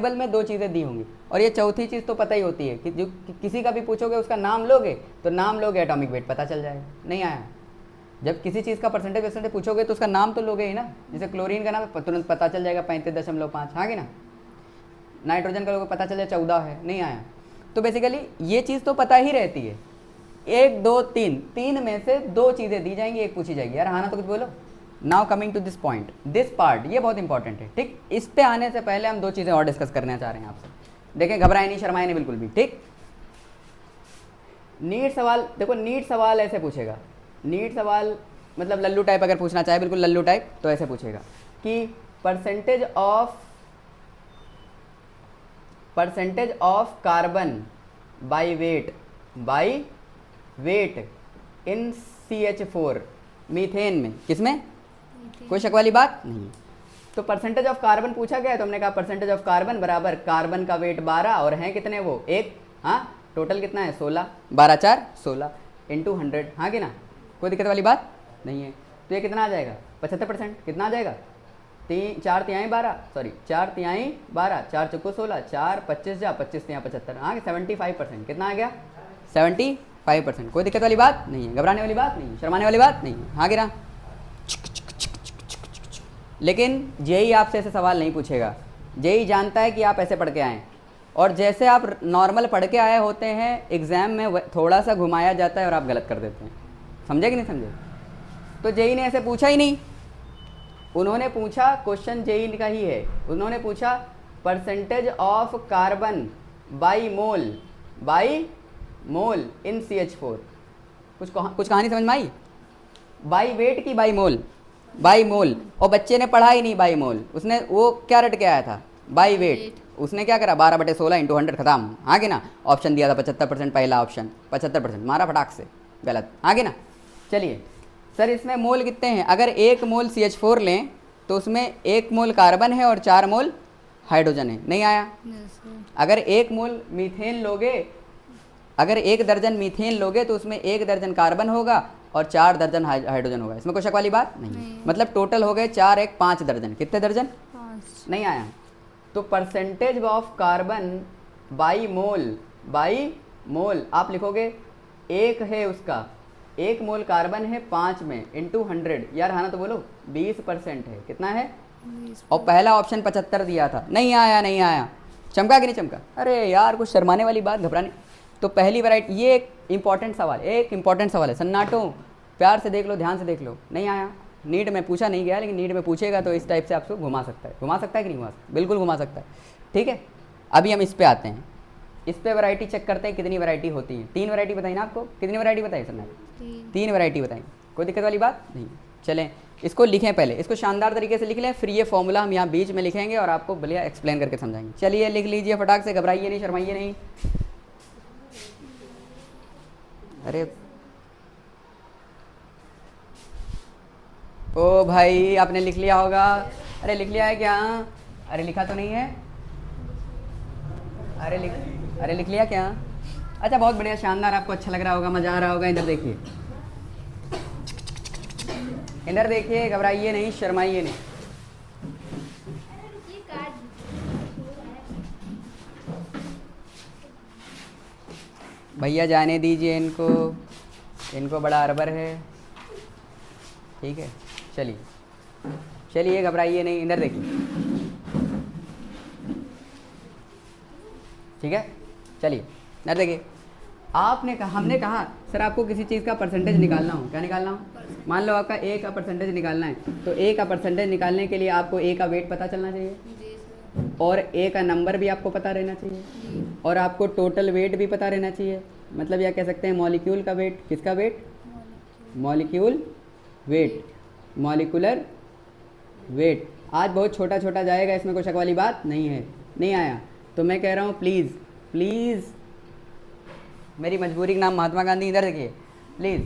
Table में दो चीज़ें दी होंगी और ये चौथी चीज़ तो पता ही होती है कि जो किसी का भी पूछोगे उसका नाम लोगे तो नाम लोगे, एटॉमिक वेट पता चल जाएगा। नहीं आया? जब किसी चीज़ का परसेंटेज पूछोगे तो उसका नाम तो लोगे ही ना। जैसे क्लोरीन का नाम तुरंत पता चल जाएगा 35.5, हाँ कि ना। नाइट्रोजन का लोगे पता चल जाए 14 है। नहीं आया? तो बेसिकली ये चीज़ तो पता ही रहती है। 1 2 3, 3 में से 2 चीज़ें दी जाएंगी, एक पूछी जाएगी। यार हाँ ना तो कुछ बोलो। Now coming to this point, this part, ये बहुत इंपॉर्टेंट है। ठीक, इस पे आने से पहले हम 2 चीज़ें और डिस्कस करना चाह रहे हैं आपसे। देखें, घबराए नहीं, शर्माए नहीं बिल्कुल भी। ठीक, नीट सवाल देखो, नीट सवाल ऐसे पूछेगा। नीट सवाल मतलब लल्लू टाइप अगर पूछना चाहे, बिल्कुल लल्लू टाइप, तो ऐसे पूछेगा कि percentage of carbon by wait in CH4, methane में, किसमें? कोई शक वाली बात नहीं। तो परसेंटेज ऑफ कार्बन पूछा गया है तो हमने कहा परसेंटेज ऑफ कार्बन बराबर कार्बन का वेट 12 और हैं कितने वो 1, हाँ टोटल कितना है 16, 12 4 16 इंटू 100, हाँ कि ना। कोई दिक्कत वाली बात नहीं है। तो ये कितना आ जाएगा 75%। कितना आ जाएगा? 4 तिहाई 12, सॉरी 4 तिहाई 12, 4 चौको 16, 4 25 जा 25 तिहाई 75, हाँ 75%। कितना आ गया? 75%। कोई दिक्कत वाली बात नहीं है, घबराने वाली बात नहीं है, शर्माने वाली बात नहीं है, हाँ गिरा। लेकिन जेई आपसे ऐसे सवाल नहीं पूछेगा। जेई जानता है कि आप ऐसे पढ़ के आएँ और जैसे आप नॉर्मल पढ़ के आए होते हैं एग्ज़ाम में थोड़ा सा घुमाया जाता है और आप गलत कर देते हैं। समझे कि नहीं समझे? तो जेई ने ऐसे पूछा ही नहीं। उन्होंने पूछा, क्वेश्चन जेई का ही है, उन्होंने पूछा percentage of carbon by mole in CH4। कुछ कहानी समझ में आई? बाई वेट की बाई मोल, और बच्चे ने पढ़ा ही नहीं बाई मोल। उसने वो क्या रट के आया था? By wait. उसने क्या करा? 12/16 इंटू 100 खत्म, हाँ कि ना। ऑप्शन दिया था 75%, पहला ऑप्शन 75%, मारा फटाक से, गलत, हाँ कि ना। चलिए सर, इसमें मोल कितने हैं? अगर 1 मोल CH4 लें तो उसमें 1 मोल कार्बन है और 4 मोल हाइड्रोजन है। नहीं आया? अगर 1 मोल मीथेन लोगे, अगर 1 दर्जन मीथेन लोगे तो उसमें 1 दर्जन कार्बन होगा और 4 दर्जन हाइड्रोजन होगा। इसमें कोई शक वाली बात नहीं। मतलब टोटल हो गए 4 1 5 दर्जन। कितने दर्जन? 5। नहीं आया? तो परसेंटेज ऑफ कार्बन बाई मोल आप लिखोगे, 1 है उसका, 1 मोल कार्बन है 5 में इंटू 100, यार हाँ ना तो बोलो 20% है। कितना है? 20। और पहला ऑप्शन 75 दिया था। नहीं आया। चमका कि नहीं चमका? अरे यार कुछ शर्माने वाली बात, घबराने। तो पहली वैरायटी, ये एक इंपॉर्टेंट सवाल है, सन्नाटो, प्यार से देख लो, ध्यान से देख लो। नहीं आया? नीट में पूछा नहीं गया, लेकिन नीट में पूछेगा तो इस टाइप से आपको घुमा सकता है कि नहीं घुमा सकता? बिल्कुल घुमा सकता है। ठीक है, अभी हम इस पे आते हैं। इस पे वैरायटी चेक करते हैं कितनी वैरायटी होती है। 3 वैरायटी बताई ना आपको? कितनी वैरायटी बताई सन्नाटो? 3 वैरायटी बताई। कोई दिक्कत वाली बात नहीं। चलें इसको लिखें, पहले इसको शानदार तरीके से लिख लें। फिर ये फॉर्मूला हम यहाँ बीच में लिखेंगे और आपको बढ़िया एक्सप्लेन करके समझाएंगे। चलिए लिख लीजिए फटाक से, घबराइए नहीं, शर्माइए नहीं। अरे ओ भाई, आपने लिख लिया होगा। अरे लिख लिया है क्या? अरे लिखा तो नहीं है? अरे लिख लिया क्या? अच्छा बहुत बढ़िया, शानदार, आपको अच्छा लग रहा होगा, मज़ा आ रहा होगा। इधर देखिए, इधर देखिए, घबराइए नहीं, शर्माइए नहीं। भैया जाने दीजिए इनको बड़ा अरबर है। ठीक है, चलिए घबराइए नहीं, इधर देखिए। ठीक है, चलिए इधर देखिए। हमने कहा सर आपको किसी चीज़ का परसेंटेज निकालना हो, क्या निकालना हो? मान लो आपका A का परसेंटेज निकालना है, तो A का परसेंटेज निकालने के लिए आपको A का वेट पता चलना चाहिए और A का नंबर भी आपको पता रहना चाहिए और आपको टोटल वेट भी पता रहना चाहिए। मतलब यह कह सकते हैं मॉलिक्यूल का वेट। किसका वेट? Molecular weight. आज बहुत छोटा छोटा जाएगा, इसमें कोई शक वाली बात नहीं है। नहीं आया तो मैं कह रहा हूँ प्लीज़ मेरी मजबूरी के नाम महात्मा गांधी, इधर देखिए प्लीज़।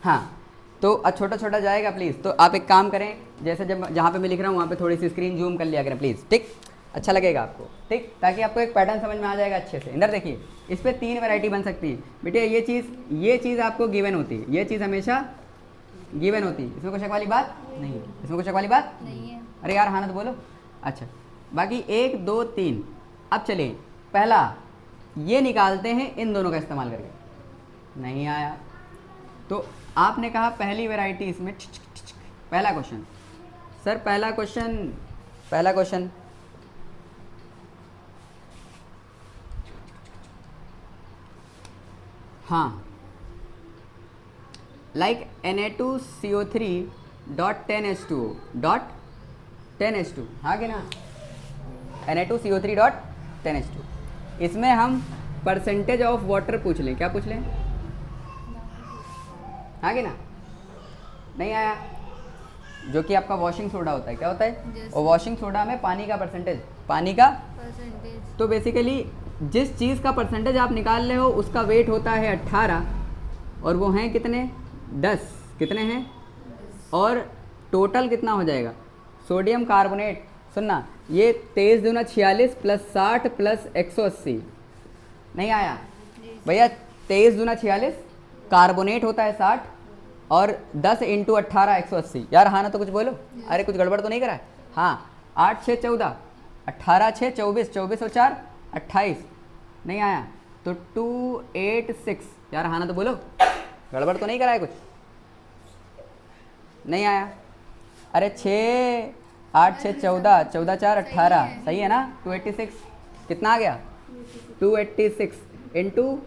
हाँ, तो छोटा छोटा जाएगा प्लीज़। तो आप एक काम करें, जैसे जहाँ पे मैं लिख रहा हूँ वहाँ पे थोड़ी सी स्क्रीन जूम कर लिया करें प्लीज़। ठीक, अच्छा लगेगा आपको। ठीक, ताकि आपको एक पैटर्न समझ में आ जाएगा अच्छे से। इधर देखिए, इस पर 3 वैरायटी बन सकती है बेटे। ये चीज़ आपको गिवन होती है, ये चीज़ हमेशा गिवन होती, इसमें कोई शक वाली बात नहीं है, इसमें कोई शक वाली बात नहीं है। अरे यार हाँ ना तो बोलो। अच्छा बाकी 1 2 3। अब चलिए पहला ये निकालते हैं इन दोनों का इस्तेमाल करके। नहीं आया तो आपने कहा पहली वैरायटी इसमें पहला क्वेश्चन सर, पहला क्वेश्चन हाँ, like Na2CO3 dot 10H2 dot 10H2, हाँ कि ना, Na2CO3 डॉट 10H2। इसमें हम परसेंटेज ऑफ वाटर पूछ लें, क्या पूछ लें, हाँ कि ना, नहीं आया, जो कि आपका वॉशिंग सोडा होता है, क्या होता है, और वॉशिंग सोडा में पानी का परसेंटेज, पानी का परसेंटेज। तो बेसिकली जिस चीज़ का परसेंटेज आप निकाल रहे हो उसका वेट होता है 18 और वो हैं कितने 10, कितने हैं, और टोटल कितना हो जाएगा सोडियम कार्बोनेट। सुनना, ये 23 दूना 46 प्लस 60 प्लस 180, नहीं आया भैया, 23 दूना 46, कार्बोनेट होता है 60 और 10 इंटू 18 180। यार हाँ ना तो कुछ बोलो, अरे कुछ गड़बड़ तो नहीं करा है, हाँ 8 6 14, 18 6 24, 24 और 4 28, नहीं आया तो 286। यार हाँ ना तो बोलो, गड़बड़ तो नहीं करा है कुछ, नहीं आया, अरे 6 8 6 14, 14 4 18, सही है ना, 286 कितना आ गया 286 इंटू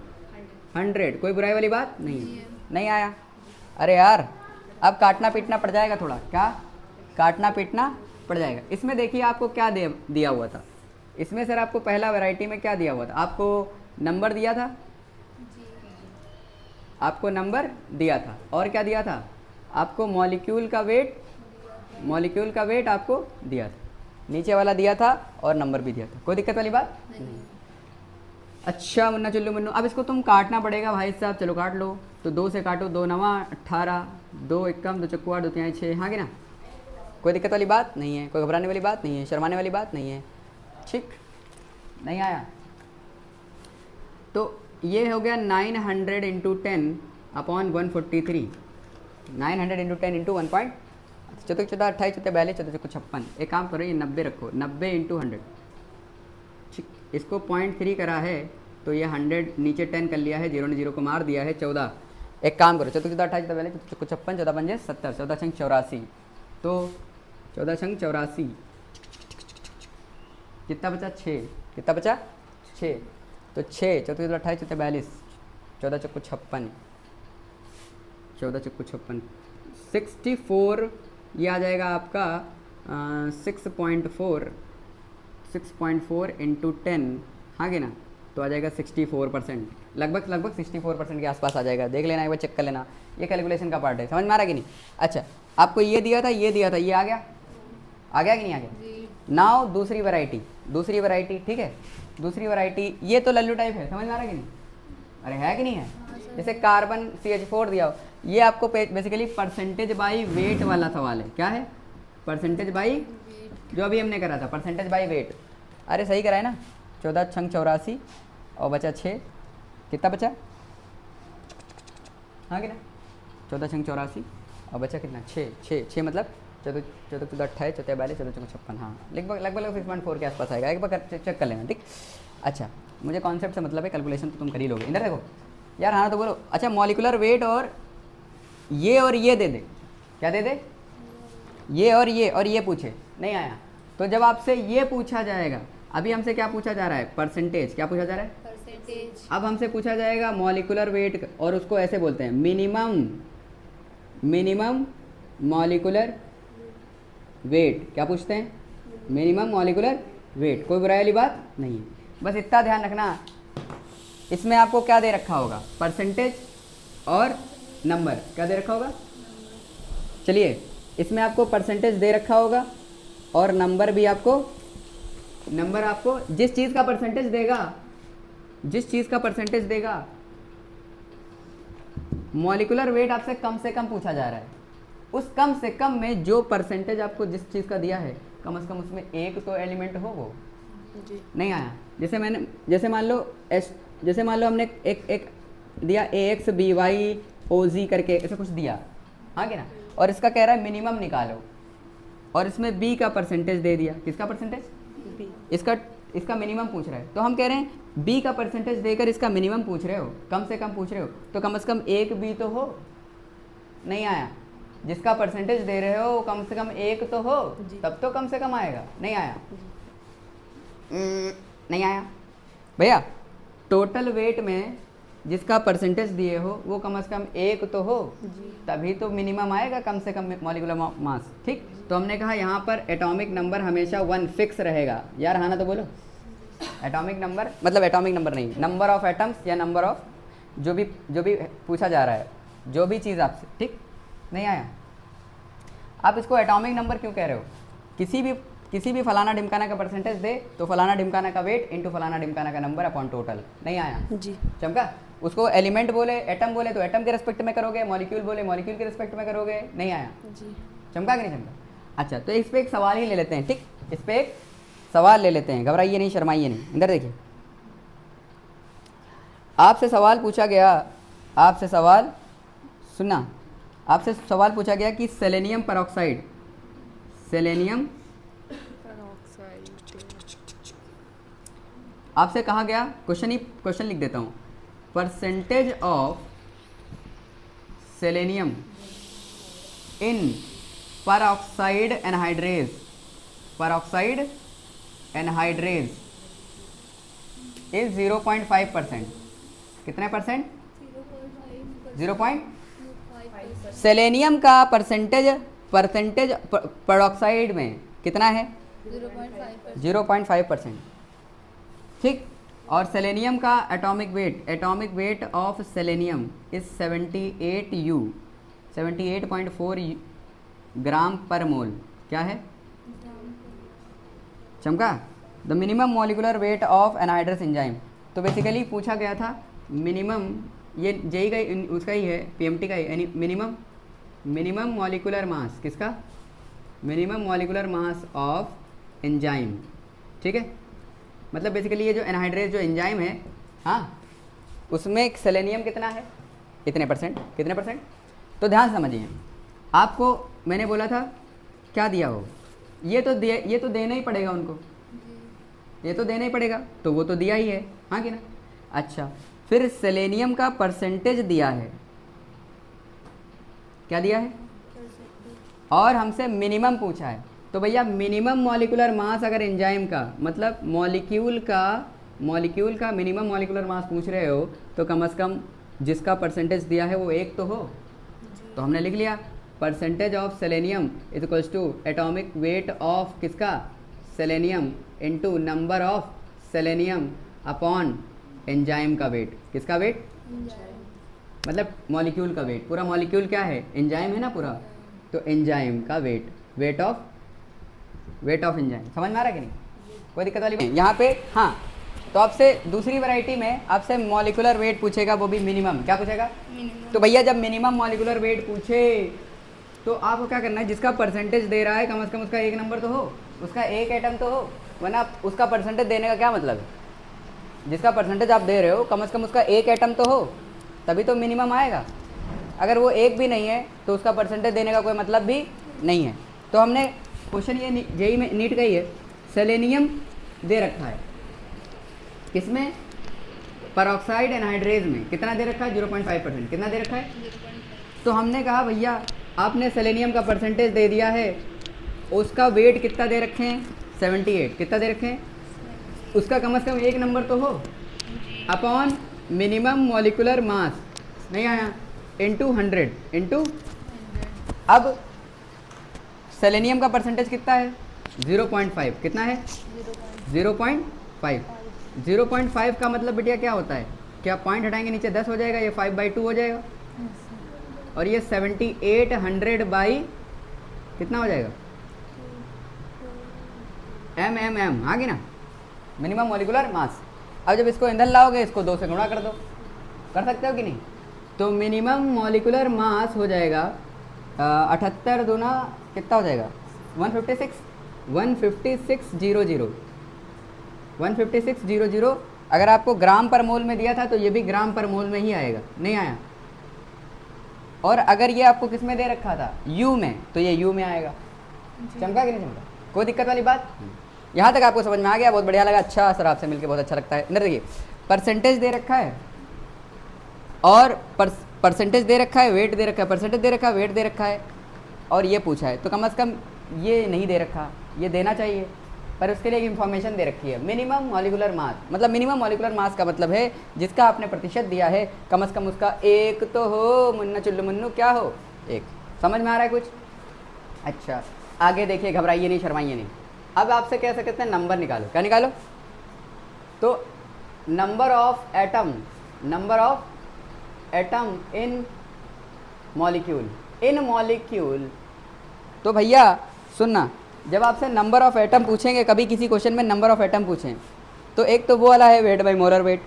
100, कोई बुराई वाली बात नहीं आया। अरे यार अब काटना पीटना पड़ जाएगा थोड़ा, क्या काटना पीटना पड़ जाएगा। इसमें देखिए आपको क्या दिया हुआ था, इसमें सर आपको पहला वैरायटी में क्या दिया हुआ था, आपको नंबर दिया था, आपको नंबर दिया था, और क्या दिया था आपको मॉलिक्यूल का वेट आपको दिया था, नीचे वाला दिया था और नंबर भी दिया था, कोई दिक्कत वाली बात नहीं। अच्छा मुन्ना चुल्लू मुन्नू, अब इसको तुम काटना पड़ेगा भाई साहब, चलो काट लो, तो 2 से काटो, 2 9 18, 2 एकम 2 चक्कू 8, 2 3 6, हाँ कि ना, कोई दिक्कत वाली बात नहीं है, कोई घबराने वाली बात नहीं है, शर्माने वाली बात नहीं है, ठीक, नहीं आया तो ये हो गया 900 into 10 upon 143, 900 into 10 into 1 point 14 14 28 42 14 56। एक काम करो ये 90 रखो, 90 इंटू 100, ठीक, इसको 0.3 करा है तो ये 100 नीचे 10 कर लिया है, 0 ने 0 को मार दिया है 14। एक काम करो 14 14 28 42 56, 14 5 70, 14 छंग 84, तो 14 छंग 84 कितना बचा 6, कितना बचा 6, तो 6 14 28 42, 14 चक्कू 56, 14 चक्कू 56, 64, ये आ जाएगा आपका 6.4 इंटू 10, हाँ कि ना, तो आ जाएगा 64%, लगभग 64% के आसपास आ जाएगा, देख लेना एक बार, चेक कर लेना, ये कैलकुलेशन का पार्ट है, समझ में आ रहा कि नहीं। अच्छा आपको ये दिया था, ये आ गया कि नहीं आ गया। नाउ दूसरी वैरायटी, ठीक है, दूसरी वैरायटी ये तो लल्लू टाइप है, समझ में आ रहा कि नहीं, अरे है कि नहीं है, जैसे कार्बन CH4 दिया हो, ये आपको बेसिकली परसेंटेज बाई वेट वाला सवाल है, क्या है परसेंटेज बाई, जो अभी हमने करा था परसेंटेज बाई वेट, अरे सही करा है ना, 14 छंग 84 और बचा 6, कितना बचा, हाँ कि ना, 14 छंग 84 और बचा कितना 6 मतलब 14 14 28 14 42 14 56, हाँ लगभग 6.4 के आसपास आएगा, एक बार चेक कर लेना, ठीक। अच्छा मुझे कॉन्सेप्ट से मतलब है, कैलकुलेशन तो तुम कर ही लोगे, इधर देखो यार, हाँ तो बोलो। अच्छा मॉलिकुलर वेट और ये दे दे, क्या दे दे, ये और ये पूछे, नहीं आया तो जब आपसे ये पूछा जाएगा, अभी हमसे क्या पूछा जा रहा है परसेंटेज, क्या पूछा जा रहा है परसेंटेज, अब हमसे पूछा जाएगा मॉलिकुलर वेट, और उसको ऐसे बोलते हैं मिनिमम मॉलिकुलर वेट, क्या पूछते हैं मिनिमम मॉलिकुलर वेट, कोई बुराई वाली बात नहीं है, बस इतना ध्यान रखना। इसमें आपको क्या दे रखा होगा, परसेंटेज और नंबर, क्या दे रखा होगा, चलिए इसमें आपको परसेंटेज दे रखा होगा और नंबर भी आपको, नंबर आपको जिस चीज़ का परसेंटेज देगा, मॉलिकुलर वेट आपसे कम से कम पूछा जा रहा है, उस कम से कम में जो परसेंटेज आपको जिस चीज़ का दिया है, कम से कम उसमें एक तो एलिमेंट हो वो नहीं आया। जैसे मान लो हमने एक दिया AX BY OZ करके ऐसा कुछ दिया, हाँ कि ना। और इसका कह रहा है मिनिमम निकालो, और इसमें बी का परसेंटेज दे दिया। किसका परसेंटेज? बी। इसका मिनिमम पूछ रहा है, तो हम कह रहे हैं बी का परसेंटेज देकर इसका मिनिमम पूछ रहे हो, कम से कम पूछ रहे हो, तो कम से कम एक बी तो हो। नहीं आया? जिसका परसेंटेज दे रहे हो कम से कम एक तो हो, तब तो कम से कम आएगा। नहीं आया? नहीं आया भैया। टोटल वेट में जिसका परसेंटेज दिए हो वो कम से कम एक तो हो, तभी तो मिनिमम आएगा कम से कम मॉलिक्यूलर मास। ठीक, तो हमने कहा यहाँ पर एटॉमिक नंबर हमेशा 1 फिक्स रहेगा। यार हाँ ना तो बोलो। एटॉमिक नंबर मतलब एटॉमिक नंबर नहीं, नंबर ऑफ एटम्स या नंबर ऑफ जो भी पूछा जा रहा है, जो भी चीज़ आपसे। ठीक, नहीं आया? आप इसको एटॉमिक नंबर क्यों कह रहे हो? किसी भी फलाना ढिमकाना का परसेंटेज दे तो फलाना ढिमकाना का वेट इंटू फलाना ढिमकाना का नंबर अपॉन टोटल। नहीं आया? जी। चमका? उसको एलिमेंट बोले, एटम बोले तो एटम के रिस्पेक्ट में करोगे, मॉलिक्यूल बोले मॉलिक्यूल के रिस्पेक्ट में करोगे। नहीं आया? जी। चमका कि नहीं चमका? अच्छा, तो इस पे एक सवाल ही ले लेते हैं। ठीक, इस पे एक सवाल ले लेते हैं, घबराइए नहीं, शर्माइए नहीं। इधर देखिए, आपसे सवाल पूछा गया, आपसे सवाल सुनना, आपसे सवाल पूछा गया कि सेलेनियम परऑक्साइड, सेलेनियम आपसे कहा गया, क्वेश्चन लिख देता हूँ, percentage of selenium in peroxide anhydrase, peroxide anhydrase is 0.5%। कितने परसेंट? 0. सेलेनियम का परसेंटेज परऑक्साइड में कितना है? 0.5%। ठीक, और सेलेनियम का atomic weight of selenium is 78U, 78.4 ग्राम पर मोल। क्या है? चमका? The minimum molecular weight of anhydrous enzyme. तो बेसिकली पूछा गया था मिनिमम, ये जेई का उसका ही है, पीएमटी का ही, यानी मिनिमम मॉलिकुलर मास। किसका? Minimum molecular mass of enzyme. ठीक है, मतलब बेसिकली ये जो एनहाइड्रेज जो एंजाइम है, हाँ, उसमें सेलेनियम कितना है? इतने परसेंट। कितने परसेंट? तो ध्यान से समझिए, आपको मैंने बोला था क्या दिया हो, ये तो देना ही पड़ेगा उनको, ये तो देना ही पड़ेगा, तो वो तो दिया ही है, हाँ कि ना। अच्छा, फिर सेलेनियम का परसेंटेज दिया है, क्या दिया है? और हमसे मिनिमम पूछा है। तो भैया मिनिमम मॉलिक्यूलर मास अगर एंजाइम का, मतलब मॉलिक्यूल का मिनिमम मॉलिक्यूलर मास पूछ रहे हो, तो कम से कम जिसका परसेंटेज दिया है वो एक तो हो। तो हमने लिख लिया percentage of selenium is equals to atomic weight of किसका? Selenium into number of selenium upon enzyme का वेट। किसका वेट? मतलब मॉलिक्यूल का वेट। पूरा मॉलिक्यूल क्या है? एंजाइम है ना पूरा, तो एंजाइम का वेट ऑफ एंजाइम। समझ में आ रहा है कि नहीं? कोई दिक्कत वाली बात? यहाँ पे हाँ, तो आपसे दूसरी वैरायटी में आपसे मॉलिक्यूलर वेट पूछेगा, वो भी मिनिमम। क्या पूछेगा? तो भैया जब मिनिमम मॉलिक्यूलर वेट पूछे तो आपको क्या करना है, जिसका परसेंटेज दे रहा है कम से कम उसका एक नंबर तो हो, उसका एक एटम तो हो, वरना उसका परसेंटेज देने का क्या मतलब है? जिसका परसेंटेज आप दे रहे हो कम से कम उसका एक एटम तो हो, तभी तो मिनिमम आएगा। अगर वो एक भी नहीं है तो उसका परसेंटेज देने का कोई मतलब भी नहीं है। तो हमने क्वेश्चन ये जेई में नीट का ही है, सेलेनियम दे रखा है, किसमें? परऑक्साइड एनहाइड्रेज में। कितना दे रखा है? 0.5%। कितना दे रखा है? तो हमने कहा भैया आपने सेलेनियम का परसेंटेज दे दिया है, उसका वेट कितना दे रखे हैं? 78। कितना दे रखे हैं? उसका कम से कम एक नंबर तो हो, अपॉन मिनिमम मॉलिक्यूलर मास, नहीं आया, इंटू 100 इंटू। अब सेलेनियम का परसेंटेज कितना है? 0.5। कितना है? 0.5। 0.5 का मतलब बेटिया क्या होता है? क्या पॉइंट हटाएंगे नीचे 10 हो जाएगा, ये 5/2 हो जाएगा, और ये 7800 बाई कितना हो जाएगा? एम, हाँ कि ना, मिनिमम मॉलिक्यूलर मास। अब जब इसको ईंधन लाओगे, इसको 2 से गुणा कर दो, कर सकते हो कि नहीं? तो मिनिमम मॉलिक्यूलर मास हो जाएगा 78 दूना कितना हो जाएगा? 15600। अगर आपको ग्राम पर मोल में दिया था तो ये भी ग्राम पर मोल में ही आएगा। नहीं आया? और अगर ये आपको किस में दे रखा था, यू में, तो ये यू में आएगा। चमका कि नहीं चमका? कोई दिक्कत वाली बात? यहाँ तक आपको समझ में आ गया? बहुत बढ़िया लगा। अच्छा सर, आपसे मिलकर बहुत अच्छा लगता है। इधर देखिए, परसेंटेज दे रखा है और परसेंटेज दे रखा है, वेट दे रखा है, परसेंटेज दे रखा है, वेट दे रखा है, और ये पूछा है, तो कम से कम ये नहीं दे रखा, ये देना चाहिए, पर उसके लिए एक इन्फॉर्मेशन दे रखी है, मिनिमम मॉलिकुलर मास। मतलब मिनिमम मॉलिकुलर मास का मतलब है जिसका आपने प्रतिशत दिया है कम से कम उसका एक तो हो, मुन्ना चुल्लू मुन्नू, क्या हो, एक। समझ में आ रहा है कुछ? अच्छा, आगे देखिए, घबराइए नहीं, शर्माइए नहीं। अब आपसे कह सकते हैं नंबर निकालो। क्या निकालो? तो number of atom in molecule. तो भैया सुनना, जब आपसे नंबर ऑफ एटम पूछेंगे, कभी किसी क्वेश्चन में नंबर ऑफ एटम पूछें, तो एक तो वो वाला है वेट बाई मोलर वेट,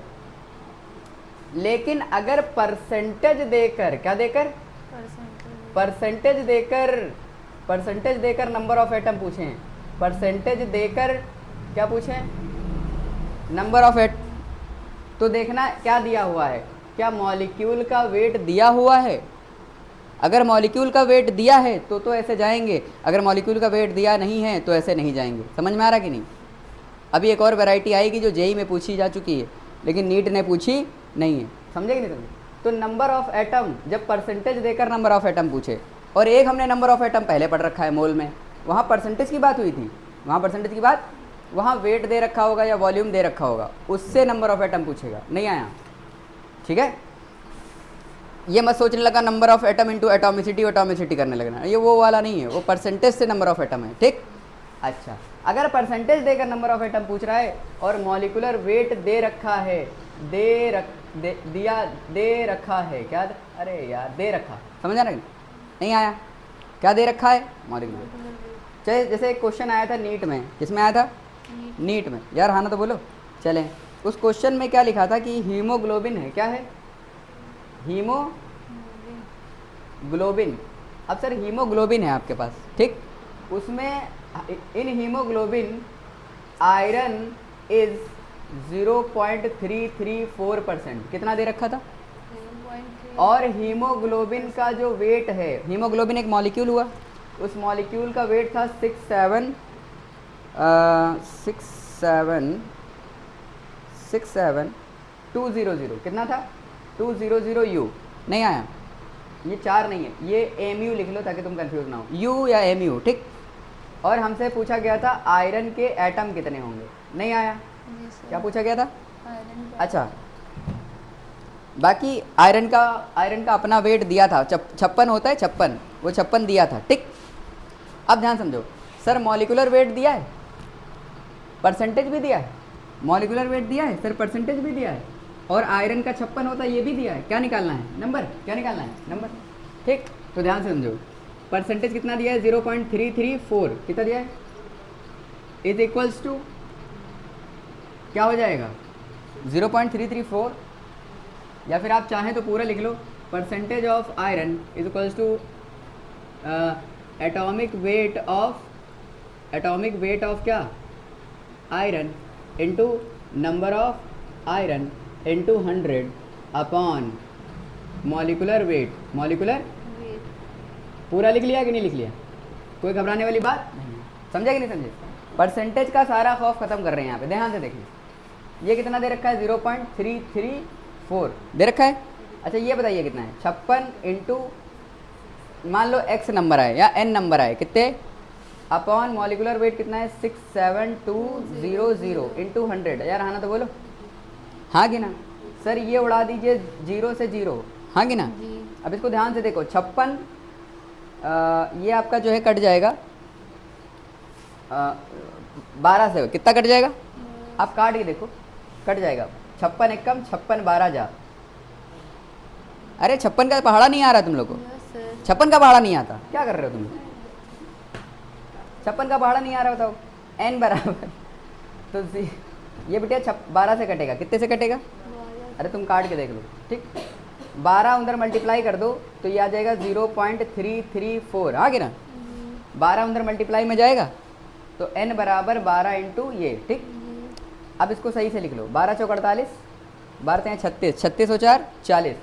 लेकिन अगर परसेंटेज देकर, क्या देकर, परसेंटेज देकर नंबर ऑफ एटम पूछें, परसेंटेज देकर क्या पूछें, नंबर ऑफ एट, तो देखना क्या दिया हुआ है, क्या मॉलिक्यूल का वेट दिया हुआ है। अगर मॉलिक्यूल का वेट दिया है तो ऐसे जाएंगे, अगर मॉलिक्यूल का वेट दिया नहीं है तो ऐसे नहीं जाएंगे। समझ में आ रहा कि नहीं? अभी एक और वैरायटी आएगी जो जेई में पूछी जा चुकी है, लेकिन नीट ने पूछी नहीं है। समझे कि नहीं समझे? तो नंबर ऑफ एटम, जब परसेंटेज देकर नंबर ऑफ एटम पूछे, और एक हमने नंबर ऑफ एटम पहले पढ़ रखा है मोल में, वहाँ परसेंटेज की बात हुई थी, वहाँ परसेंटेज की बात, वहाँ वेट दे रखा होगा या वॉल्यूम दे रखा होगा, उससे नंबर ऑफ एटम पूछेगा। नहीं आया? ठीक है, ये मत सोचने लगा number of atom into atomicity करने लगना, ये वो वाला नहीं है, वो परसेंटेज से नंबर ऑफ एटम है। ठीक, अच्छा, अगर परसेंटेज देकर नंबर ऑफ एटम पूछ रहा है और मॉलिकुलर वेट दे रखा है, दे रखा है, क्या, अरे यार, दे रखा, समझ आ रहा है? नहीं आया? क्या दे रखा है? Molecular weight. चाहे जैसे एक क्वेश्चन आया था नीट में, किसमें आया था? नीट में। यार हाँ ना तो बोलो। चलें, उस क्वेश्चन में क्या लिखा था कि हीमोग्लोबिन है, क्या है? हीमोग्लोबिन। अब सर हीमोग्लोबिन है आपके पास, ठीक, उसमें इन हीमोग्लोबिन आयरन इज 0.334%, कितना दे रखा था? और हीमोग्लोबिन का जो वेट है, हीमोग्लोबिन एक मॉलिक्यूल हुआ, उस मॉलिक्यूल का वेट था 67200, कितना था? 200 यू। नहीं आया? ये 4 नहीं है, ये एमयू लिख लो ताकि तुम कंफ्यूज ना हो, यू या एमयू, ठीक। और हमसे पूछा गया था आयरन के एटम कितने होंगे। नहीं आया? क्या पूछा गया था? अच्छा, बाकी आयरन का अपना वेट दिया था, 56 होता है, 56, वो 56 दिया था, ठीक। अब ध्यान समझो, सर मॉलिकुलर वेट दिया है, परसेंटेज भी दिया है, मॉलिकुलर वेट दिया है सर, परसेंटेज भी दिया है, और आयरन का 56 होता है, ये भी दिया है। क्या निकालना है? नंबर। क्या निकालना है? नंबर, ठीक। तो ध्यान से समझो, परसेंटेज कितना दिया है? 0.334, कितना दिया है? इज इक्वल्स टू, क्या हो जाएगा? 0.334, या फिर आप चाहें तो पूरा लिख लो, percentage of iron is equals to atomic weight of क्या? Iron into number of iron into 100 upon molecular weight. पूरा लिख लिया कि नहीं लिख लिया? कोई घबराने वाली बात नहीं, समझे कि नहीं समझे? परसेंटेज का सारा खौफ खत्म कर रहे हैं यहाँ पे, ध्यान से देखिए। ये कितना दे रखा है? 0.334 दे रखा है। अच्छा, ये बताइए कितना है? 56 इंटू, मान लो x नंबर आए या n नंबर आए, कितने, अपॉन मॉलिकुलर वेट कितना है? 67200 इंटू 100। यार हाँ ना तो बोलो, हाँ कि ना? सर ये उड़ा दीजिए 0 से 0, हाँ कि ना? अब इसको ध्यान से देखो, 56 ये आपका जो है कट जाएगा 12 से, कितना कट जाएगा? आप काट के देखो, कट जाएगा 56 एकम 56 12 जा। अरे 56 का पहाड़ा नहीं आ रहा तुम लोग को? 56 का पहाड़ा नहीं आता, क्या कर रहे हो तुम लोग? 56 का पहाड़ा नहीं आ रहा, बताओ। n बराबर, तो ये बेटा 12 से कटेगा, कितने से कटेगा? अरे तुम काट के देख लो, ठीक। 12 अंदर मल्टीप्लाई कर दो तो ये आ जाएगा 0.334, हाँ कि ना? 12 अंदर मल्टीप्लाई में जाएगा तो n बराबर 12 इंटू ये, ठीक। अब इसको सही से लिख लो, 12 चौक 48, 12 36, 36 और 4 40,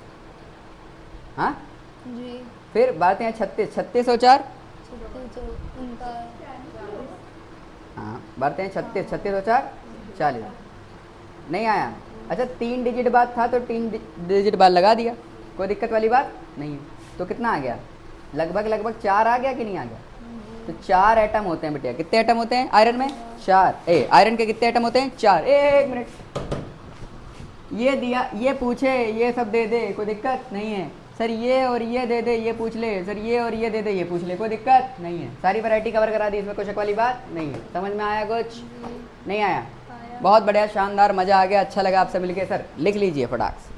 हाँ जी। फिर 12×3 = 36, 36 और 4, 39। हाँ 12×3 = 36, 36 और 4 40। नहीं आया? अच्छा 3 डिजिट बाद था तो 3 डिजिट बाद लगा दिया, कोई दिक्कत वाली बात नहीं है। तो कितना आ गया? लगभग लगभग 4 आ गया कि नहीं आ गया? तो 4 एटम होते हैं बेटिया। कितने एटम होते हैं आयरन में? 4। आयरन के कितने एटम होते हैं? 4। एक मिनट, ये दिया, ये पूछे ये सब दे दे, कोई दिक्कत नहीं है। सर ये और ये दे दे, ये पूछ ले। सर ये और ये दे दे, ये पूछ ले, कोई दिक्कत नहीं है। सारी वैरायटी कवर करा दी, इसमें कोई शक वाली बात नहीं है। समझ में आया कुछ? नहीं आया? बहुत बढ़िया, शानदार, मज़ा आ गया, अच्छा लगा आपसे मिलके। सर लिख लीजिए फटाक से।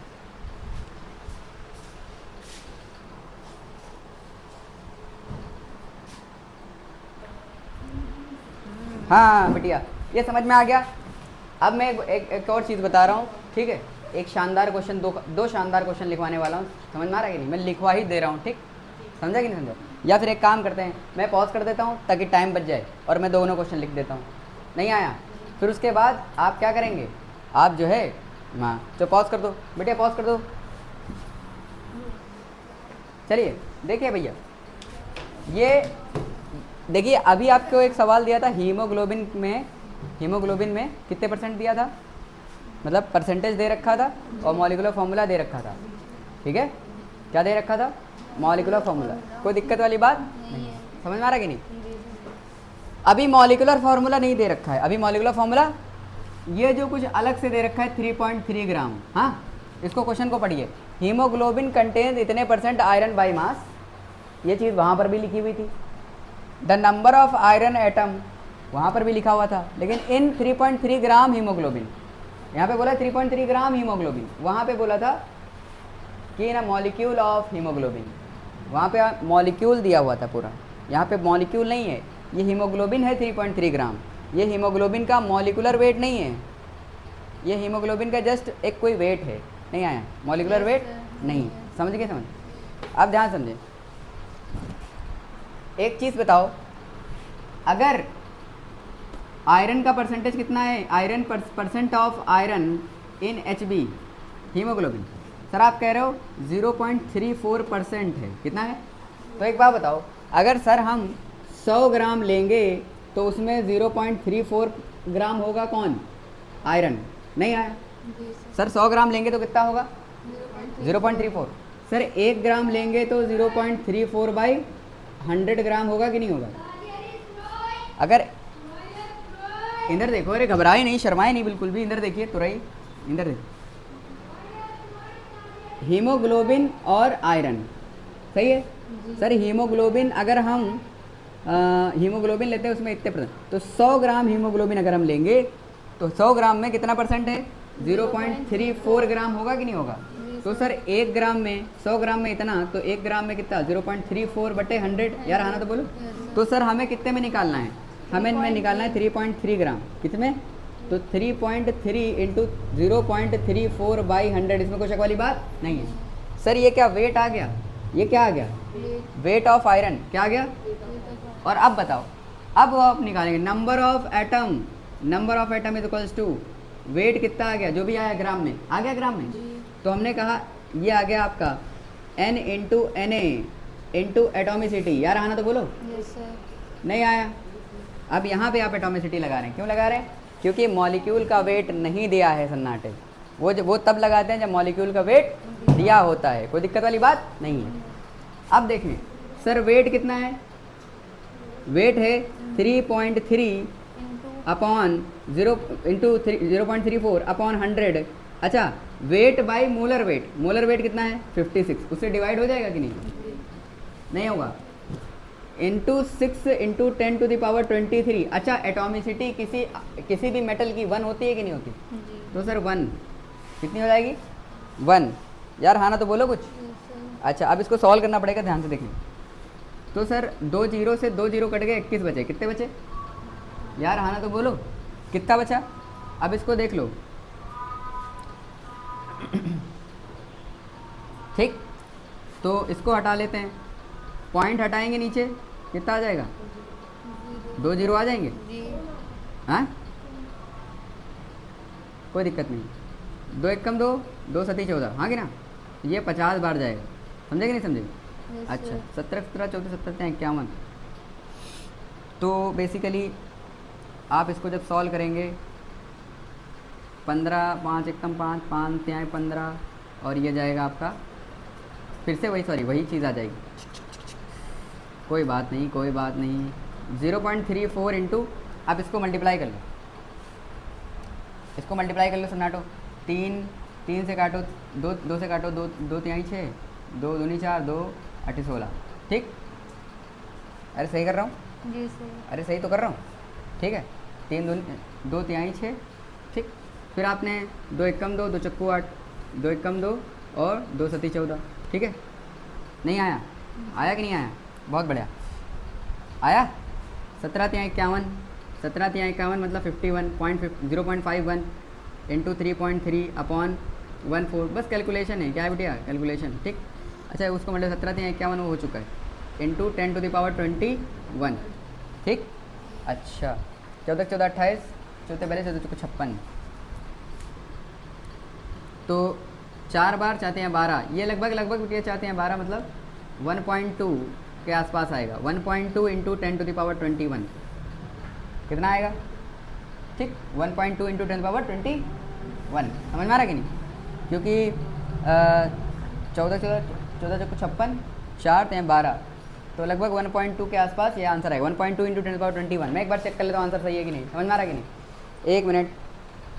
हाँ बिटिया, ये समझ में आ गया। अब मैं एक और चीज़ बता रहा हूँ, ठीक है? एक शानदार क्वेश्चन, दो शानदार क्वेश्चन लिखवाने वाला हूँ। समझ में आ रहा है कि नहीं? मैं लिखवा ही दे रहा हूँ, ठीक? समझा कि नहीं समझा? या फिर एक काम करते हैं, मैं पॉज कर देता हूँ ताकि टाइम बच जाए और मैं दोनों क्वेश्चन लिख देता हूँ। नहीं आया? फिर उसके बाद आप क्या करेंगे? आप जो है, हाँ तो पॉज कर दो बेटे, पॉज कर दो। चलिए देखिए भैया, ये देखिए, अभी आपको एक सवाल दिया था, हीमोग्लोबिन में कितने % दिया था, मतलब परसेंटेज दे रखा था और मॉलिक्यूलर फॉर्मूला दे रखा था, ठीक है? क्या दे रखा था? Molecular formula. कोई दिक्कत वाली बात नहीं है। समझ में आ रहा कि नहीं? अभी मॉलिक्यूलर फार्मूला नहीं दे रखा है। अभी मॉलिक्यूलर फार्मूला ये जो कुछ अलग से दे रखा है 3.3 ग्राम। हाँ, इसको क्वेश्चन को पढ़िए। हीमोग्लोबिन कंटेन्स इतने % आयरन बाई मास, ये चीज़ वहाँ पर भी लिखी हुई थी। The number of iron atom वहाँ पर भी लिखा हुआ था, लेकिन इन 3.3 ग्राम हीमोग्लोबिन, यहाँ पे बोला 3.3 ग्राम हीमोग्लोबिन, वहाँ पे बोला था कि ना मॉलिक्यूल ऑफ हीमोग्लोबिन, वहाँ पे मॉलिक्यूल दिया हुआ था पूरा। यहाँ पे मॉलिक्यूल नहीं है, ये हीमोग्लोबिन है 3.3 ग्राम। ये हीमोग्लोबिन का मॉलिक्यूलर वेट नहीं है, ये हीमोग्लोबिन का जस्ट एक कोई वेट है। नहीं आया? मॉलिक्यूलर वेट नहीं। समझ गए? समझ? आप ध्यान समझें, एक चीज़ बताओ, अगर आयरन का परसेंटेज कितना है, iron percent of iron in HB haemoglobin, sir आप कह रहे हो 0.34% है। कितना है? तो एक बात बताओ, अगर सर हम 100 ग्राम लेंगे तो उसमें 0.34 ग्राम होगा कौन? आयरन। नहीं आया? सर 100 ग्राम लेंगे तो कितना होगा? 0.34। सर 1 ग्राम लेंगे तो 0.34/100 ग्राम होगा कि नहीं होगा? अगर इधर देखो, अरे घबराए नहीं, शर्माए नहीं बिल्कुल भी, इधर देखिए तुरई, इधर देखो, हीमोग्लोबिन और आयरन, सही है? सर हीमोग्लोबिन अगर हम हीमोग्लोबिन लेते हैं उसमें इतने %, तो 100 ग्राम हीमोग्लोबिन अगर हम लेंगे तो 100 ग्राम में कितना % है? 0.34 ग्राम होगा कि नहीं होगा? तो सर 1 ग्राम में, 100 ग्राम में इतना, तो 1 ग्राम में कितना? 0.34/100। यार हाँ ना तो बोलो। तो सर हमें कितने में निकालना है? हमें इनमें निकालना है 3.3 ग्राम। कितने? तो 3.3 इंटू 0.34/100, इसमें कोई शक वाली बात नहीं है। सर ये क्या वेट आ गया? ये क्या आ गया? Weight of iron. क्या आ गया? और अब बताओ, अब आप निकालेंगे number of atom. Number of atom is equals to weight कितना आ गया? जो भी आया ग्राम में, आ गया ग्राम में। तो हमने कहा ये आ गया आपका N into Na into atomicity. यार आना तो बोलो। नहीं आया? अब यहाँ पे आप एटोमिसिटी लगा रहे हैं। क्यों लगा रहे हैं? क्योंकि मॉलिक्यूल का वेट नहीं दिया है सन्नाटे। वो तब लगाते हैं जब मॉलिक्यूल का वेट दिया होता है। कोई दिक्कत वाली बात नहीं है। अब देखें सर, वेट कितना है? वेट है 3.3 अपॉन 0.34/100। अच्छा, weight by molar weight. Molar weight कितना है? 56। उससे डिवाइड हो जाएगा कि नहीं? नहीं होगा। Into 6 into 10⁻23। अच्छा, एटॉमिसिटी किसी भी मेटल की 1 होती है कि नहीं होती? तो सर 1 कितनी हो जाएगी? 1। यार हाँ ना तो बोलो कुछ। अच्छा, अब इसको सॉल्व करना पड़ेगा, ध्यान से देखिए। तो सर 2 0 से 2 0 कट गए, 21 बचे। कितने बचे? यार हाँ ना तो बोलो, कितना बचा? अब इसको देख लो। ठीक, तो इसको हटा लेते हैं, पॉइंट हटाएंगे नीचे, कितना आ जाएगा? 2 0 आ जाएंगे। हाँ, कोई दिक्कत नहीं। 2 1 कम 2, 2 7 14, हाँ कि ना? ये 50 बार जाएगा। समझे कि नहीं समझे? अच्छा 17 17 14 17 51। तो बेसिकली आप इसको जब सॉल्व करेंगे 15 5 एकदम 5 5 त्याएँ 15 और ये जाएगा आपका फिर से वही सॉरी वही चीज़ आ जाएगी। कोई बात नहीं कोई बात नहीं 0.34 इंटू आप इसको मल्टीप्लाई कर लो, इसको मल्टीप्लाई कर लो सन्नाटो। 3 से काटो 2 से काटो 2 तिहाई 6 2 दूनी 4 2 8 16। ठीक, अरे सही कर रहा हूँ जी सर। अरे सही तो कर रहा हूँ। ठीक है 2 तिहाई 6। ठीक, फिर आपने 2 एकम 2 2 चक्कू 8 2 एकम 2 और 2 सती 14। ठीक है, नहीं आया? आया कि नहीं आया? बहुत बढ़िया आया। 17 तिहाई 51 17 तिहाई 51 मतलब 0.51 इंटू 3.3 अपॉन 14। बस कैलकुलेशन है, क्या है बेटिया कैलकुलेशन। ठीक, अच्छा उसको मतलब 17 तिहाई 51 वो हो चुका है इंटू 10 to the power 21। ठीक, अच्छा 14 14 28 14 पहले 14 चौको 56। तो 4 बार चाहते हैं 12, ये लगभग बेटिया चाहते हैं 12 मतलब 1.2 के आसपास आएगा। 1.2 इंटू 10 to the power 21 कितना आएगा? ठीक, 1.2 इंटू 10 पावर 21। समझ में आ रहा कि नहीं? क्योंकि 14 चौको 56 4 हैं 12 तो लगभग 1.2 के आसपास ये आंसर आएगा। 1.2 इंटू 10 पावर 21। मैं एक बार चेक कर लेता हूँ आंसर सही है कि नहीं। समझ में आ रहा है कि नहीं? एक मिनट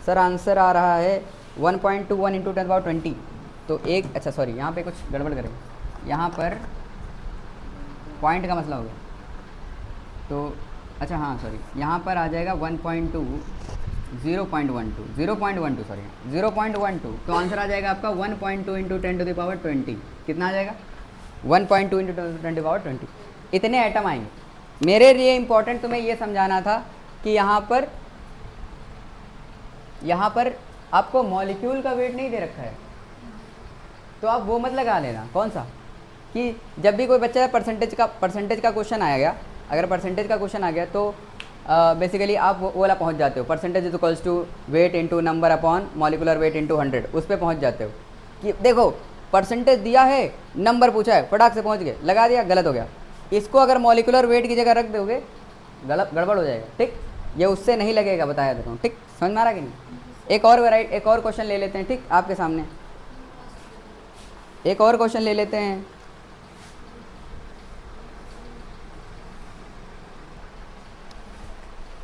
सर, आंसर आ रहा है 1.21 इंटू 10 पावर 20। तो एक अच्छा सॉरी यहाँ पे कुछ गड़बड़ करें, यहाँ पर पॉइंट का मसला हो गया। तो अच्छा हाँ सॉरी यहाँ पर आ जाएगा 0.12 सॉरी 0.12। तो आंसर आ जाएगा आपका 1.2 इंटू 10 टू द पावर 20। कितना आ जाएगा? 1.2 इंटू 10 टू द पावर 20। इतने एटम आएंगे। मेरे लिए इम्पोर्टेंट तुम्हें ये समझाना था कि यहाँ पर आपको मॉलिक्यूल का वेट नहीं दे रखा है, तो आप वो मत लगा लेना। कौन सा? कि जब भी कोई बच्चा परसेंटेज का क्वेश्चन आया गया, अगर परसेंटेज का क्वेश्चन आ गया तो बेसिकली आप वो वाला पहुंच जाते हो। Percentage is equals to weight into number upon molecular weight into 100, उस पर पहुंच जाते हो। कि देखो परसेंटेज दिया है, नंबर पूछा है, फटाक से पहुंच गए, लगा दिया, गलत हो गया। इसको अगर मॉलिकुलर वेट की जगह रख दोगे गड़बड़ हो जाएगा। ठीक, ये उससे नहीं लगेगा, बताया देता हूँ। ठीक, समझ में आ रहा कि नहीं? एक और क्वेश्चन ले लेते हैं। ठीक, आपके सामने एक और क्वेश्चन ले लेते हैं।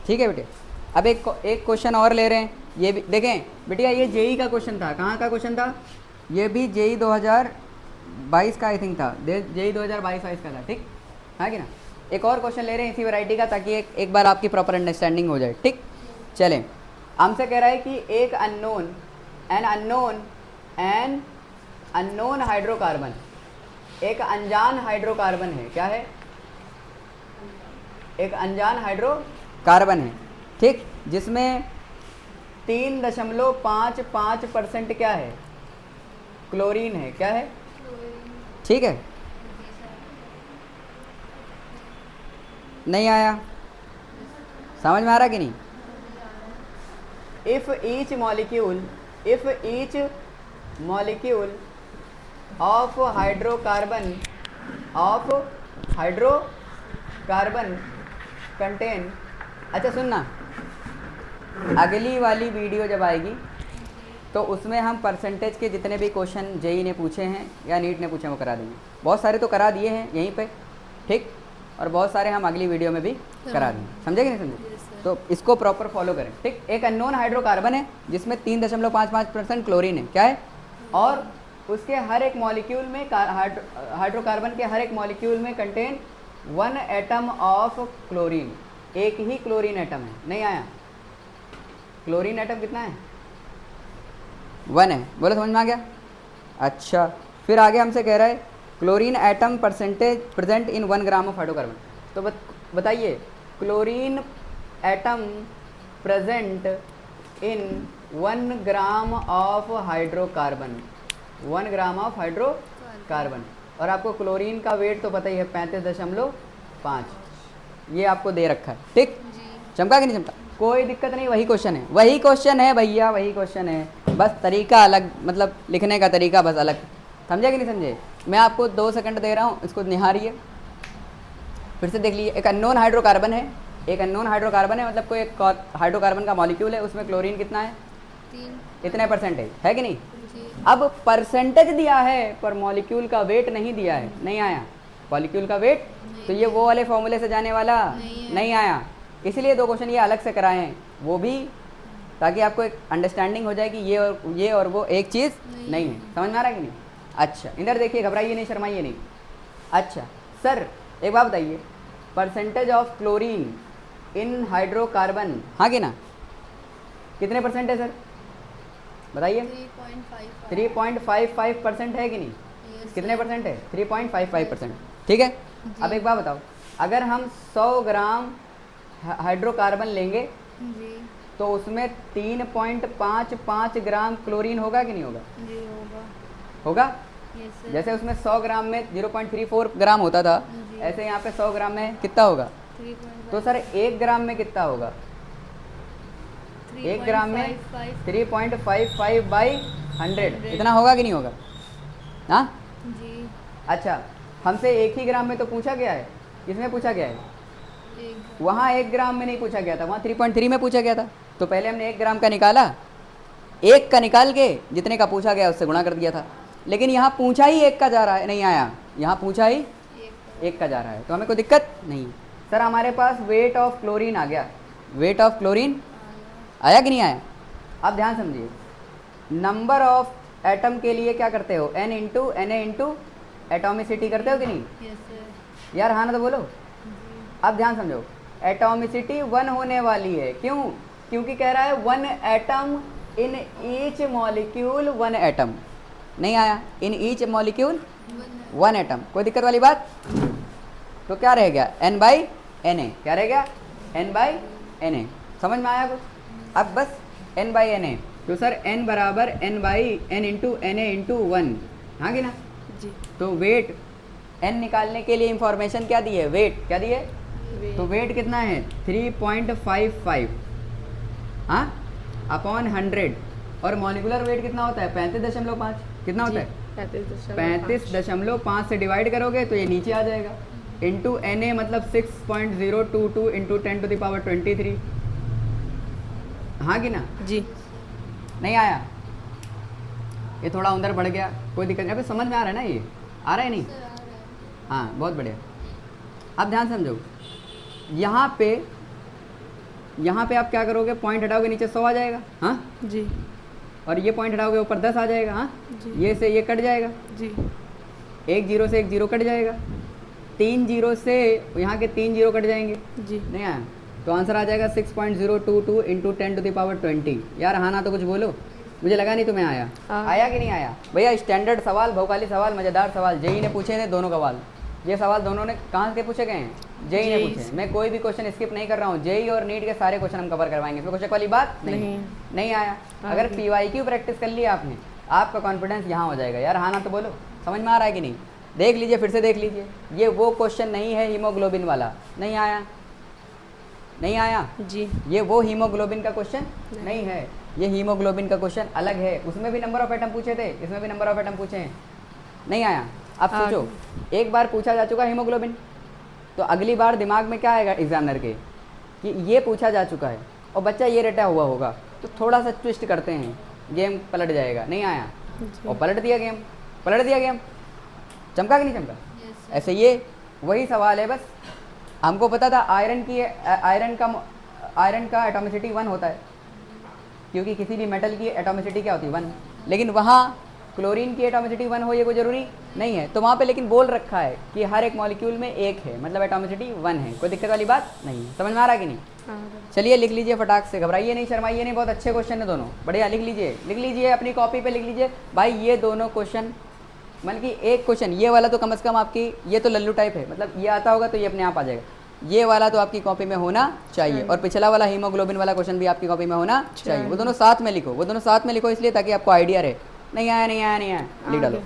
ठीक है बेटे, अब एक क्वेश्चन और ले रहे हैं। ये भी देखें बेटिया, ये जेई का क्वेश्चन था। कहाँ का क्वेश्चन था? ये भी जेई 2022 का आई थिंक था। जेई 2022 का था। ठीक है कि ना? एक और क्वेश्चन ले रहे हैं इसी वैरायटी का, ताकि एक बार आपकी प्रॉपर अंडरस्टैंडिंग हो जाए। ठीक, चलें। हमसे कह रहा है कि एक अननोन हाइड्रोकार्बन, एक अनजान हाइड्रोकार्बन है। क्या है? एक अनजान हाइड्रोकार्बन है। ठीक, जिसमें 3.55% क्या है? क्लोरीन है। क्या है? ठीक है, नहीं आया? समझ में आ रहा कि नहीं? If each molecule of hydrocarbon contain, अच्छा सुनना, अगली वाली वीडियो जब आएगी तो उसमें हम परसेंटेज के जितने भी क्वेश्चन जेई ने पूछे हैं या नीट ने पूछे हैं वो करा देंगे। बहुत सारे तो करा दिए हैं यहीं पे। ठीक, और बहुत सारे हम अगली वीडियो में भी करा देंगे। समझे कि नहीं समझे? तो इसको प्रॉपर फॉलो करें। ठीक, एक अननोन हाइड्रोकार्बन है जिसमें 3.55% क्लोरीन है। क्या है? और उसके हर एक मॉलिक्यूल में हाइड्रोकार्बन के हर एक मॉलिक्यूल में कंटेन 1 एटम ऑफ क्लोरीन। एक ही क्लोरीन एटम है। नहीं आया? क्लोरीन एटम कितना है? 1 है। बोलो, समझ में आ गया? अच्छा, फिर आगे हमसे कह रहा है chlorine atom percentage present in 1 gram of hydrocarbon. तो बताइए, chlorine atom present in 1 gram of hydrocarbon, 1 gram of hydrocarbon. और आपको क्लोरीन का वेट तो पता ही है 35.5, ये आपको दे रखा है। ठीक, चमका कि नहीं चमका? कोई दिक्कत नहीं, वही क्वेश्चन है भैया, वही क्वेश्चन है। बस तरीका अलग, मतलब लिखने का तरीका बस अलग समझे कि नहीं समझे? मैं आपको 2 सेकंड दे रहा हूँ, इसको निहारिए, फिर से देख लीजिए। एक अननोन हाइड्रोकार्बन है, एक अननोन हाइड्रोकार्बन है, मतलब कोई एक हाइड्रोकार्बन का मॉलिक्यूल है, उसमें क्लोरीन कितना है? 3 इतने परसेंटेज है कि नहीं? जी अब परसेंटेज दिया है पर मॉलिक्यूल का वेट नहीं दिया है, नहीं आया मॉलिक्यूल का वेट, तो ये वो वाले फॉर्मूले से जाने वाला नहीं आया। इसलिए 2 क्वेश्चन ये अलग से कराए हैं, वो भी ताकि आपको एक अंडरस्टैंडिंग हो जाए कि ये और वो एक चीज़ नहीं है। समझ में आ रहा है कि नहीं? अच्छा इधर देखिए, घबराइए नहीं, शर्माइए नहीं। अच्छा सर एक बात बताइए, percentage of chlorine in hydrocarbon, हाँ कि ना, कितने परसेंट है सर बताइए? 3.55% है कि नहीं? कितने परसेंट है? 3.55%। ठीक है। अब एक बात बताओ, अगर हम 100 ग्राम हाइड्रोकार्बन लेंगे जी तो उसमें 3.55 ग्राम क्लोरीन होगा कि नहीं होगा? जी होगा। होगा। Yes sir. जैसे उसमें 100 ग्राम में 0.34 ग्राम होता था, जी। ऐसे यहाँ पे 100 ग्राम में कितना होगा? 3.5 तो सर 1 ग्राम में कितना होगा? 1 ग्राम में 3.55 बाई 100, इतना होगा कि नहीं होगा? हाँ। जी अच्छा हमसे 1 ही ग्राम में तो पूछा गया है, किसमें पूछा गया है? एक वहाँ 1 ग्राम में नहीं पूछा गया था, वहाँ 3.3 में पूछा गया था। तो पहले हमने 1 ग्राम का निकाला, 1 का निकाल के जितने का पूछा गया उससे गुणा कर दिया था। लेकिन यहाँ पूछा ही 1 का जा रहा है, नहीं आया, यहाँ पूछा ही 1 का जा रहा है, तो हमें कोई दिक्कत नहीं। सर हमारे पास वेट ऑफ क्लोरीन आ गया, वेट ऑफ क्लोरीन आया कि नहीं आया? आप ध्यान समझिए, नंबर ऑफ एटम के लिए क्या करते हो? n into N A into atomicity करते हो कि नहीं? Yes sir. यार हाँ ना तो बोलो। जी अब ध्यान समझो, एटोमिसिटी 1 होने वाली है, क्यों? क्योंकि कह रहा है 1 atom in each molecule 1 atom, नहीं आया, इन ईच मॉलिक्यूल 1 एटम, कोई दिक्कत वाली बात? तो क्या रह गया? n बाई एन ए, क्या रह गया? n by N A. समझ में आया कुछ? अब बस n बाई एन ए, तो सर n बराबर n by N into N A into 1, हाँ कि ना? जी तो वेट n निकालने के लिए इंफॉर्मेशन क्या दी है? वेट क्या दी है? तो वेट कितना है? 3.55, हाँ, अपॉन 100। और मॉलिकुलर वेट कितना होता है? 35.5। कितना होता है? 35.5 से डिवाइड करोगे तो ये नीचे आ जाएगा, इंटू एन ए मतलब 6.022 इंटू 10⁻23, हाँ कि ना? जी नहीं आया? ये थोड़ा अंदर बढ़ गया, कोई दिक्कत नहीं। अभी समझ में आ रहा है ना? ये आ रहा है नहीं? हाँ बहुत बढ़िया। अब ध्यान समझो, यहाँ पे आप क्या करोगे? पॉइंट हटाओगे नीचे 100 आ जाएगा, हाँ, जी और ये पॉइंट हटाओगे ऊपर 10 आ जाएगा, हाँ, जी। ये से ये कट जाएगा, जी 1 जीरो से 1 जीरो कट जाएगा, 3 जीरो से यहाँ के 3 जीरो कट जाएंगे, जी नहीं आया? तो आंसर आ जाएगा 6.022 इंटू 10⁻20। यार हाँ ना तो कुछ बोलो, मुझे लगा नहीं तुम्हें आया। आया कि नहीं आया? भैया स्टैंडर्ड सवाल, भौकाली सवाल, मज़ेदार सवाल जेई ने पूछे थे, दोनों सवाल, ये सवाल दोनों ने कहाँ से पूछे गए हैं? जेई ने पूछे। मैं कोई भी क्वेश्चन स्किप नहीं कर रहा हूँ, जेई और नीट के सारे क्वेश्चन हम कवर करवाएंगे, इसमें कुछ वाली बात नहीं आया। अगर PYQ प्रैक्टिस कर लिया आपने, आपका कॉन्फिडेंस यहाँ हो जाएगा। यार हाँ ना तो बोलो, समझ में आ रहा है कि नहीं? देख लीजिए, फिर से देख लीजिए, ये वो क्वेश्चन नहीं है हीमोग्लोबिन वाला, नहीं आया, नहीं आया जी। ये वो हीमोग्लोबिन का क्वेश्चन नहीं है, ये हीमोग्लोबिन का क्वेश्चन अलग है। उसमें भी नंबर ऑफ एटम पूछे थे, इसमें भी नंबर ऑफ एटम पूछे हैं, नहीं आया। अब सोचो, एक बार पूछा जा चुका हीमोग्लोबिन, तो अगली बार दिमाग में क्या आएगा एग्जामिनर के कि ये पूछा जा चुका है और बच्चा ये रटा हुआ होगा, तो थोड़ा सा ट्विस्ट करते हैं, गेम पलट जाएगा। नहीं आया और पलट दिया गेम, पलट दिया गेम, चमका कि नहीं चमका? ऐसे ये वही सवाल है, बस हमको पता था आयरन का एटॉमिसिटी 1 होता है, क्योंकि किसी भी मेटल की एटॉमिसिटी क्या होती है? 1। लेकिन वहाँ क्लोरीन की एटॉमिसिटी 1 हो, ये कोई ज़रूरी नहीं है। तो वहाँ पे लेकिन बोल रखा है कि हर एक मॉलिक्यूल में 1 है, मतलब एटॉमिसिटी 1 है, कोई दिक्कत वाली बात नहीं है। समझ में आ रहा है कि नहीं? चलिए लिख लीजिए फटाक से, घबराइए नहीं, शर्माइए नहीं, बहुत अच्छे क्वेश्चन है दोनों, बढ़िया। लिख लीजिए अपनी कॉपी पे लिख लीजिए भाई, ये दोनों क्वेश्चन, मतलब कि एक क्वेश्चन ये वाला तो कम से कम आपकी, ये तो लल्लू टाइप है, मतलब ये आता होगा तो ये अपने आप आ जाएगा, ये वाला तो आपकी कॉपी में होना चाहिए, और पिछला वाला हीमोग्लोबिन वाला क्वेश्चन भी आपकी कॉपी में होना चाहिए। वो दोनों साथ में लिखो, वो दोनों साथ में लिखो, इसलिए ताकि आपको आइडिया रहे। नहीं आया, लिख डालो।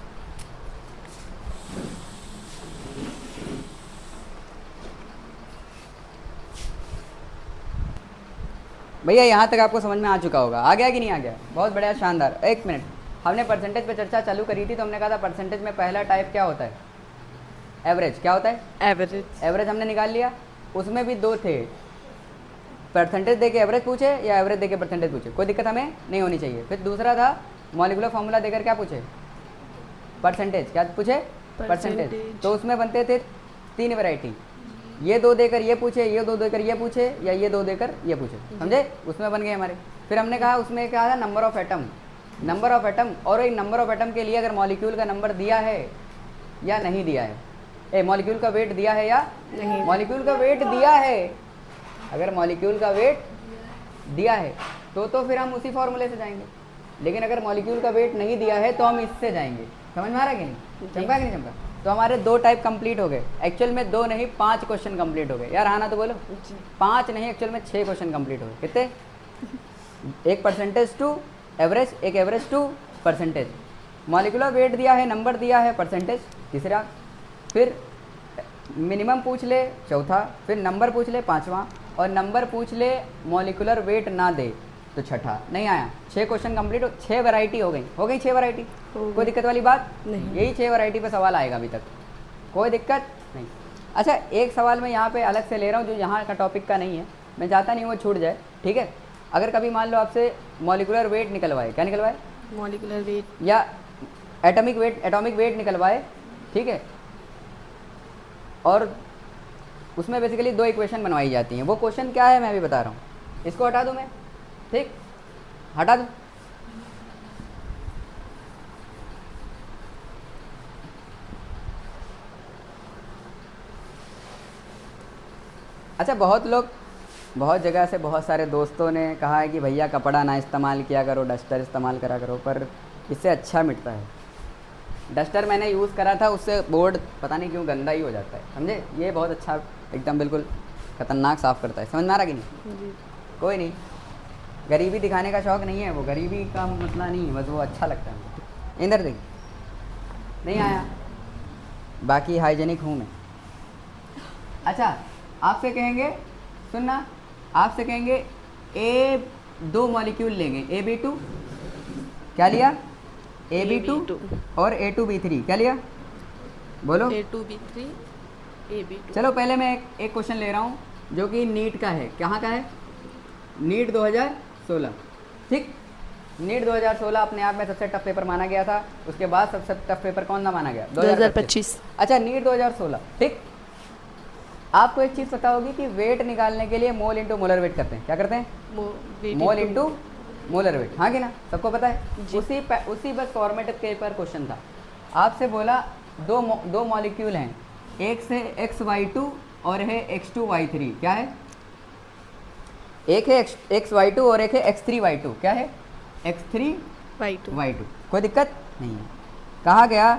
भैया यहाँ तक आपको समझ में आ चुका होगा, आ गया कि नहीं आ गया? बहुत बढ़िया, शानदार। एक मिनट, हमने परसेंटेज पे चर्चा चालू करी थी, तो हमने कहा था परसेंटेज में पहला टाइप क्या होता है? एवरेज। क्या होता है? एवरेज। एवरेज हमने निकाल लिया। उसमें भी दो थे, परसेंटेज देके एवरेज पूछे या एवरेज देके परसेंटेज पूछे, कोई दिक्कत हमें नहीं होनी चाहिए। फिर दूसरा था मॉलिक्यूलर फार्मूला देकर क्या पूछे? परसेंटेज। क्या पूछे? परसेंटेज। तो उसमें बनते थे 3 वैरायटी, ये दो देकर ये पूछे, ये दो देकर ये पूछे, या ये दो देकर ये पूछे, समझे? उसमें बन गए हमारे। फिर हमने कहा उसमें क्या था? Number of atom. Number of atom, और एक नंबर ऑफ एटम के लिए अगर मॉलिक्यूल का नंबर दिया है या नहीं दिया है, मॉलिक्यूल का वेट दिया है या नहीं। मॉलिक्यूल का वेट दिया है, अगर मॉलिक्यूल का वेट दिया है तो फिर हम उसी फॉर्मूले से जाएंगे। लेकिन अगर मॉलिक्यूल का वेट नहीं दिया है तो हम इससे जाएंगे। समझ में आ रहा है कि नहीं? चमका कि नहीं चमका? तो हमारे 2 टाइप कंप्लीट हो गए। एक्चुअल में 2 नहीं 5 क्वेश्चन कंप्लीट हो गए। यार हाँ ना तो बोलो। 5 नहीं, एक्चुअल में 6 क्वेश्चन कंप्लीट हो गए। कितने? एक परसेंटेज टू एवरेज, एक average to percentage. Molecular weight दिया है, नंबर दिया है, परसेंटेज तीसरा, फिर मिनिमम पूछ ले चौथा, फिर नंबर पूछ ले पाँचवा, और नंबर पूछ ले मॉलिक्यूलर वेट ना दे तो छठा। नहीं आया। 6 क्वेश्चन कंप्लीट हो, 6 वैरायटी हो गई 6 वैरायटी। कोई दिक्कत वाली बात नहीं। यही 6 वैरायटी पे सवाल आएगा अभी तक, कोई दिक्कत नहीं। अच्छा, एक सवाल मैं यहाँ पे अलग से ले रहा हूँ जो यहाँ का टॉपिक का नहीं है, मैं चाहता नहीं वो छूट जाए, ठीक है? अगर कभी मान लो आपसे मॉलिक्यूलर वेट निकलवाए, क्या निकलवाए? मॉलिक्यूलर वेट या एटॉमिक वेट निकलवाए, ठीक है? और उसमें बेसिकली 2 इक्वेशन बनवाई जाती हैं। वो क्वेश्चन क्या है मैं अभी बता रहा हूँ। इसको हटा दूँ मैं? ठीक, हटा दूँ। अच्छा, बहुत जगह से बहुत सारे दोस्तों ने कहा है कि भैया कपड़ा ना इस्तेमाल किया करो, डस्टर इस्तेमाल करा करो, पर इससे अच्छा मिटता है। डस्टर मैंने यूज़ करा था, उससे बोर्ड पता नहीं क्यों गंदा ही हो जाता है, समझे? ये बहुत अच्छा, एकदम बिल्कुल खतरनाक साफ़ करता है। समझ में आ रहा कि नहीं? जी। कोई नहीं, गरीबी दिखाने का शौक़ नहीं है, वो गरीबी का मसला नहीं है, बस वो अच्छा लगता है। इधर देख, नहीं आया, बाकी हाइजेनिक हूँ मैं। अच्छा, आपसे कहेंगे, सुनना, आपसे कहेंगे दो मॉलिक्यूल लेंगे, AB2, क्या लिया? AB2 और A2B3, क्या लिया? बोलो। A2B3 AB2। चलो पहले मैं एक क्वेश्चन ले रहा हूँ जो कि नीट का है। कहाँ का है? नीट 2016, ठीक? नीट 2016 अपने आप में सबसे टफ पेपर माना गया था। उसके बाद सबसे टफ पेपर कौन सा माना गया? 2025। अच्छा, नीट 2016, ठीक? आपको एक चीज़ पता होगी कि वेट निकालने के लिए मोल इंटू मोलर वेट करते हैं। क्या करते हैं? मोल इंटू मोलर वेट, हाँ कि ना? सबको पता है। उसी बस फॉर्मेट के पर क्वेश्चन था। आपसे बोला दो मॉलिक्यूल हैं, एक से XY2 और है X2Y3, क्या है? एक है XY2 और एक है X3Y2, क्या है? X3Y2। कोई दिक्कत नहीं है। कहा गया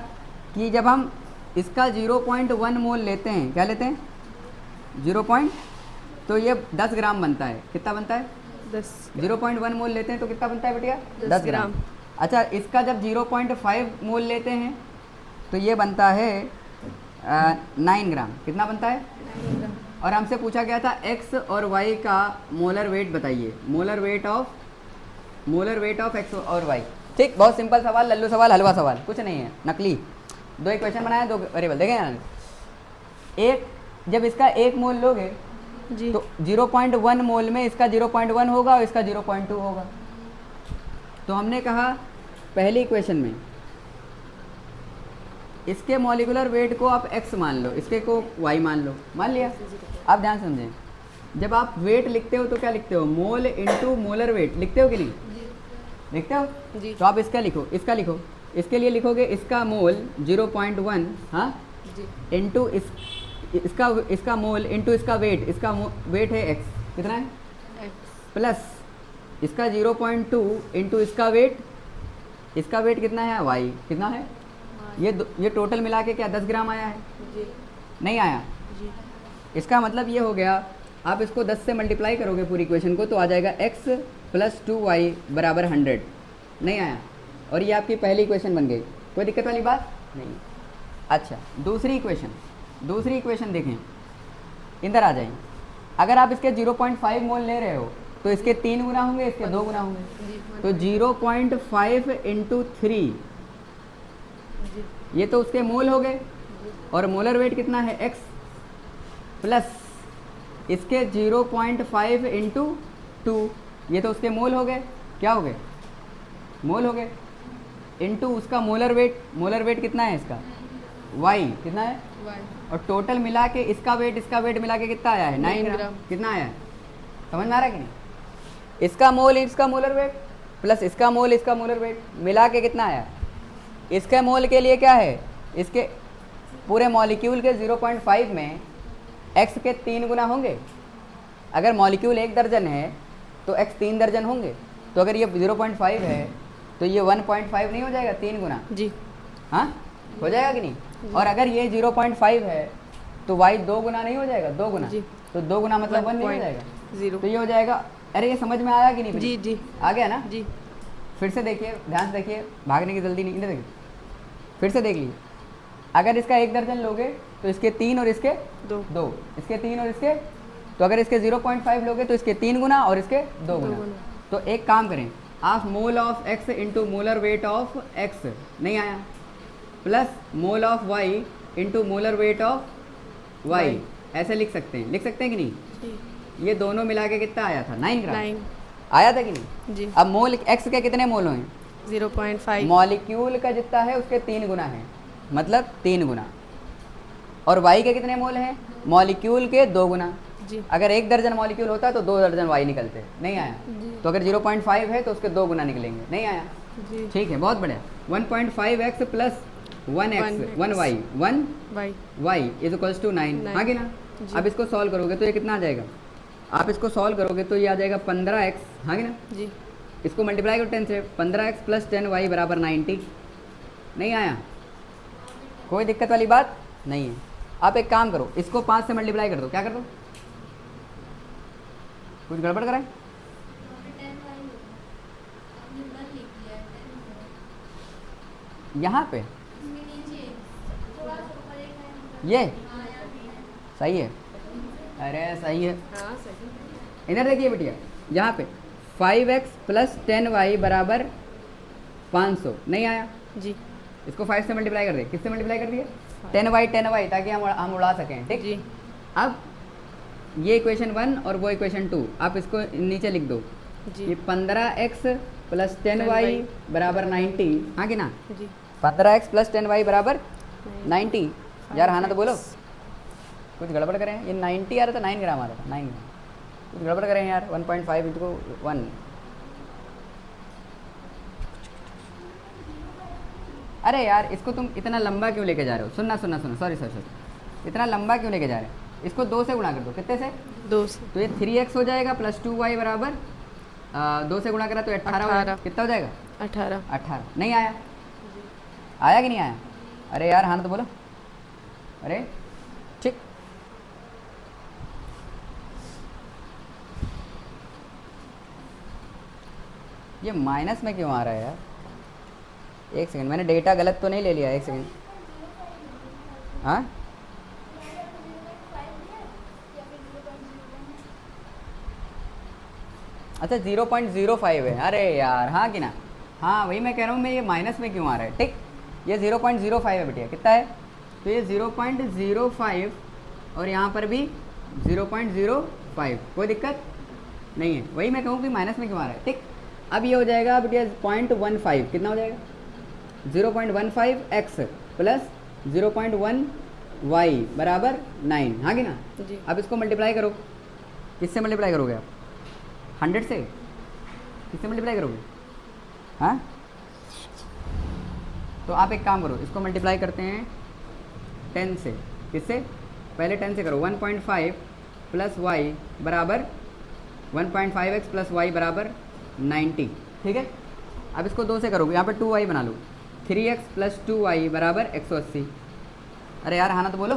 कि जब हम इसका 0.1 मोल लेते हैं, क्या लेते हैं? 0. तो ये 10 ग्राम बनता है। कितना बनता है? 10। 0.1 मोल लेते हैं तो कितना बनता है बेटिया? 10 ग्राम। अच्छा, इसका जब 0.5 मोल लेते हैं तो ये बनता है 9 ग्राम। कितना बनता है? 9 ग्राम। और हमसे पूछा गया था x और y का मोलर वेट बताइए। मोलर वेट ऑफ x और y। ठीक, बहुत सिंपल सवाल, लल्लू सवाल, हलवा सवाल, कुछ नहीं है, नकली। 2 इक्वेशन बनाया, 2 वेरिएबल। देखें ना, एक जब इसका 1 मोल लोगे जी, तो 0.1 मोल में इसका 0.1 होगा और इसका 0.2 होगा। तो हमने कहा पहली इक्वेशन में इसके मॉलिक्यूलर वेट को आप x मान लो, इसके को y मान लो। मान लिया? आप ध्यान समझें, जब आप वेट लिखते हो तो क्या लिखते हो? मोल इंटू मोलर वेट लिखते हो कि नहीं? लिखते हो जी। तो आप इसका लिखो, इसका लिखो। इसके लिए लिखोगे इसका मोल 0.1, हाँ, जी, इंटू इसका मोल इंटू इसका वेट। इसका वेट है x, कितना है? X। प्लस इसका 0.2 इंटू इसका वेट। इसका वेट कितना है? y, कितना है? ये टोटल मिला के क्या 10 ग्राम आया है? जी, नहीं आया? जी। इसका मतलब ये हो गया, आप इसको 10 से मल्टीप्लाई करोगे पूरी इक्वेशन को तो आ जाएगा x + 2y = 100। नहीं आया? और ये आपकी पहली इक्वेशन बन गई। कोई दिक्कत वाली बात नहीं। अच्छा, दूसरी इक्वेशन देखें, इधर आ जाइए। अगर आप इसके 0.5 मोल ले रहे हो तो इसके 3 गुना होंगे, इसके 2 गुना होंगे। तो 0.5 इंटू 3, ये तो उसके मोल हो गए। और मोलर वेट कितना है x, प्लस इसके 0.5 इंटू 2, ये तो उसके मोल हो गए। क्या हो गए? मोल हो गए। इंटू उसका मोलर वेट कितना है इसका, y कितना है, और टोटल मिला के इसका वेट मिला के कितना आया है, 9 ग्राम। कितना आया है, समझ में आ रहा है कि नहीं? इसका मोल इसका मोलर वेट प्लस इसका मोलर वेट मिला के कितना आया? इसके मोल के लिए क्या है, इसके पूरे मॉलिक्यूल के 0.5 में x के 3 गुना होंगे। अगर मॉलिक्यूल 1 दर्जन है तो x 3 दर्जन होंगे। तो अगर ये 0.5 है तो ये 1.5 नहीं हो जाएगा 3 गुना? जी। हाँ, हो जाएगा कि नहीं? और अगर ये 0.5 है तो y 2 गुना नहीं हो जाएगा, 2 गुना? जी। तो 2 गुना मतलब 1 नहीं हो जाएगा? 0। तो ये हो जाएगा। अरे ये समझ में आया कि नहीं? जी जी आ गया ना? जी। फिर से देखिए, ध्यान से देखिए, भागने की जल्दी नहीं। इधर देखिए, फिर से देख लीजिए। अगर इसका 1 दर्जन लोगे तो इसके 3 और इसके 2, इसके 3 और इसके, तो अगर इसके 0.5 लोगे तो इसके 3 गुना और इसके 2 गुना। तो एक काम करें, आप mole of x into molar weight of x नहीं आया, plus mole of y into molar weight of y, ऐसे लिख सकते हैं कि नहीं? जी। ये दोनों मिला के कितना आया था, 9 ग्राम 9। आया था कि नहीं? जी। अब मोल x के कितने मोल हैं? 0.5। मॉलिक्यूल का जितना है उसके 3 गुना है, मतलब 3 गुना। और y के कितने मोल हैं? मॉलिक्यूल के 2 गुना। जी। अगर 1 दर्जन मॉलिक्यूल होता तो 2 दर्जन y निकलते, नहीं आया। तो अगर 0.5 है तो उसके 2 गुना निकलेंगे, नहीं आया। जी। ठीक है, बहुत बढ़िया। 1.5x plus 1x 1y 1y is equals to 9, हाँ कि ना? अब इसको सॉल्व करोगे तो ये कितना आ जाएगा? आप इसको सॉल्व करोगे तो ये आ जाएगा 15x, हाँ कि ना? जी। इसको मल्टीप्लाई करो 10 से, 15x प्लस 10y बराबर 90, नहीं आया? कोई दिक्कत वाली बात नहीं है। आप एक काम करो, इसको 5 से मल्टीप्लाई कर दो। क्या कर दो? कुछ गड़बड़ कराए? यहाँ पे ये सही है, अरे सही है। हाँ सही। इधर देखिए बेटिया, यहाँ पे 5x प्लस 10y बराबर 500, नहीं आया? जी। इसको 5 से मल्टीप्लाई कर दे। किससे मल्टीप्लाई कर दिए? 10y ताकि हम उड़ा सकें, ठीक? जी। अब ये इक्वेशन 1 और वो इक्वेशन 2 आप इसको नीचे लिख दो। जी। ये 15x प्लस 10y बराबर 90, हाँ कि ना? जी। 15x प्लस 10y बराबर 90। यार हाँ ना तो बोलो, कुछ गड़बड़ करें। ये 90 आ रहा था, 9 ग्राम आ रहा था, 9 ग्राम। कुछ गड़बड़ करें यार। 1.5 इंटू 1। अरे यार इसको तुम इतना लंबा क्यों लेके जा रहे हो? सुनना, सॉरी, इतना लंबा क्यों लेके जा रहे हो? इसको 2 से गुणा कर दो। कितने से? 2 से। तो ये 3x हो जाएगा प्लस 2y बराबर 2 से गुणा करा तो 18 हो जाएगा। कितना हो जाएगा? 18। नहीं आया? आया कि नहीं आया? अरे यार हाँ तो बोलो। अरे ठीक, ये माइनस में क्यों आ रहा है यार? एक सेकंड, मैंने डेटा गलत तो नहीं ले लिया? एक सेकंड, हाँ अच्छा 0.05 है। अरे यार हाँ कि ना? हाँ वही मैं कह रहा हूँ, मैं ये माइनस में क्यों आ रहा है। ठीक, ये 0.05 है बेटिया। कितना है? तो ये 0.05 और यहाँ पर भी 0.05, कोई दिक्कत नहीं है। वही मैं कहूँ कि माइनस में क्यों आ रहा है। ठीक, अब ये हो जाएगा बेटिया 0.15। कितना हो जाएगा? 0.15x प्लस 0.1y बराबर 9, हाँ कि ना? जी। अब इसको मल्टीप्लाई करो। किससे मल्टीप्लाई करोगे आप? 100 से? किससे मल्टीप्लाई करोगे? हाँ, तो आप एक काम करो, इसको मल्टीप्लाई करते हैं 10 से। किससे? पहले 10 से करो। 1.5 प्लस वाई बराबर 1.5x प्लस वाई बराबर 90, ठीक है? अब इसको 2 से करोगे, यहाँ पर 2y बना लो। 3x प्लस 2y बराबर 180। अरे यार हाँ ना तो बोलो।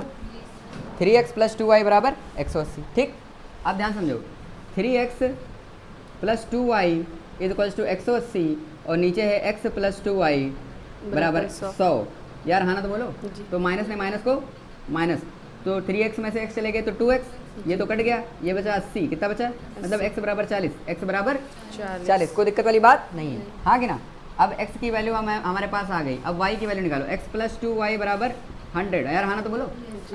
3x प्लस 2y बराबर 180, ठीक? अब ध्यान समझो, 3x plus 2y is equals to 180 और नीचे है x प्लस 2y बराबर 100। यार हाँ ना तो बोलो। जी। तो माइनस ने माइनस को माइनस, तो 3x में से x चले गए तो 2x, ये तो कट गया, ये बचा 80, कितना बचा? मतलब x बराबर 40, x बराबर 40 40, कोई दिक्कत वाली बात नहीं है, हाँ कि ना। अब x की वैल्यू हमारे पास आ गई, अब y की वैल्यू निकालो, x प्लस 2y बराबर 100, यार हाँ ना तो बोलो।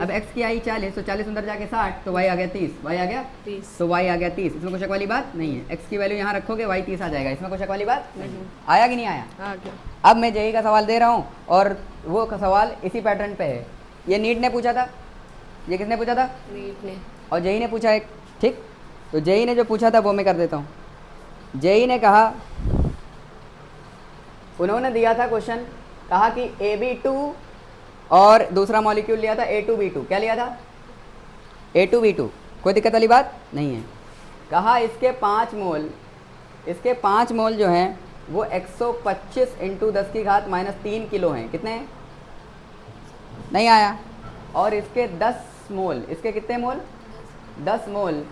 अब x की आई 40, तो 40 अंदर जाके 60, तो y आ गया 30, y आ गया 30 तो y आ गया 30, इसमें कोई शक वाली बात नहीं है। x की वैल्यू यहाँ रखोगे y 30 आ जाएगा, इसमें कोई शक वाली बात नहीं। आया कि नहीं आया? आ गया। अब मैं जेई का सवाल दे रहा हूँ और वो का सवाल इसी पैटर्न पे है। ये नीट ने पूछा था, ये किसने पूछा था? नीट ने। और जेई ने पूछा एक, ठीक। तो जेई ने जो पूछा था वो मैं कर देता हूँ। जेई ने कहा, उन्होंने दिया था क्वेश्चन, कहा कि AB2 और दूसरा मॉलिक्यूल लिया था A2B2, क्या लिया था? A2B2, कोई दिक्कत वाली बात नहीं है। कहा इसके 5 मोल जो हैं वो 125 × 10⁻³ किलो हैं, कितने हैं? नहीं आया। और इसके 10 मोल, इसके कितने मोल? 10 मोल,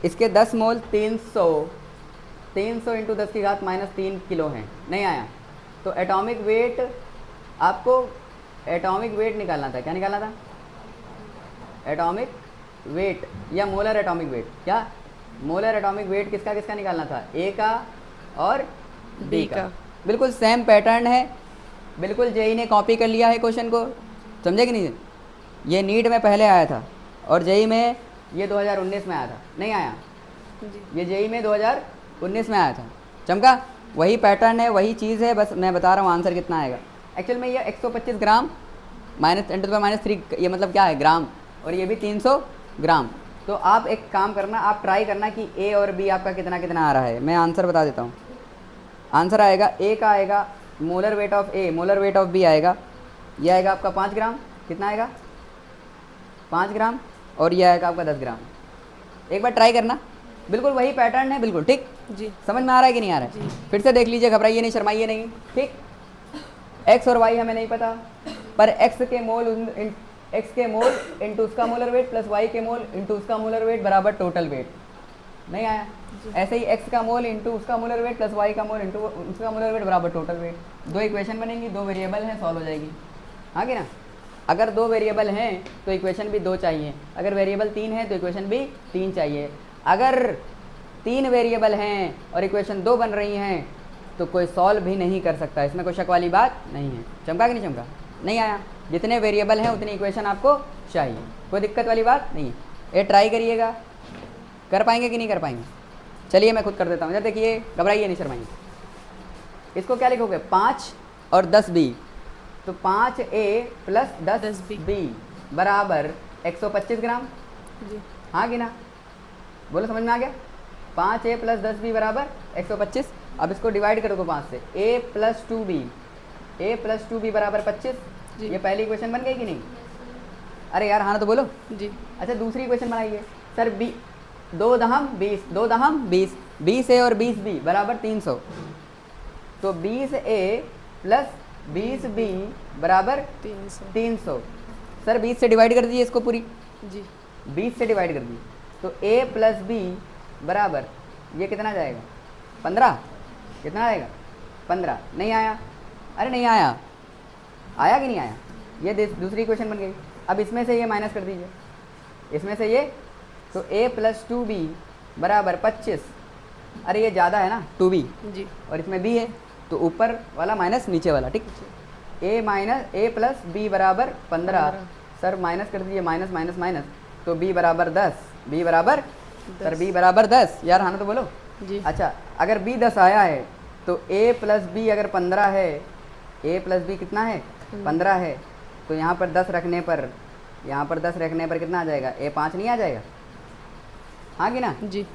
इसके 10 मोल 300 × 10⁻³ किलो हैं, नहीं आया। तो एटॉमिक वेट, आपको एटॉमिक वेट निकालना था, क्या निकालना था? एटॉमिक वेट या मोलर एटॉमिक वेट, क्या? मोलर एटॉमिक वेट किसका किसका निकालना था? ए का और बी का। बिल्कुल सेम पैटर्न है, बिल्कुल जेई ने कॉपी कर लिया है क्वेश्चन को, समझे कि नहीं? ये नीट में पहले आया था और जेई में ये 2019 में आया था, नहीं आया? ये जेई में 2019 में आया था, चमका? वही पैटर्न है, वही चीज़ है, बस मैं बता रहा हूँ आंसर कितना आएगा। एक्चुअल में ये 125 ग्राम -10⁻³ ये मतलब क्या है? ग्राम, और ये भी 300 ग्राम। तो आप एक काम करना, आप ट्राई करना कि ए और बी आपका कितना कितना आ रहा है। मैं आंसर बता देता हूँ। आंसर आएगा, ए का आएगा molar weight of A, molar weight of B आएगा, ये आएगा आपका 5 ग्राम, कितना आएगा? 5 ग्राम, और ये आएगा आपका 10 ग्राम। एक बार ट्राई करना, बिल्कुल वही पैटर्न है, बिल्कुल ठीक। जी। समझ में आ रहा है कि नहीं आ रहा है? फिर से देख लीजिए, घबराइए नहीं, शर्माइए नहीं, ठीक। x और y हमें नहीं पता, पर x के मोल इंटू उसका मोलर वेट प्लस y के मोल इंटू उसका मोलर वेट बराबर टोटल वेट, नहीं आया। ऐसे ही x का मोल इंटू उसका मोलर वेट प्लस y का मोल इंटू उसका मोलर वेट बराबर टोटल वेट। 2 इक्वेशन बनेंगी, 2 वेरिएबल हैं, सॉल्व हो जाएगी, हाँ कि ना। अगर 2 वेरिएबल हैं तो इक्वेशन भी 2 चाहिए, अगर वेरिएबल 3 है तो इक्वेशन भी 3 चाहिए। अगर 3 वेरिएबल हैं और इक्वेशन 2 बन रही हैं तो कोई सॉल्व भी नहीं कर सकता, इसमें कोई शक वाली बात नहीं है। चमका कि नहीं चमका? नहीं आया। जितने वेरिएबल हैं उतनी इक्वेशन आपको चाहिए, कोई दिक्कत वाली बात नहीं है। ये ट्राई करिएगा, कर पाएंगे कि नहीं कर पाएंगे? चलिए मैं खुद कर देता हूँ, जब देखिए, घबराइए नहीं, शर्माइए। इसको क्या लिखोगे? 5 और 10b, तो 5a प्लस 10b बराबर 125 ग्राम, जी। हाँ कि ना? बोलो, समझ में आ गया? 5a प्लस 10b बराबर 125। अब इसको डिवाइड करोगे 5 से, a प्लस 2b बराबर 25। ये पहली इक्वेशन बन गई कि नहीं? अरे यार हाँ ना तो बोलो। जी। अच्छा, दूसरी इक्वेशन बनाइए सर। 2 दहम 20, 2 दहम 20, 20a और 20b बराबर 300, तो 20a प्लस 20b बराबर 300। सर 20 से डिवाइड कर दीजिए इसको पूरी, जी। 20 से डिवाइड कर दीजिए, तो a प्लस b बराबर ये कितना जाएगा? 15। कितना आएगा? 15। नहीं आया? अरे नहीं आया, आया कि नहीं आया? ये दूसरी इक्वेशन बन गई। अब इसमें से ये माइनस कर दीजिए, इसमें से ये, तो a प्लस 2b बराबर 25। अरे ये ज़्यादा है ना 2b, जी। और इसमें b है, तो ऊपर वाला माइनस नीचे वाला, ठीक। a प्लस b बराबर 15। सर माइनस कर दीजिए, माइनस माइनस माइनस, तो b बराबर 10, b बराबर सर b बराबर 10। यार हाँ ना तो बोलो। जी। अच्छा, अगर b 10 आया है तो a प्लस b अगर 15 है, a प्लस b कितना है? 15 है, तो यहाँ पर 10 रखने पर, यहाँ पर 10 रखने पर कितना आ जाएगा? a 5 नहीं आ जाएगा, हाँ कि ना? जी।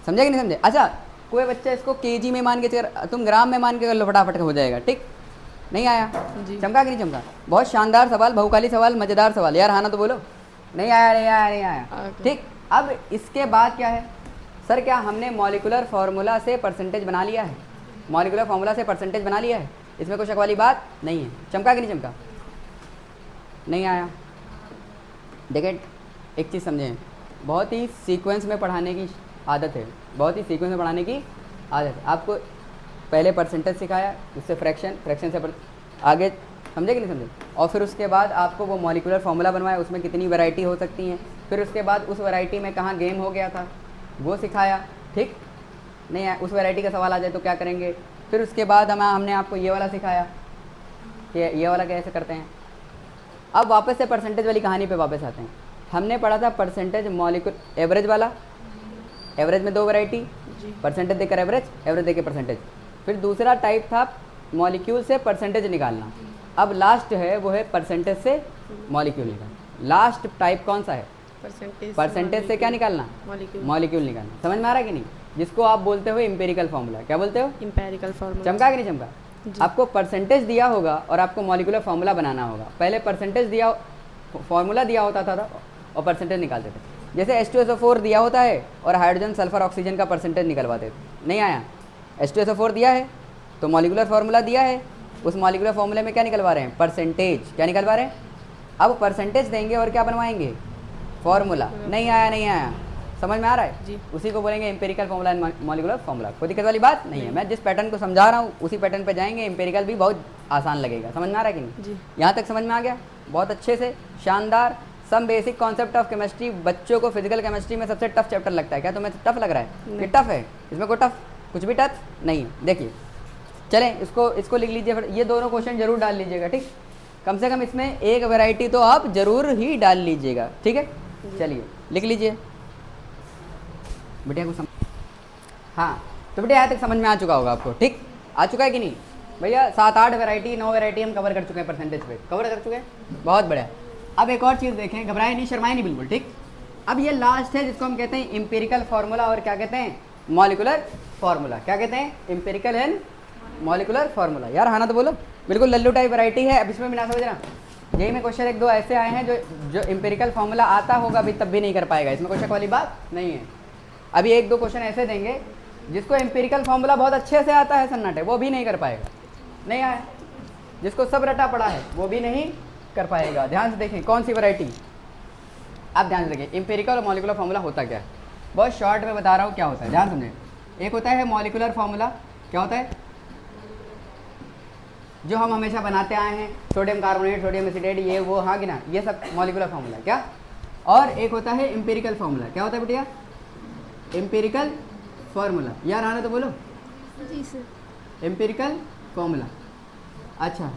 समझे कि नहीं समझे? अच्छा, कोई बच्चा इसको केजी में मान के चल, तुम ग्राम में मान के कर लो, फटाफट हो जाएगा, ठीक। नहीं आया? जी। चमका कि नहीं चमका? बहुत शानदार सवाल, बहुकाली सवाल, मज़ेदार सवाल। यार हाँ ना तो बोलो। नहीं आया, नहीं आया, नहीं आया, ठीक। अब इसके बाद क्या है सर? क्या हमने मॉलिकुलर फार्मूला से परसेंटेज बना लिया है? मॉलिकुलर फार्मूला से परसेंटेज बना लिया है, इसमें कोई शक वाली बात नहीं है। चमका कि नहीं चमका? नहीं आया? देखिए, एक चीज़ समझें, बहुत ही सीक्वेंस में पढ़ाने की आदत है, बहुत ही सीक्वेंस में पढ़ाने की आदत है। आपको पहले परसेंटेज सिखाया, उससे फ्रैक्शन से आगे, समझे कि नहीं समझे? और फिर उसके बाद आपको वो मॉलिकुलर फार्मूला बनवाया, उसमें कितनी वैरायटी हो सकती हैं, फिर उसके बाद उस वैरायटी में कहाँ गेम हो गया था वो सिखाया, ठीक नहीं है। उस वैरायटी का सवाल आ जाए तो क्या करेंगे। फिर उसके बाद हमने आपको ये वाला सिखाया कि ये वाला कैसे करते हैं। अब वापस से परसेंटेज वाली कहानी पे वापस आते हैं। हमने पढ़ा था परसेंटेज मॉलिक्यूल एवरेज वाला, एवरेज में 2 वैरायटी, जी। परसेंटेज देकर एवरेज, एवरेज देकर परसेंटेज। फिर दूसरा टाइप था मॉलिक्यूल से परसेंटेज निकालना। अब लास्ट है वो है परसेंटेज से मॉलिक्यूल निकालना। लास्ट टाइप कौन सा है? परसेंटेज से क्या निकालना? मॉलिक्यूल। मॉलिक्यूल निकालना। समझ में आ रहा है कि नहीं? जिसको आप बोलते हो एम्पिरिकल फार्मूला। क्या बोलते हो? Empirical formula. चमका कि नहीं चमका? जी। आपको परसेंटेज दिया होगा और आपको मॉलिक्यूलर फार्मूला बनाना होगा। पहले परसेंटेज दिया, फार्मूला दिया होता था और परसेंटेज निकालते थे। जैसे H2SO4 दिया होता है और हाइड्रोजन सल्फर ऑक्सीजन का परसेंटेज निकलवाते थे। नहीं आया? H2SO4 दिया है तो मॉलिक्यूलर फार्मूला दिया है, उस मॉलिक्यूलर फार्मूले में क्या निकलवा रहे हैं? परसेंटेज। क्या निकलवा रहे हैं? अब परसेंटेज देंगे और क्या बनवाएंगे? फार्मूला। नहीं आया? नहीं आया? समझ में आ रहा है? जी। उसी को बोलेंगे empirical formula and molecular formula. कोई दिक्कत वाली बात नहीं है। मैं जिस पैटर्न को समझा रहा हूँ उसी पैटर्न पे जाएंगे। एम्पेरिकल भी बहुत आसान लगेगा। समझ में आ रहा है कि नहीं? जी। यहाँ तक समझ में आ गया? बहुत अच्छे से, शानदार। Some basic concept of chemistry बच्चों को फिजिकल केमिस्ट्री में सबसे टफ चैप्टर लगता है। क्या तुम्हें टफ लग रहा है? ये टफ है? इसमें कोई टफ, कुछ भी टफ नहीं है। देखिए चलें, इसको लिख लीजिए। फिर ये दोनों क्वेश्चन जरूर डाल लीजिएगा, ठीक? कम से कम इसमें एक वैरायटी तो आप जरूर ही डाल लीजिएगा, ठीक है? चलिए लिख लीजिए बेटिया को हाँ, तो बेटा यहाँ तक समझ में आ चुका होगा आपको, ठीक? आ चुका है कि नहीं भैया? 7-8 वैरायटी 9 वैरायटी हम कवर कर चुके हैं, परसेंटेज पे कवर कर चुके हैं। बहुत बढ़िया। अब एक और चीज़ देखें, घबराए नहीं, शर्माए नहीं बिल्कुल, ठीक? अब ये लास्ट है जिसको हम कहते हैं एम्पिरिकल फार्मूला और क्या कहते हैं? Molecular formula. क्या कहते हैं? Empirical and molecular formula. यार हाँ ना तो बोलो। बिल्कुल लल्लू टाइप वैरायटी है। अब इसमें भी ना समझना, यही में क्वेश्चन 1-2 ऐसे आए हैं जो एम्पिरिकल फार्मूला आता होगा अभी तब भी नहीं कर पाएगा। इसमें कोई शक वाली बात नहीं है। अभी 1-2 क्वेश्चन ऐसे देंगे जिसको एम्पिरिकल फार्मूला बहुत अच्छे से आता है सन्नाटे, वो भी नहीं कर पाएगा। नहीं आया? जिसको सब रटा पड़ा है वो भी नहीं कर पाएगा। ध्यान से देखें कौन सी वैरायटी। आप ध्यान से देखें एम्पिरिकल और मॉलिक्यूलर फार्मूला होता क्या है। बहुत शॉर्ट में बता रहा हूँ क्या होता है, ध्यान समझें। एक होता है मॉलिक्यूलर फार्मूला। क्या होता है? जो हम हमेशा बनाते आए हैं, सोडियम कार्बोनेट, सोडियम एसिटेट, ये वो, हाँ कि ना, ये सब मॉलिक्यूलर फार्मूला। क्या? और एक होता है एम्पिरिकल फार्मूला। क्या होता है बेटिया? Empirical formula. यार आना तो बोलो। जी सर। Empirical formula. अच्छा,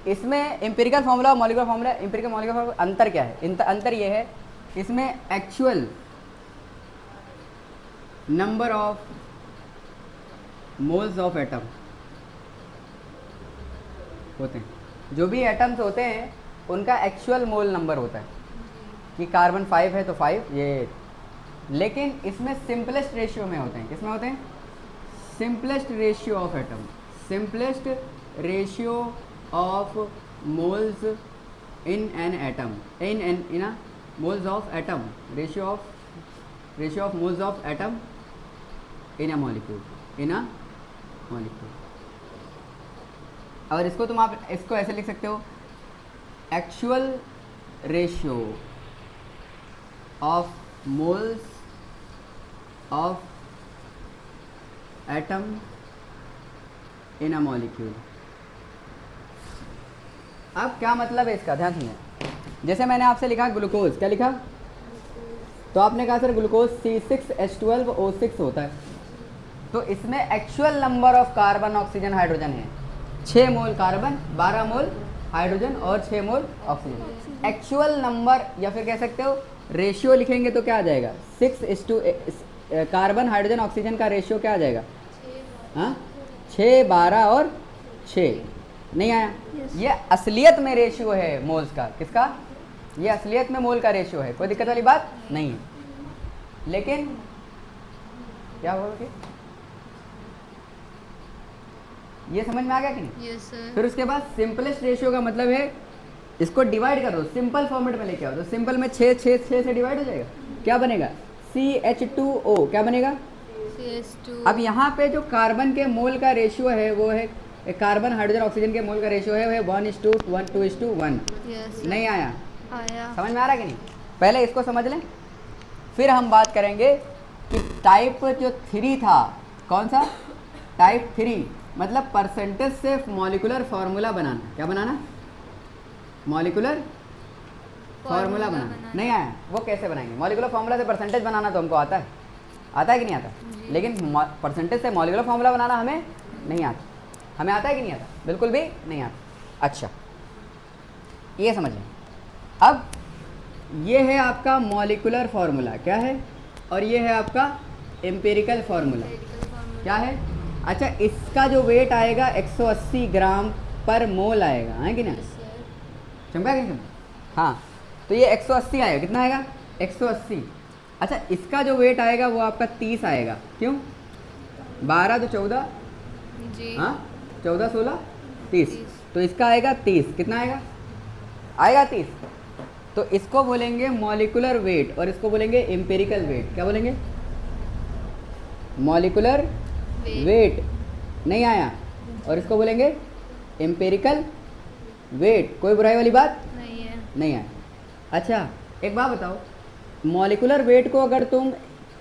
इसमें एम्पिरिकल फार्मूला और molecular formula, empirical molecular formula अंतर क्या है? अंतर ये है, इसमें actual number of moles of atom होते हैं। जो भी एटम्स होते हैं उनका एक्चुअल मोल नंबर होता है कि कार्बन 5 है तो 5 ये, लेकिन इसमें सिंपलेस्ट रेशियो में होते हैं। किसमें होते हैं? Simplest ratio of atom, simplest ratio of moles in an atom, in a moles of atom, ratio of moles of atom in a molecule, in a molecule. और इसको तुम आप इसको ऐसे लिख सकते हो, actual ratio of moles of atom in a molecule. अब क्या मतलब है इसका, ध्यान सुनिए। जैसे मैंने आपसे लिखा ग्लूकोज, क्या लिखा? तो आपने कहा सर ग्लूकोज C6H12O6 होता है। तो इसमें actual number of carbon oxygen hydrogen है 6 मोल कार्बन, 12 मोल हाइड्रोजन और 6 मोल ऑक्सीजन। एक्चुअल नंबर, या फिर कह सकते हो रेशियो लिखेंगे तो क्या आ जाएगा? 6 कार्बन हाइड्रोजन ऑक्सीजन का रेशियो क्या आ जाएगा? हाँ, 6, 12 और 6। नहीं आया? ये असलियत में रेशियो है मोल्स का। किसका? ये असलियत में मोल का रेशियो है। कोई दिक्कत वाली बात नहीं है। लेकिन क्या होगा, ये समझ में आ गया कि नहीं? Yes sir. फिर उसके बाद सिंपलेस्ट रेशियो का मतलब है, इसको डिवाइड कर दो, सिंपल फॉर्मेट में लेके आओ। तो सिंपल में 6 से डिवाइड हो जाएगा। क्या बनेगा? CH2O। क्या बनेगा? CH2। अब यहाँ पे जो कार्बन के मोल का रेशियो है वो है, कार्बन हाइड्रोजन ऑक्सीजन के मोल का रेशियो है 1:1, 2:1। यस नहीं आया? आया। समझ में आ रहा है कि नहीं? पहले इसको समझ लें, फिर हम बात करेंगे कि टाइप जो 3 था, कौन सा? टाइप 3 मतलब परसेंटेज से मॉलिक्यूलर फार्मूला बनाना। क्या बनाना? मॉलिकुलर फार्मूला बनाना नहीं आया। वो कैसे बनाएंगे? मॉलिकुलर फार्मूला से परसेंटेज बनाना तो हमको आता है कि नहीं आता? लेकिन परसेंटेज से मॉलिकुलर फार्मूला बनाना हमें नहीं आता। हमें आता है कि नहीं आता? बिल्कुल भी नहीं आता। अच्छा, ये समझ लें। अब ये है आपका मॉलिकुलर फार्मूला, क्या है? और ये है आपका एम्पिरिकल फार्मूला, क्या है? अच्छा, इसका जो वेट आएगा 180 ग्राम पर मोल आएगा, है कि नहीं? चमका कि नहीं चमका? हाँ, तो ये 180 आएगा। कितना आएगा? 180। अच्छा, इसका जो वेट आएगा वो आपका 30 आएगा। क्यों? 12 तो 14, जी हाँ 14 16 30, तो इसका आएगा 30। कितना आएगा? आएगा 30। तो इसको बोलेंगे मॉलिकुलर वेट और इसको बोलेंगे एम्पिरिकल वेट। क्या बोलेंगे? मॉलिकुलर वेट नहीं आया, और इसको बोलेंगे एम्पिरिकल वेट। कोई बुराई वाली बात नहीं है। नहीं आया। अच्छा, एक बात बताओ, मॉलिकुलर वेट को अगर तुम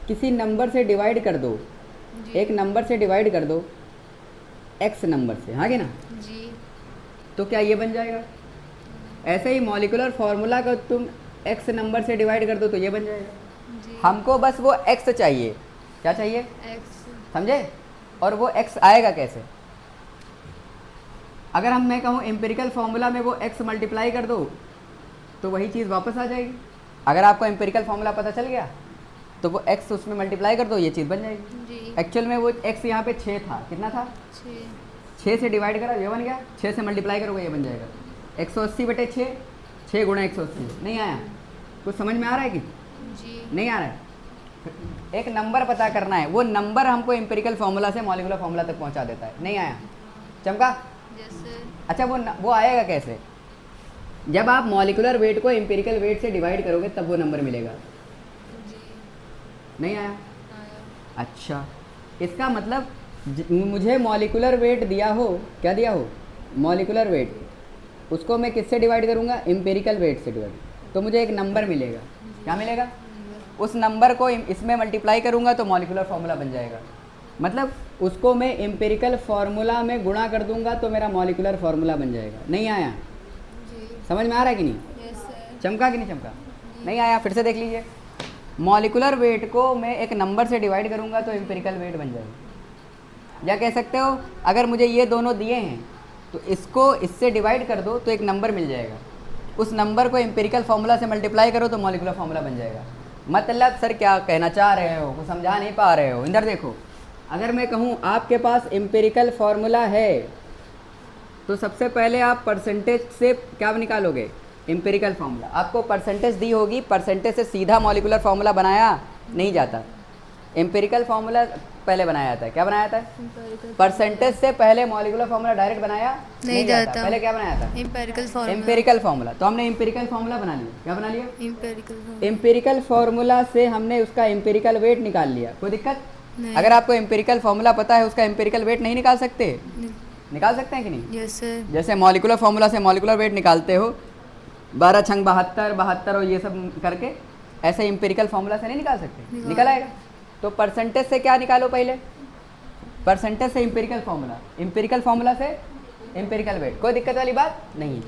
किसी नंबर से डिवाइड कर दो, एक नंबर से डिवाइड कर दो एक्स नंबर से, हाँ कि ना, जी तो क्या ये बन जाएगा? ऐसे ही मॉलिकुलर फार्मूला को तुम एक्स नंबर से डिवाइड कर दो तो ये बन जाएगा। जी हमको बस वो एक्स चाहिए। क्या चाहिए? एक्स समझे? और वो एक्स आएगा कैसे? अगर मैं कहूँ एम्पिरिकल फार्मूला में वो एक्स मल्टीप्लाई कर दो तो वही चीज़ वापस आ जाएगी। अगर आपको एम्पिरिकल फार्मूला पता चल गया तो वो एक्स उसमें मल्टीप्लाई कर दो, ये चीज़ बन जाएगी। जी एक्चुअल में वो एक्स यहाँ पे 6 था। कितना था? 6 से डिवाइड करा, ये बन गया। 6 से मल्टीप्लाई करोगे ये बन जाएगा 180 बटे 6, 6 गुणा 180। नहीं आया? कुछ समझ में आ रहा है कि जी नहीं आ रहा है? एक नंबर पता करना है, वो नंबर हमको एम्पिरिकल फार्मूला से मॉलिकुलर फार्मूला तक पहुंचा देता है। नहीं आया? चमका? जैसे अच्छा, वो आएगा कैसे? जब आप मॉलिकुलर वेट को एम्पिरिकल वेट से डिवाइड करोगे तब वो नंबर मिलेगा। जी नहीं आया? आया। अच्छा, इसका मतलब मुझे मॉलिकुलर वेट दिया हो, क्या दिया हो? मॉलिकुलर वेट, उसको मैं किससे डिवाइड करूँगा? एम्पिरिकल वेट से डिवाइड, तो मुझे एक नंबर मिलेगा। क्या मिलेगा? उस नंबर को इसमें मल्टीप्लाई करूँगा तो मॉलिकुलर फार्मूला बन जाएगा। मतलब उसको मैं एम्पिरिकल फार्मूला में गुणा कर दूंगा तो मेरा मॉलिकुलर फार्मूला बन जाएगा। नहीं आया? जी समझ में आ रहा है कि नहीं? Yes sir. चमका कि नहीं चमका? नहीं आया? फिर से देख लीजिए। मॉलिकुलर वेट को मैं एक नंबर से डिवाइड करूँगा तो एम्पिरिकल वेट बन जाएगा। या कह सकते हो, अगर मुझे ये दोनों दिए हैं तो इसको इससे डिवाइड कर दो तो एक नंबर मिल जाएगा। उस नंबर को एम्पिरिकल फार्मूला से मल्टीप्लाई करो तो मॉलिकुलर फार्मूला बन जाएगा। मतलब सर क्या कहना चाह रहे हो? कुछ समझा नहीं पा रहे हो? इधर देखो, अगर मैं कहूँ आपके पास एम्पिरिकल फार्मूला है तो सबसे पहले आप परसेंटेज से क्या निकालोगे? Empirical formula. आपको परसेंटेज दी होगी, परसेंटेज से सीधा मॉलिकुलर फार्मूला बनाया नहीं जाता। एम्पिरिकल फार्मूला पहले बनाया जाता है। क्या बनाया जाता है? परसेंटेज से पहले मॉलिकुलर फार्मूला डायरेक्ट बनाया नहीं जाता। पहले क्या बनाया था? Empirical formula. Empirical formula. तो हमने एम्पिरिकल फार्मूला बना लिया। क्या बना लिया? एम्पिरिकल एम्पिरिकल फार्मूला से हमने उसका एम्पिरिकल वेट निकाल लिया। कोई दिक्कत? नहीं। अगर आपको एम्पिरिकल फार्मूला पता है, उसका एम्पिरिकल वेट नहीं निकाल सकते? निकाल सकते हैं कि नहीं? Yes sir. जैसे मॉलिकुलर फार्मूला से मॉलिकुलर वेट निकालते हो 12 छंग 72 72 और ये सब करके, ऐसे एम्पिरिकल फार्मूला से नहीं निकाल सकते? निकल आएगा। तो परसेंटेज से क्या निकालो? पहले परसेंटेज से एम्पिरिकल फार्मूला, एम्पिरिकल फार्मूला से एम्पिरिकल वेट। कोई दिक्कत वाली बात नहीं।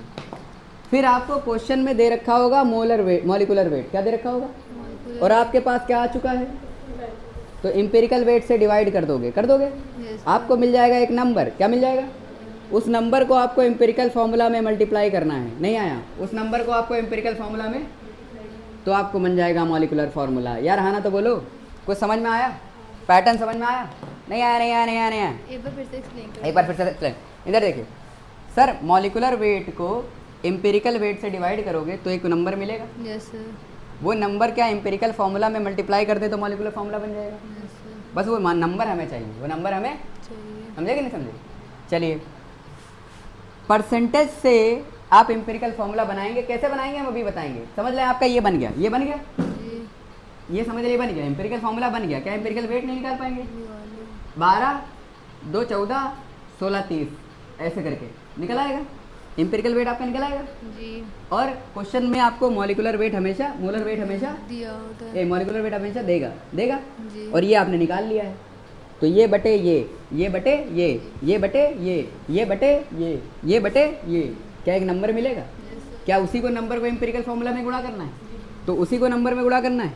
फिर आपको क्वेश्चन में दे रखा होगा मोलर वेट, मॉलिकुलर वेट। क्या दे रखा होगा? और आपके पास क्या आ चुका है? तो एम्पिरिकल वेट से डिवाइड कर दोगे, कर दोगे, आपको मिल जाएगा एक नंबर। क्या मिल जाएगा? उस नंबर को आपको एम्पिरिकल फार्मूला में मल्टीप्लाई करना है। नहीं आया? उस नंबर को आपको एम्पिरिकल फार्मूला में, तो आपको बन जाएगा मॉलिकुलर फार्मूला। यार हाँ ना तो बोलो। कुछ समझ में आया? पैटर्न समझ में आया? नहीं आया? नहीं आया? नहीं आया? नहीं आया? एक बार फिर से एक्सप्लेन करो। एक बार फिर से एक्सप्लेन। इधर देखिए सर, मॉलिकुलर वेट को एम्पिरिकल वेट से डिवाइड करोगे तो एक नंबर मिलेगा। Yes sir. वो नंबर क्या एम्पिरिकल फार्मूला में मल्टीप्लाई कर दे तो मॉलिकुलर फार्मूला बन जाएगा। Yes sir. बस वो नंबर हमें चाहिए, वो नंबर हमें चाहिए। समझे कि नहीं समझे? चलिए, परसेंटेज से आप एम्पिरिकल फार्मूला बनाएंगे। कैसे बनाएंगे हम अभी बताएंगे। समझ लें, आपका ये बन गया, ये बन गया, जी ये समझ लिए बन गया, एम्पिरिकल फार्मूला बन गया। क्या एम्पिरिकल वेट नहीं निकाल पाएंगे? ये वाले। 12 2 14 16 30 ऐसे करके निकल आएगा। एम्पिरिकल वेट आपका निकल आएगा। जी और क्वेश्चन में आपको मॉलिकुलर वेट हमेशा, मोलर वेट हमेशा, दिया होता है। मॉलिकुलर वेट हमेशा देगा देगा। जी और ये आपने निकाल लिया है। तो ये बटे ये बटे ये बटे ये बटे ये बटे ये, क्या एक नंबर मिलेगा? Yes sir. क्या उसी को नंबर को एम्पिरिकल फॉर्मूला में गुणा करना है? तो उसी को नंबर में गुणा करना है,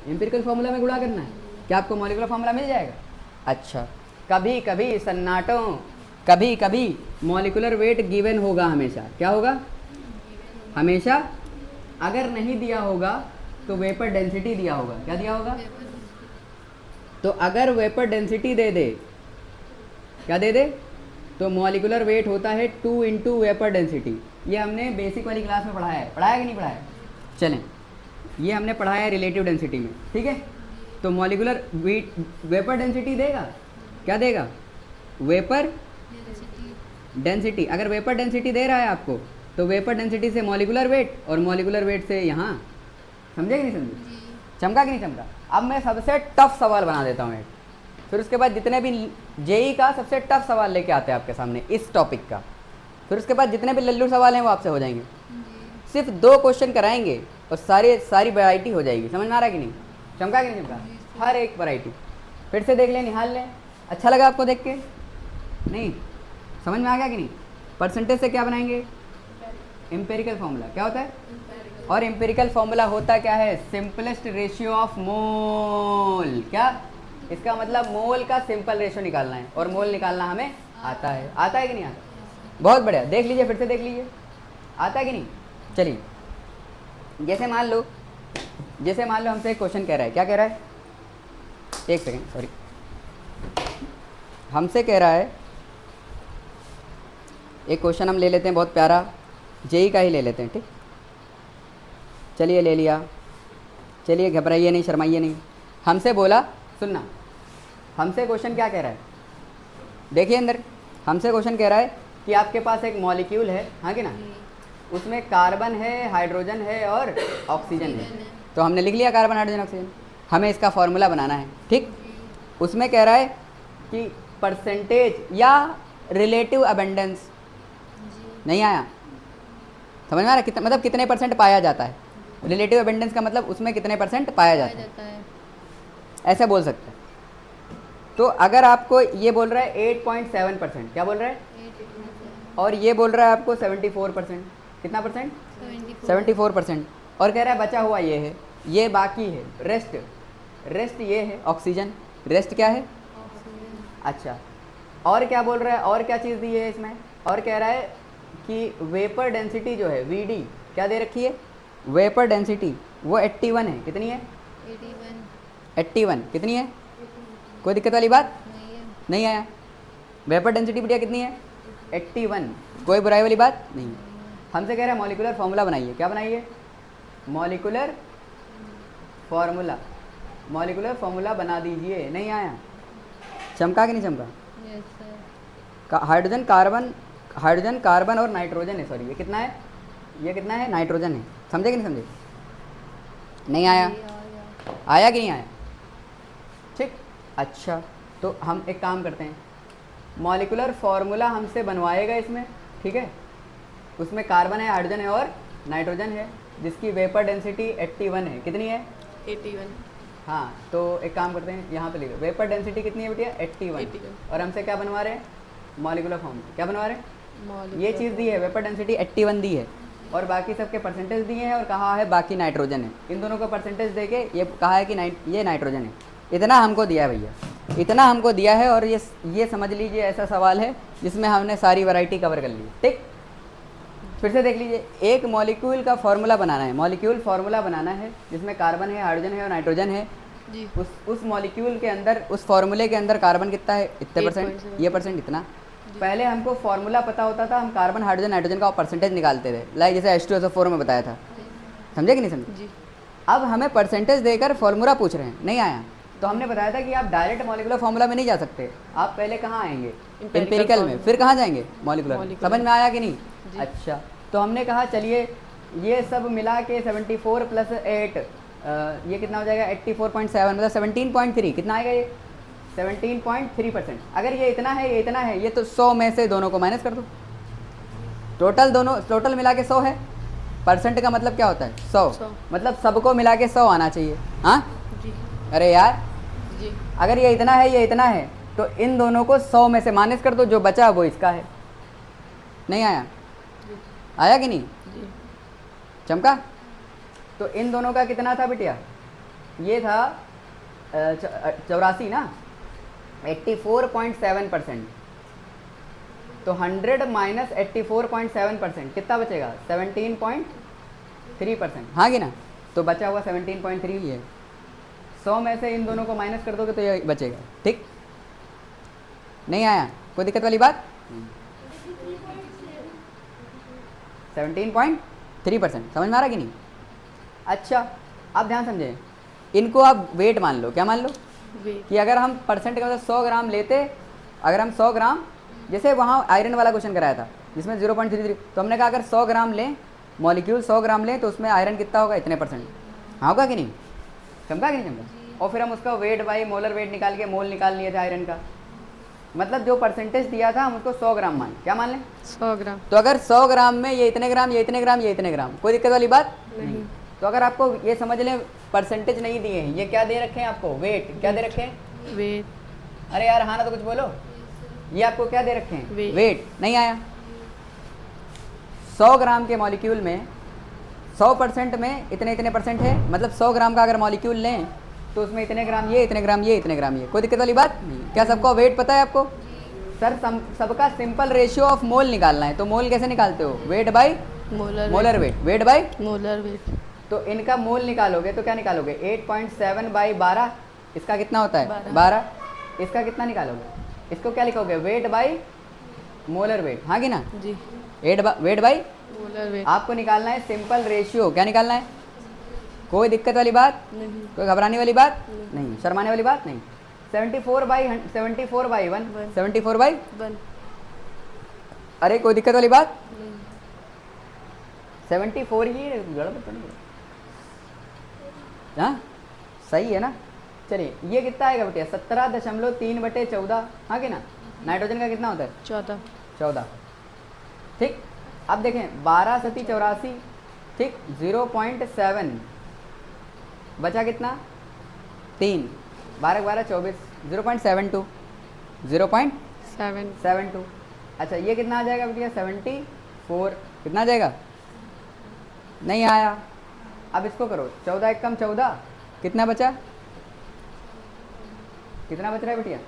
एम्पिरिकल फॉर्मूला में गुणा करना है। क्या आपको मॉलिक्यूलर फॉर्मूला मिल जाएगा? अच्छा, कभी कभी सन्नाटों, कभी कभी मॉलिक्यूलर वेट गिवन होगा हमेशा। क्या होगा? हमेशा। अगर नहीं दिया होगा तो वेपर डेंसिटी दिया होगा। क्या दिया होगा? तो अगर वेपर डेंसिटी दे दे, क्या दे दे, तो मॉलिक्यूलर वेट होता है 2 इंटू वेपर डेंसिटी। ये हमने बेसिक वाली क्लास में पढ़ाया है, पढ़ाया कि नहीं पढ़ाया? चलें, ये हमने पढ़ाया है रिलेटिव डेंसिटी में, ठीक है। तो मॉलिक्यूलर वेपर डेंसिटी देगा, क्या देगा? Vapour density. अगर वेपर डेंसिटी दे रहा है आपको तो वेपर डेंसिटी से मॉलिक्यूलर वेट, और मॉलिक्यूलर वेट से यहाँ, समझे कि नहीं समझे? चमका कि नहीं चमका? अब मैं सबसे टफ सवाल बना देता हूँ एक, फिर उसके बाद जितने भी जेई का सबसे टफ सवाल लेके आते हैं आपके सामने इस टॉपिक का, फिर उसके बाद जितने भी लल्लू सवाल हैं वो आपसे हो जाएंगे। सिर्फ 2 क्वेश्चन कराएंगे और सारी वैरायटी हो जाएगी। समझ में आ रहा है कि नहीं? चमका कि नहीं चमका? हर एक वैरायटी फिर से देख लें, निहाल लें। अच्छा लगा आपको देख के? नहीं समझ में आ गया कि नहीं? परसेंटेज से क्या बनाएंगे? Empirical formula. क्या होता है? और एम्पिरिकल फॉर्मूला होता क्या है? Simplest ratio of mole. क्या? इसका मतलब मोल का सिंपल रेशियो निकालना है, और मोल निकालना हमें आता है। आता है कि नहीं आता? बहुत बढ़िया, देख लीजिए, फिर से देख लीजिए, आता है कि नहीं? चलिए, जैसे मान लो हमसे एक क्वेश्चन कह रहा है। क्या कह रहा है? एक सेकेंड, सॉरी, हमसे कह रहा है, एक क्वेश्चन हम ले लेते हैं बहुत प्यारा, जेई का ही ले लेते हैं, ठीक। चलिए ले लिया, चलिए घबराइए नहीं, शर्माइए नहीं। हमसे बोला, सुनना, हमसे क्वेश्चन क्या कह रहा है? देखिए अंदर, हमसे क्वेश्चन कह रहा है कि आपके पास एक मॉलिक्यूल है, हाँ कि ना, उसमें कार्बन है, हाइड्रोजन है और ऑक्सीजन है। तो हमने लिख लिया कार्बन, हाइड्रोजन, ऑक्सीजन। हमें इसका फॉर्मूला बनाना है, ठीक। उसमें कह रहा है कि परसेंटेज या रिलेटिव अबेंडेंस, नहीं आया समझ में आ रहा? कितना मतलब कितने परसेंट पाया जाता है? रिलेटिव अबेंडेंस का मतलब उसमें कितने परसेंट पाया जाता है, ऐसा बोल सकते हैं। तो अगर आपको ये बोल रहा है 8.7%, क्या बोल रहा है? और ये बोल रहा है आपको 74%, कितना परसेंट? 74%। और कह रहा है बचा हुआ ये है, ये बाकी है, रेस्ट ये है ऑक्सीजन। रेस्ट क्या है? अच्छा, और क्या बोल रहा है? और क्या चीज़ दी है इसमें? और कह रहा है कि वेपर डेंसिटी जो है वीडी, क्या दे रखी है? वेपर डेंसिटी वो 81 है। कितनी है? 81 कितनी है? कोई दिक्कत वाली बात नहीं आया? वेपर डेंसिटी बिटिया कितनी है? 81, कोई बुराई वाली बात नहीं। हमसे कह रहा है मॉलिक्यूलर फार्मूला बनाइए। क्या बनाइए? Molecular formula. मॉलिक्यूलर फार्मूला बना दीजिए। नहीं आया? चमका कि नहीं चमका? हाइड्रोजन कार्बन और नाइट्रोजन है, सॉरी, ये कितना है? ये कितना है? नाइट्रोजन है। समझे कि नहीं समझे? नहीं आया? आया कि नहीं आया? ठीक, अच्छा, तो हम एक काम करते हैं, मॉलिक्यूलर फार्मूला हमसे बनवाएगा इसमें, ठीक है। उसमें कार्बन है, हाइड्रोजन है और नाइट्रोजन है, जिसकी वेपर डेंसिटी 81 है। कितनी है? 81। हाँ, तो एक काम करते हैं, यहाँ पे लिखो वेपर डेंसिटी कितनी है बेटिया? 81। और हमसे क्या बनवा रहे हैं? Molecular formula. क्या बनवा रहे हैं? ये चीज़ दी है, वेपर डेंसिटी 81 दी है, और बाकी सबके परसेंटेज दिए हैं, और कहा है बाकी नाइट्रोजन है। इन दोनों का परसेंटेज दे के ये कहा है कि ये नाइट्रोजन है। इतना हमको दिया है भैया, इतना हमको दिया है। और ये समझ लीजिए ऐसा सवाल है जिसमें हमने सारी वैरायटी कवर कर ली, ठीक। फिर से देख लीजिए, एक मॉलिक्यूल का फार्मूला बनाना है, मॉलिक्यूल फार्मूला बनाना है जिसमें कार्बन है, हाइड्रोजन है और नाइट्रोजन है जी। उस मॉलिक्यूल के अंदर, उस फार्मूले के अंदर कार्बन कितना है? इतने परसेंट, ये परसेंट इतना। पहले हमको फार्मूला पता होता था, हम कार्बन, हाइड्रोजन, नाइट्रोजन का परसेंटेज निकालते थे, लाइक जैसे H2SO4 में बताया था। समझे कि नहीं समझे? जी। अब हमें परसेंटेज देकर फार्मूला पूछ रहे हैं। नहीं आया? तो हमने बताया था कि आप डायरेक्ट मॉलिक्यूलर फार्मूला में नहीं जा सकते, आप पहले कहाँ आएंगे? एम्पिरिकल में, फिर कहाँ जाएंगे? मॉलिक्यूलर। समझ में आया कि नहीं? अच्छा, तो हमने कहा चलिए ये सब मिला के 74 + 8 ये कितना हो जाएगा? 84.7 मतलब 17.3। कितना आएगा ये? 17.3%। अगर ये इतना है, ये इतना है, ये तो 100 में से दोनों को माइनस कर दो। टोटल मिला के 100 है। परसेंट का मतलब क्या होता है? 100। मतलब सबको मिला के 100 आना चाहिए। हाँ जी। अरे यार जी। अगर ये इतना है, ये इतना है, तो इन दोनों को 100 में से माइनस कर दो, जो बचा वो इसका है। नहीं आया? आया कि नहीं? जी। चमका। तो इन दोनों का कितना था बिटिया, ये था 84 ना, 84.7%। तो 100 माइनस 84.7% कितना बचेगा, 17.3%, हाँ कि ना। तो बचा हुआ 17.3 ही है। 100 में से इन दोनों को माइनस कर दोगे तो ये बचेगा। ठीक, नहीं आया, कोई दिक्कत वाली बात। 17.3%, समझ में आ रहा कि नहीं। अच्छा, आप ध्यान समझें, इनको आप वेट मान लो, क्या मान लो, वेट कि अगर हम परसेंट का मतलब 100 ग्राम लेते, अगर हम 100 ग्राम, जैसे वहाँ आयरन वाला क्वेश्चन कराया था जिसमें 0.33, तो हमने कहा अगर 100 ग्राम लें, मॉलिक्यूल 100 ग्राम लें, तो उसमें आयरन कितना होगा, इतने %। हाँ होगा कि नहीं, चमका कि नहीं चमका। और फिर हम उसका वेट बाई मोलर वेट निकाल के मोल निकाल लिए थे आयरन का, मतलब जो परसेंटेज दिया था हम उसको 100 ग्राम मान, क्या मान लें, 100 ग्राम। तो अगर 100 ग्राम में ये इतने ग्राम, ये इतने ग्राम, ये इतने ग्राम, कोई दिक्कत वाली बात नहीं। तो अगर आपको ये समझ लें परसेंटेज नहीं दिए हैं, ये क्या दे रखे हैं आपको, वेट क्या दे रखे हैं, वेट अरे यार हाँ ना तो कुछ बोलो, ये आपको क्या दे रखे हैं, वेट। वेट नहीं आया। 100 ग्राम के मॉलिक्यूल में 100% में इतने इतने % है, मतलब 100 ग्राम का अगर मॉलिक्यूल लें तो उसमें इतने ग्राम ये, इतने ग्राम ये, इतने ग्राम ये, कोई दिक्कत वाली बात नहीं। क्या सबको वेट पता है आपको, सर सबका सिंपल रेशियो ऑफ मोल निकालना है, तो मोल कैसे निकालते हो, weight by molar weight, weight by molar weight. तो इनका मोल निकालोगे तो क्या निकालोगे, 8.7 बाई 12, इसका कितना होता है 12, इसका कितना निकालोगे, इसको क्या लिखोगे, वेट बाई मोलर वेट, हाँ कि ना, जी, वेट बाई मोलर वेट। आपको निकालना है सिंपल रेशियो, क्या निकालना है, कोई दिक्कत वाली बात, नहीं। कोई घबराने वाली बात नहीं, शर्माने वाली बात नहीं। 74 बाई 1, 74 बाई, 1। अरे कोई दिक्कत वाली बात, नहीं। 74 ही गड़बड़ तो नहीं है? हाँ सही है ना। चलिए ये कितना आएगा बेटिया, 17.3/14, हाँ कि ना। नाइट्रोजन का कितना होता है, 14। ठीक, अब देखें 12 सती 84, ठीक, 0.7 बचा कितना, 3, 12 12 24, 0.72, 0.72। अच्छा ये कितना आ जाएगा बेटिया, 74, कितना आ जाएगा, नहीं आया। अब इसको करो, 14 एक कम 14, कितना बचा, कितना बच रहा है बेटिया,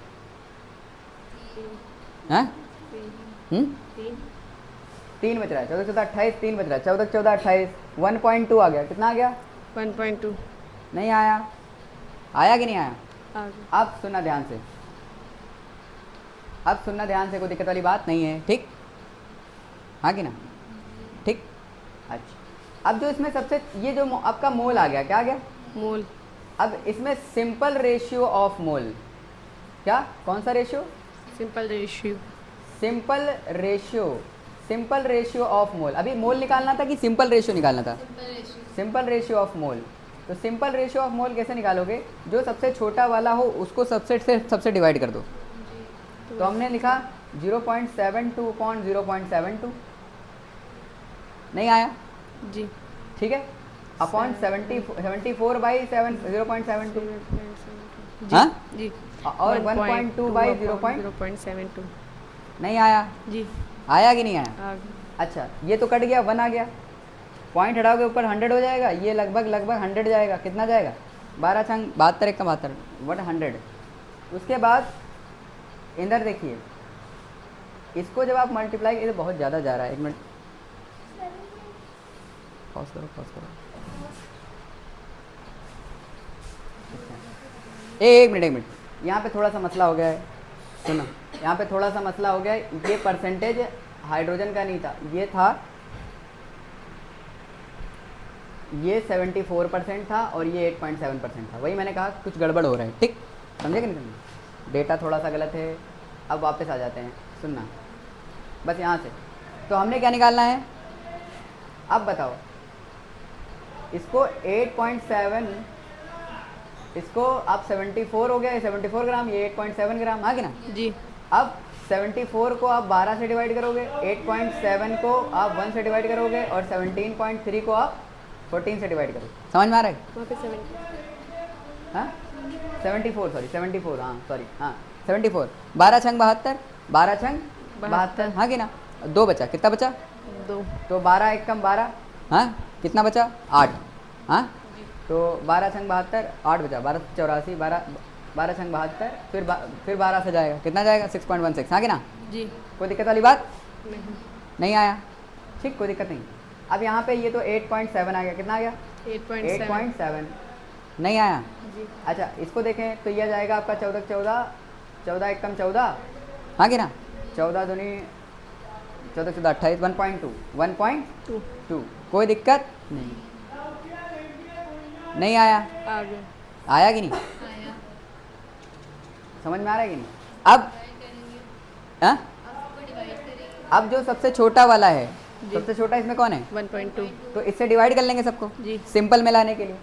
हाँ 3 बच रहा है, 14 14 28, 3 बच रहा है, 14 14 28, 1.2 आ गया, कितना आ गया, 1.2 नहीं आया, आया कि नहीं आया। आ गया। अब सुनना ध्यान से, अब सुनना ध्यान से, कोई दिक्कत वाली बात नहीं है, ठीक, हाँ कि ना, ठीक। अच्छा अब जो इसमें सबसे ये जो आपका मोल आ गया, क्या आ गया, मोल। अब इसमें सिंपल रेशियो ऑफ मोल, क्या, कौन सा ratio, simple ratio. Simple ratio of mole. अभी मोल निकालना था कि सिंपल रेशियो निकालना था, सिंपल रेशियो ऑफ मोल। तो सिंपल रेशियो ऑफ मोल कैसे निकालोगे, जो सबसे छोटा वाला हो उसको सबसेट से सबसे डिवाइड कर दो। तो हमने लिखा 0.72/0.72, नहीं आया, जी, ठीक है, अपॉन 74 बाई 0.72, जी, हाँ? जी। और 1.2 बाई 0.72 नहीं आया, जी, आया कि नहीं आया। आ गया। अच्छा ये तो कट गया, 1 आ गया, पॉइंट हटाओगे ऊपर 100 हो जाएगा, ये लगभग 100 जाएगा, कितना जाएगा, 12 छंग 72 एक का 72, 100। उसके बाद इधर देखिए, इसको जब आप मल्टीप्लाई, ये बहुत ज़्यादा जा रहा है, 1 मिनट पॉज करो। एक मिनट, यहाँ पे थोड़ा सा मसला हो गया है, सुनो, यहाँ पे थोड़ा सा मसला हो गया है। ये परसेंटेज हाइड्रोजन का नहीं था, ये था, ये 74% था और ये 8.7% था। वही मैंने कहा कुछ गड़बड़ हो रहा है, ठीक, समझे कि नहीं समझे, डेटा थोड़ा सा गलत है। अब वापस आ जाते हैं, सुनना बस यहाँ से। तो हमने क्या निकालना है, अब बताओ, इसको 8.7, इसको आप 74 हो गया, 74 ग्राम, ये 8.7 ग्राम, हाँ कि ना। जी, अब 74 को आप 12 से डिवाइड करोगे, 8.7 को आप 1 से डिवाइड करोगे और 17.3 को आप 14 से डिवाइड करोगे। समझ में आ रहा है, वहाँ पे 70। हाँ 74, हाँ सॉरी, हाँ 74, 12 छंग 72, 12 छंग 72, हाँ कि ना। 2 बचा, कितना बचा, 2। तो 12 एक कम 12, हाँ कितना बचा 8। हाँ तो 12 छंग 72, 8 बचा, 12 84, 12 छंग 72, फिर 12 से जाएगा, कितना जाएगा 6.16। हाँ कि ना, जी कोई दिक्कत वाली बात नहीं। नहीं आया, ठीक, कोई दिक्कत नहीं। अब यहाँ पे ये तो 8.7 आ गया, कितना आ गया 8.7 8.7 नहीं आया। जी अच्छा इसको देखें तो ये जाएगा आपका 14 14, 14 एकम 14, हाँ कि ना, 14 दूनी 14 14 28, 1.2 कोई दिक्कत नहीं, नहीं आया, आ गया। आया कि नहीं, आया। समझ में आ रहा है कि नहीं। अब हाँ? आपको डिवाइड करेंगे। अब जो सबसे छोटा वाला है, जी। सबसे छोटा इसमें कौन है, 1.2 तो इससे डिवाइड कर लेंगे सबको जी। सिंपल में लाने के लिए।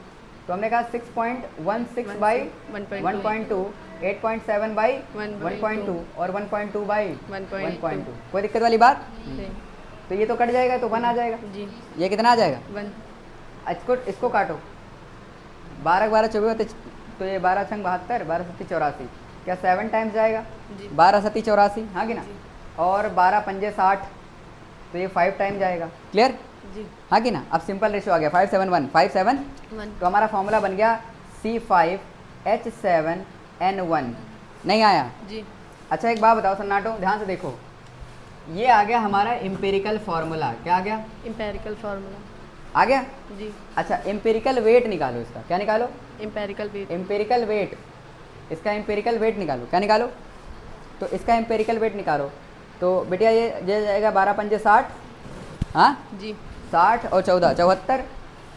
तो हमने कहा 6.16 बाई 1.2 1.2, 8.7 बाई 1.2 1.2 और 1.2 बाई 1.2 कोई दिक्कत वाली बात। नहीं। तो ये तो कट जाएगा तो 1 आ जाएगा, जी ये कितना आ जाएगा, 1 इसको काटो, 12 12 24, तो ये 12 छंग 72, 12 सत्ती 84, क्या 7 टाइम्स जाएगा, जी 12 सत्ती 84, हाँ कि ना, और 12 पंजे 60, तो ये 5 टाइम जाएगा, क्लियर, जी हाँ कि ना। अब सिंपल रेशियो आ गया 5 7 1 5 7, 1 तो हमारा फॉर्मूला बन गया C5H7N1, नहीं आया। जी अच्छा एक बात बताओ सन्नाटो, ध्यान से देखो, ये आ गया हमारा एम्पिरिकल फार्मूला, क्या आ गया, एम्पेरिकल फार्मूला। आ गया। जी अच्छा एम्पिरिकल वेट निकालो इसका, क्या निकालो, एम्पेरिकल वेट। एम्पिरिकल वेट, इसका एम्पिरिकल वेट निकालो, क्या निकालो, तो इसका एम्पिरिकल वेट निकालो, तो बेटिया ये जाएगा 12 पंजे 60, हाँ जी 60 और 14 74,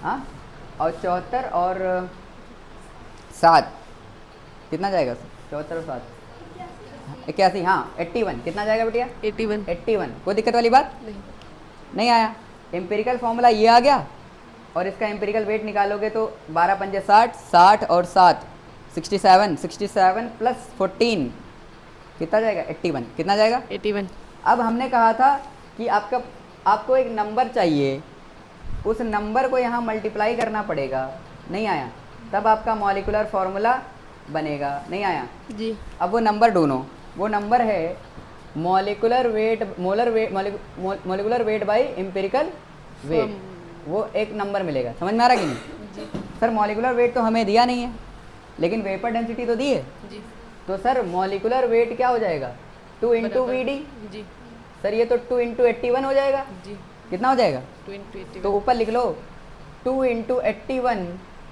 हाँ और 74 और 7 कितना जाएगा, 74 और 7 81, हाँ 81 कितना जाएगा बेटिया 81 81, कोई दिक्कत वाली बात नहीं। नहीं आया। एम्पिरिकल फार्मूला ये आ गया और इसका एम्पिरिकल वेट निकालोगे तो 12 पंजे 60, 60 और 7 67, 67 प्लस 14 कितना जाएगा 81, कितना जाएगा 81 अब हमने कहा था कि आपको एक नंबर चाहिए, उस नंबर को यहाँ मल्टीप्लाई करना पड़ेगा, नहीं आया, तब आपका मॉलिक्यूलर फार्मूला बनेगा, नहीं आया। जी अब वो नंबर ढूंढो, वो नंबर है molecular weight by empirical weight, वो एक नंबर मिलेगा, समझ में आ रहा कि नहीं। जी सर मॉलिक्यूलर वेट तो हमें दिया नहीं है, लेकिन वेपर डेंसिटी तो दी है, जी तो सर मॉलिक्यूलर वेट क्या हो जाएगा 2 इंटू बराबर। वी डी, जी सर ये तो 2 इंटू 81 हो जाएगा, जी कितना हो जाएगा, 2 तो ऊपर लिख लो 2 इंटू 81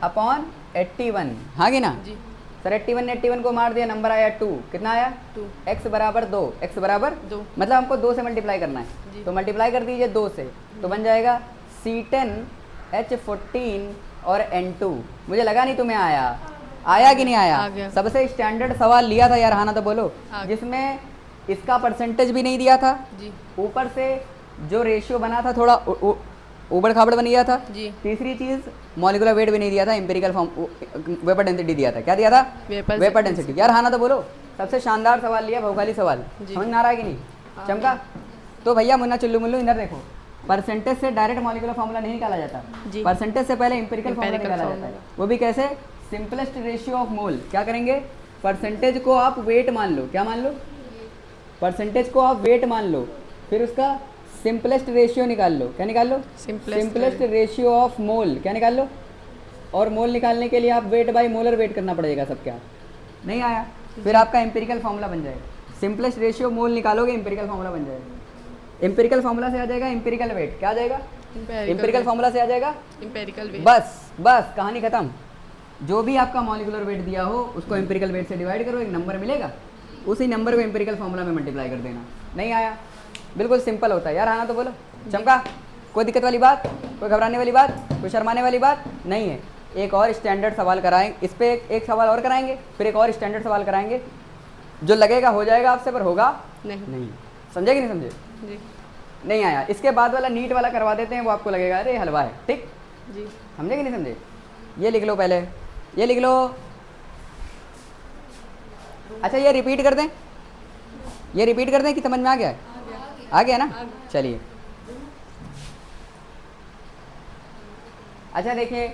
अपॉन 81, हाँ कि ना। जी सर 81 ने 81 को मार दिया, नंबर आया 2, कितना आया 2 x बराबर 2, x बराबर 2 मतलब हमको 2 से मल्टीप्लाई करना है, जी। तो मल्टीप्लाई कर दीजिए 2 से, तो बन जाएगा C10H14 और N2। मुझे लगा नहीं तुम्हें आया कि नहीं आ आया। गया। सबसे स्टैंडर्ड सवाल लिया था यार, हाँ ना तो बोलो, आ गया। जिसमें इसका परसेंटेज भी नहीं दिया था, जी ऊपर से जो रेशियो बना था थोड़ा ऊबड़ खाबड़ बन गया था, जी तीसरी चीज़ मॉलिक्यूलर वेट भी नहीं दिया था, एम्पिरिकल फॉर्म वेपर डेंसिटी दिया था, क्या दिया था वेपर वेपर डेंसिटी। यार हाँ ना तो बोलो, सबसे शानदार सवाल लिया, भौगोलिक सवाल, जी। समझ में आ रहा है कि नहीं, हाँ। चमका। तो भैया मुन्ना चुल्लू मुल्लू इधर देखो, परसेंटेज से डायरेक्ट मॉलिक्यूलर फार्मूला नहीं निकाला जाता, जी। परसेंटेज से पहले एम्पिरिकल फार्मूला Empirical निकाला जाता है, formula। वो भी कैसे, सिंपलेस्ट रेशियो ऑफ मोल, क्या करेंगे, परसेंटेज को आप वेट मान लो, क्या मान लो, परसेंटेज को आप वेट मान लो, फिर उसका सिंपलेस्ट रेशियो निकाल लो, क्या निकाल लो, सिंपलेस्ट रेशियो ऑफ मोल, क्या निकाल लो, और मोल निकालने के लिए आप वेट बाई मोलर वेट करना पड़ेगा सबके, नहीं आया, फिर आपका एम्पिरिकल फार्मूला बन जाएगा, सिंपलेस्ट रेशियो मोल निकालोगे एम्पिरिकल फार्मूला बन जाएगा, एम्पिरिकल फार्मूला से आ जाएगा एम्पिरिकल वेट, क्या आ जाएगा एम्पिरिकल फार्मूला से आ जाएगा, एम्पेरिकल वेट। बस बस कहानी खत्म। जो भी आपका मॉलिक्यूलर वेट दिया हो उसको एम्पिरिकल वेट से डिवाइड करो, एक नंबर मिलेगा, उसी नंबर को एम्पिरिकल फार्मूला में मल्टीप्लाई कर देना, नहीं आया, बिल्कुल सिंपल होता है यार, आना तो बोलो, चमका। कोई दिक्कत वाली बात, कोई घबराने वाली बात, कोई शर्माने वाली बात नहीं है। एक और स्टैंडर्ड सवाल कराएंगे, इस पर एक सवाल और कराएंगे, फिर एक और स्टैंडर्ड सवाल कराएंगे, जो लगेगा हो जाएगा आपसे पर होगा नहीं समझे कि नहीं समझे, जी नहीं आया। इसके बाद वाला नीट वाला करवा देते हैं, वो आपको लगेगा अरे हलवा है, ठीक, जी समझे कि नहीं समझे। ये लिख लो पहले, ये लिख लो, अच्छा ये रिपीट कर दें, ये रिपीट कर दें कि समझ में आ गया है, आ गया ना, चलिए। अच्छा देखिए,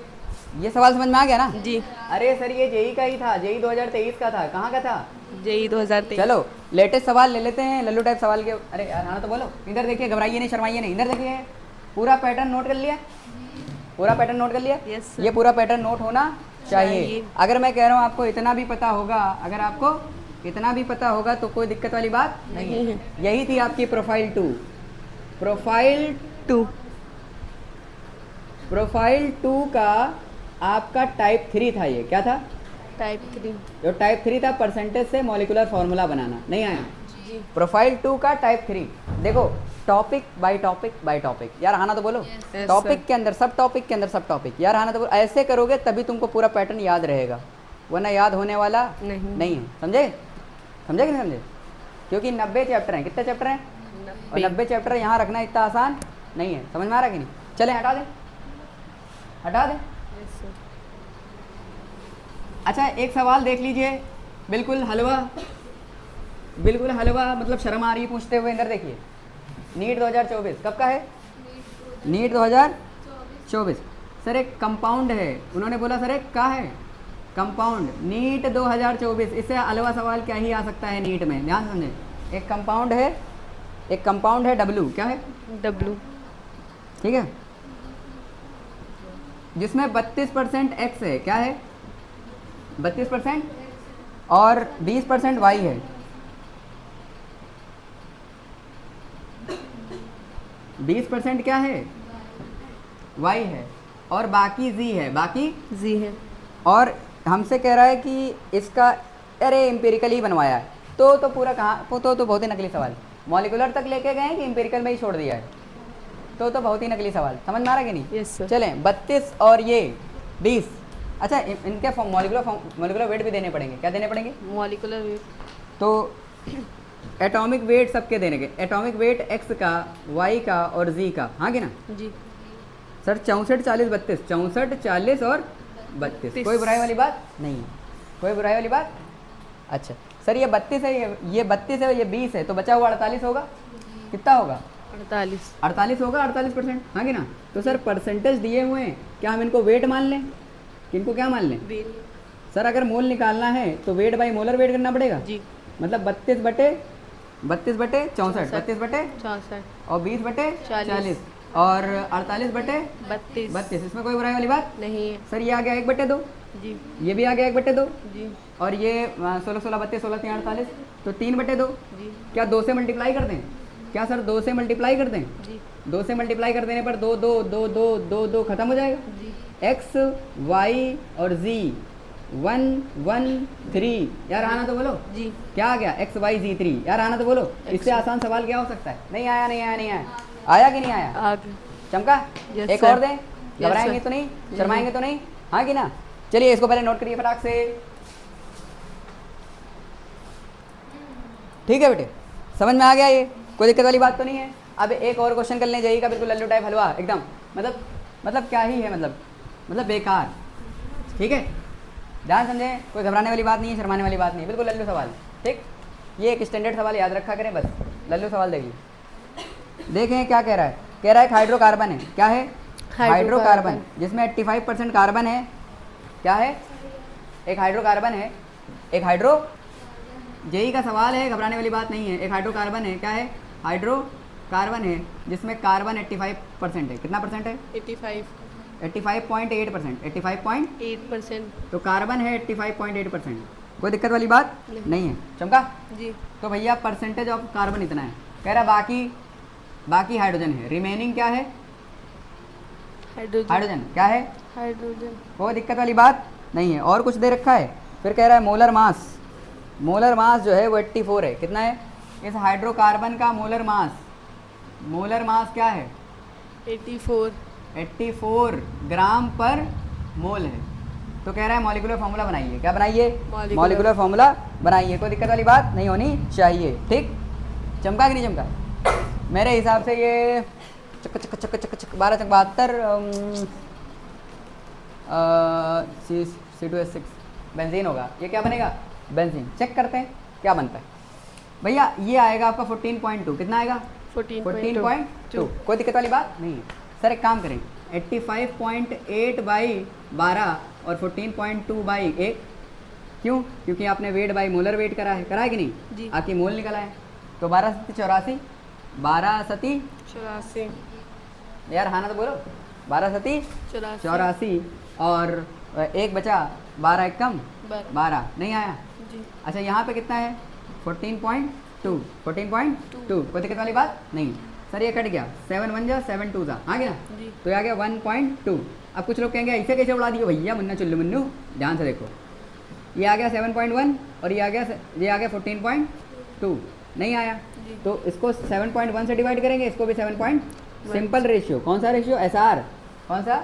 ये सवाल समझ में आ गया ना जी। अरे सर ये जेई का ही था, जेई 2023 का था, कहाँ का था, जेई 2023। चलो लेटेस्ट सवाल ले लेते हैं, लल्लू टाइप सवाल के। अरे यार हाँ तो बोलो, इधर देखिए, घबराइए नहीं, शर्माइए नहीं, इधर देखिए, पूरा पैटर्न नोट कर लिया, पूरा पैटर्न नोट कर लिया? Yes, sir. ये पूरा पैटर्न नोट होना चाहिए। चाहिए। अगर मैं कह रहा हूँ आपको इतना भी पता होगा, अगर आपको इतना भी पता होगा तो कोई दिक्कत वाली बात नहीं है। यही थी आपकी प्रोफाइल 2। प्रोफाइल 2 प्रोफाइल 2 का आपका टाइप 3 था। ये क्या था? टाइप 3 जो टाइप 3 था परसेंटेज से मॉलिक्यूलर फार्मूला बनाना। नहीं आया? जी प्रोफाइल 2 का टाइप 3। देखो topic by topic by topic. यार हाँ ना तो बोलो। Yes, topic sir. के अंदर सब टॉपिक के अंदर सब टॉपिक। यार हाँ ना तो बोलो। ऐसे करोगे तभी तुमको पूरा पैटर्न याद रहेगा, वरना याद होने वाला नहीं। है। समझे? समझे कि नहीं समझे? क्योंकि 90 चैप्टर हैं। कितने चैप्टर हैं? और 90 चैप्टर यहाँ रखना इतना आसान नहीं है। समझ में आ रहा है कि नहीं? चले हटा दें, हटा दें। Yes, sir. अच्छा एक सवाल देख लीजिए, बिल्कुल हलवा, बिल्कुल हलवा, मतलब शर्म आ रही है पूछते हुए। इधर देखिए, नीट 2024 कब का है? नीट 2024। सर एक कंपाउंड है, उन्होंने बोला सर एक का है कंपाउंड। नीट 2024, इससे हलवा सवाल क्या ही आ सकता है नीट में? ध्यान समझे। एक कंपाउंड है, एक कंपाउंड है W, क्या है? W ठीक है, जिसमें 32% X है, क्या है? 32% और 20% Y है। 20% क्या है? Y है और बाकी Z है, बाकी Z है। और हमसे कह रहा है कि इसका अरे एम्पेरिकल ही बनवाया है। तो पूरा कहाँ तो बहुत ही नकली सवाल। मॉलिक्यूलर तक लेके गए हैं कि एम्पेरिकल में ही छोड़ दिया है? तो बहुत ही नकली सवाल। समझ में आ रहा है कि नहीं? Yes, sir. चलें 32 और ये 20। अच्छा इनके मॉलिक्यूलर वेट भी देने पड़ेंगे। क्या देने पड़ेंगे? मॉलिक्यूलर वेट तो एटॉमिक वेट सबके देने के। एटॉमिक वेट X का, Y का और Z का, हाँ कि ना? जी। सर 64 40 32, 64 40 और 32। कोई बुराई वाली बात नहीं है, कोई बुराई वाली बात। अच्छा सर ये 32 है, ये 32 है, ये 20 है, तो बचा हुआ 48 होगा। कितना होगा? 48 होगा। 48%, हाँ कि ना? तो सर परसेंटेज दिए हुए हैं, क्या हम इनको वेट मान लें? किनको क्या मान लें? वेट। सर अगर मोल निकालना है तो वेट बाई मोलर वेट करना पड़ेगा। जी। मतलब 32 बटे 64, 32 बटे 64 और 20 बटे 40 40 और 48 बटे 32 इसमें कोई बुराई वाली बात नहीं है। सर। ये आ गया 1/2, जी ये भी आ गया 1/2 जी और ये 16 16 32 16 3 48, तो 3/2। जी क्या 2 से मल्टीप्लाई कर दें? क्या सर 2 से मल्टीप्लाई कर दें? जी 2 से मल्टीप्लाई कर देने पर 2 2 2 2 2 2 खत्म हो जाएगा। जी X Y और Z 1 1 3। यार आना तो बोलो। जी क्या आ गया? X Y Z 3। यार आना तो बोलो। इससे आसान सवाल क्या हो सकता है? नहीं आया, नहीं आया, नहीं आया। आया कि नहीं आया? आगे। चमका? Yes, एक sir. और दें? घबराएंगे sir. तो नहीं, शर्माएंगे तो नहीं, हाँ कि ना? चलिए इसको पहले नोट करिए फटाक से। ठीक है बेटे, समझ में आ गया? ये कोई दिक्कत वाली बात तो नहीं है। अब एक और क्वेश्चन कर लें जेई का, बिल्कुल लल्लू टाइप हलवा एकदम, मतलब क्या ही है, मतलब बेकार। ठीक है, ध्यान समझें, कोई घबराने वाली बात नहीं है, शर्माने वाली बात नहीं है, बिल्कुल लल्लू सवाल। ठीक, ये एक स्टैंडर्ड सवाल याद रखा करें बस। लल्लू सवाल देखिए, देखें क्या कह रहा है। कह रहा है हाइड्रोकार्बन है, क्या है? हाइड्रोकार्बन, जिसमें 85% कार्बन है। क्या है? एक हाइड्रोकार्बन है, एक हाइड्रो, जेई का सवाल है, घबराने वाली बात नहीं है। एक हाइड्रोकार्बन है, क्या है? हाइड्रोकार्बन है जिसमें कार्बन 85% है। कितना परसेंट है? 85.8%। 85.8%। तो कार्बन है 85.8%। कोई दिक्कत वाली बात नहीं है। चमका? जी तो भैया परसेंटेज ऑफ कार्बन इतना है। कह रहा बाकी हाइड्रोजन है। रिमेनिंग क्या है? हाइड्रोजन क्या है? हाइड्रोजन। कोई दिक्कत वाली बात नहीं है। और कुछ दे रखा है। फिर कह रहा है मोलर मास जो है वो 84 है। कितना है? इस हाइड्रोकार्बन का मोलर मास क्या है? 84 ग्राम पर मोल है। तो कह रहा है मॉलिक्यूलर फार्मूला बनाइए। क्या बनाइए? मॉलिक्यूलर फार्मूला बनाइए। कोई दिक्कत वाली बात नहीं होनी चाहिए। ठीक, चमका कि नहीं चमका? मेरे हिसाब से ये चक चक चक चक चक 12 चक 72 C2H6 बेंजीन होगा। ये क्या बनेगा? बेंजीन। चेक करते हैं क्या बनता है भैया। ये आएगा आपका 14.2। कितना आएगा? 14.2। कोई दिक्कत वाली बात नहीं है। सर एक काम करें, 85.8 बाई 12 और 14.2 बाई 1। क्यों? क्योंकि आपने वेट बाई मोलर वेट करा है कि नहीं? जी। आपकी मोल निकला है। तो 12 सती 84, 12 सती 84। यार हाँ ना तो बोलो। 12 सती 84 और एक बचा 12 एक कम 12 नहीं आया। जी अच्छा यहाँ पे कितना है 14.2 कोई दिक्कत वाली बात नहीं। सर ये कट गया 7 1 जा 7 2 जा आ गया जी तो ये आ गया 1.2। अब कुछ लोग कहेंगे ऐसे कैसे उड़ा दिए भैया मुन्ना चुल्लू मुन्नू, ध्यान से देखो ये आ गया 7.1 और ये आ गया 14.2 नहीं आया जी। तो इसको 7.1 से डिवाइड करेंगे, इसको भी 7. सिंपल रेशियो, कौन सा रेशियो SR, कौन सा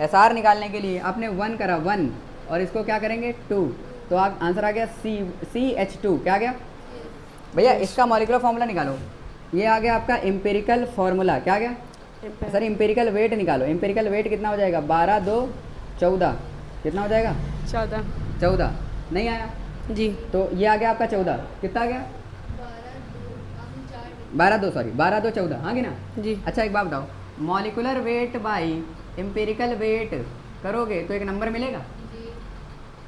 SR निकालने के लिए आपने 1 करा 1 और इसको क्या करेंगे 2 तो आप आंसर आ गया CH2 क्या आ गया भैया। इसका मॉलिक्यूलर फार्मूला निकालो, ये आ गया आपका एम्पेरिकल फार्मूला क्या आ गया सर एम्पेरिकल वेट निकालो। एम्पेरिकल वेट कितना हो जाएगा 12 2 14 कितना हो जाएगा 14 नहीं आया जी तो ये आ गया आपका 14 कितना आ गया 12 2 14 हाँ कि ना। जी अच्छा एक बात बताओ molecular weight by empirical weight करोगे तो एक नंबर मिलेगा,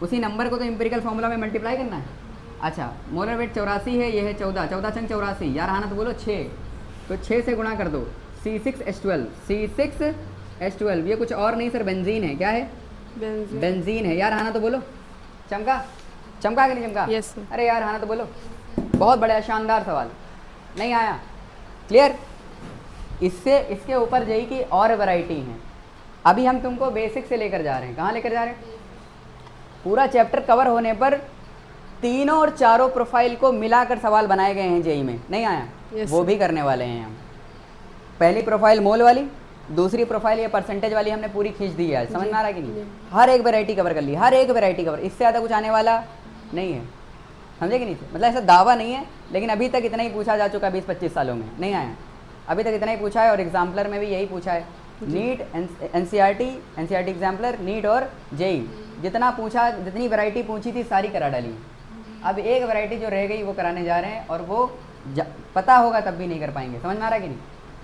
उसी नंबर को तो एम्पेरिकल फार्मूला में मल्टीप्लाई करना है। अच्छा मोलर वेट 84 है, ये है 14 14 छंग 84 यार हाँ ना तो बोलो 6 तो 6 से गुणा कर दो C6H12 ये कुछ और नहीं सर बेंजीन है। क्या है बेंजीन बेंजीन है यार हाँ ना तो बोलो। चमका कि नहीं चमका यस सर अरे यार हाँ ना तो बोलो। बहुत बढ़िया शानदार सवाल नहीं आया क्लियर। इससे इसके ऊपर जेई की और वैरायटी हैं। अभी हम तुमको बेसिक से लेकर जा रहे हैं, कहाँ लेकर जा रहे हैं पूरा चैप्टर कवर होने पर तीनों और चारों प्रोफाइल को मिलाकर सवाल बनाए गए हैं जेई में नहीं आया Yes, वो भी करने वाले हैं हम। पहली प्रोफाइल मोल वाली, दूसरी प्रोफाइल ये परसेंटेज वाली हमने पूरी खींच दी है, समझ में आ रहा है कि नहीं। हर एक वैरायटी कवर कर ली, हर एक वैरायटी कवर, इससे ज़्यादा कुछ आने वाला नहीं है, समझे कि नहीं। मतलब ऐसा दावा नहीं है लेकिन अभी तक इतना ही पूछा जा चुका 20-25 सालों में नहीं आया, अभी तक इतना ही पूछा है और एग्जाम्पलर में भी यही पूछा है। नीट एनसीईआरटी एग्जाम्पलर नीट और जेई जितना पूछा, जितनी वैरायटी पूछी थी सारी करा डाली। अब एक वैरायटी जो रह गई वो कराने जा रहे हैं और वो पता होगा तब भी नहीं कर पाएंगे, समझ में आ रहा है कि नहीं।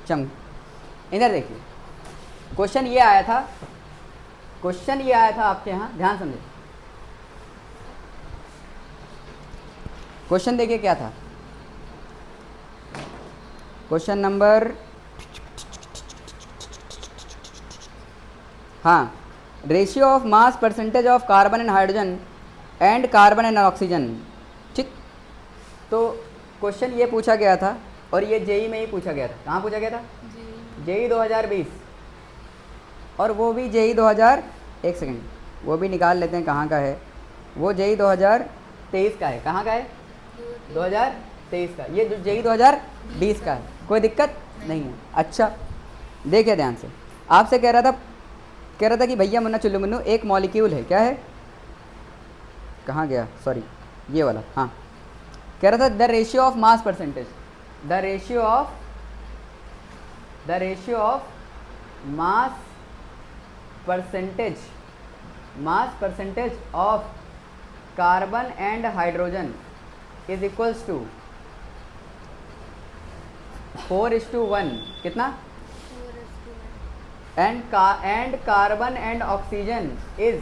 चम इधर देखिए क्वेश्चन ये आया था आपके यहाँ, ध्यान समझे क्वेश्चन देखिए क्या था। क्वेश्चन नंबर हाँ ratio of mass percentage of carbon and hydrogen and carbon and oxygen, ठीक। तो क्वेश्चन ये पूछा गया था और ये जेई में ही पूछा गया था। कहाँ पूछा गया था जेई 2020 और वो भी जेई 2000 एक सेकेंड वो भी निकाल लेते हैं कहाँ का है वो। जेई 2023 का है, कहाँ का है 2023 का, ये जेई 2020 का है, कोई दिक्कत नहीं है। अच्छा देखिए ध्यान से, आपसे कह रहा था कि भैया मुन्ना चुल्लू मुन्नू एक मॉलिक्यूल है, क्या है कहाँ गया सॉरी ये वाला, हाँ कह रहा था the ratio of mass percentage, the ratio of mass percentage of carbon and hydrogen is equals to 4:1 कितना and carbon and oxygen is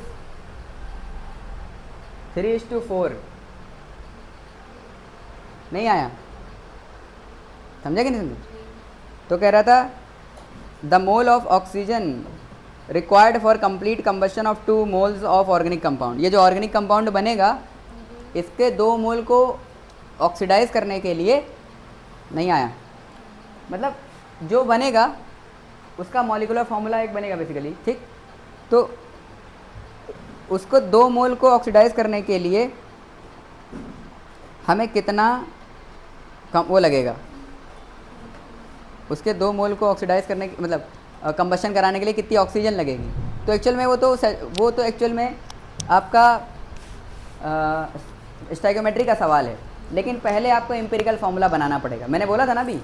3:4 नहीं आया, समझे कि नहीं समझे। तो कह रहा था the mole of oxygen required for complete combustion of 2 moles of organic compound, ये जो ऑर्गेनिक कंपाउंड बनेगा इसके 2 मोल को ऑक्सीडाइज करने के लिए नहीं आया। मतलब जो बनेगा उसका मॉलिक्यूलर फार्मूला एक बनेगा बेसिकली, ठीक। तो उसको 2 मोल को ऑक्सीडाइज करने के लिए हमें कितना कम वो लगेगा, उसके 2 मोल को ऑक्सीडाइज करने की मतलब कंबशन कराने के लिए कितनी ऑक्सीजन लगेगी। तो एक्चुअल में वो तो एक्चुअल में आपका स्टोइकियोमेट्री का सवाल है, लेकिन पहले आपको एम्पिरिकल फार्मूला बनाना पड़ेगा। मैंने बोला था ना अभी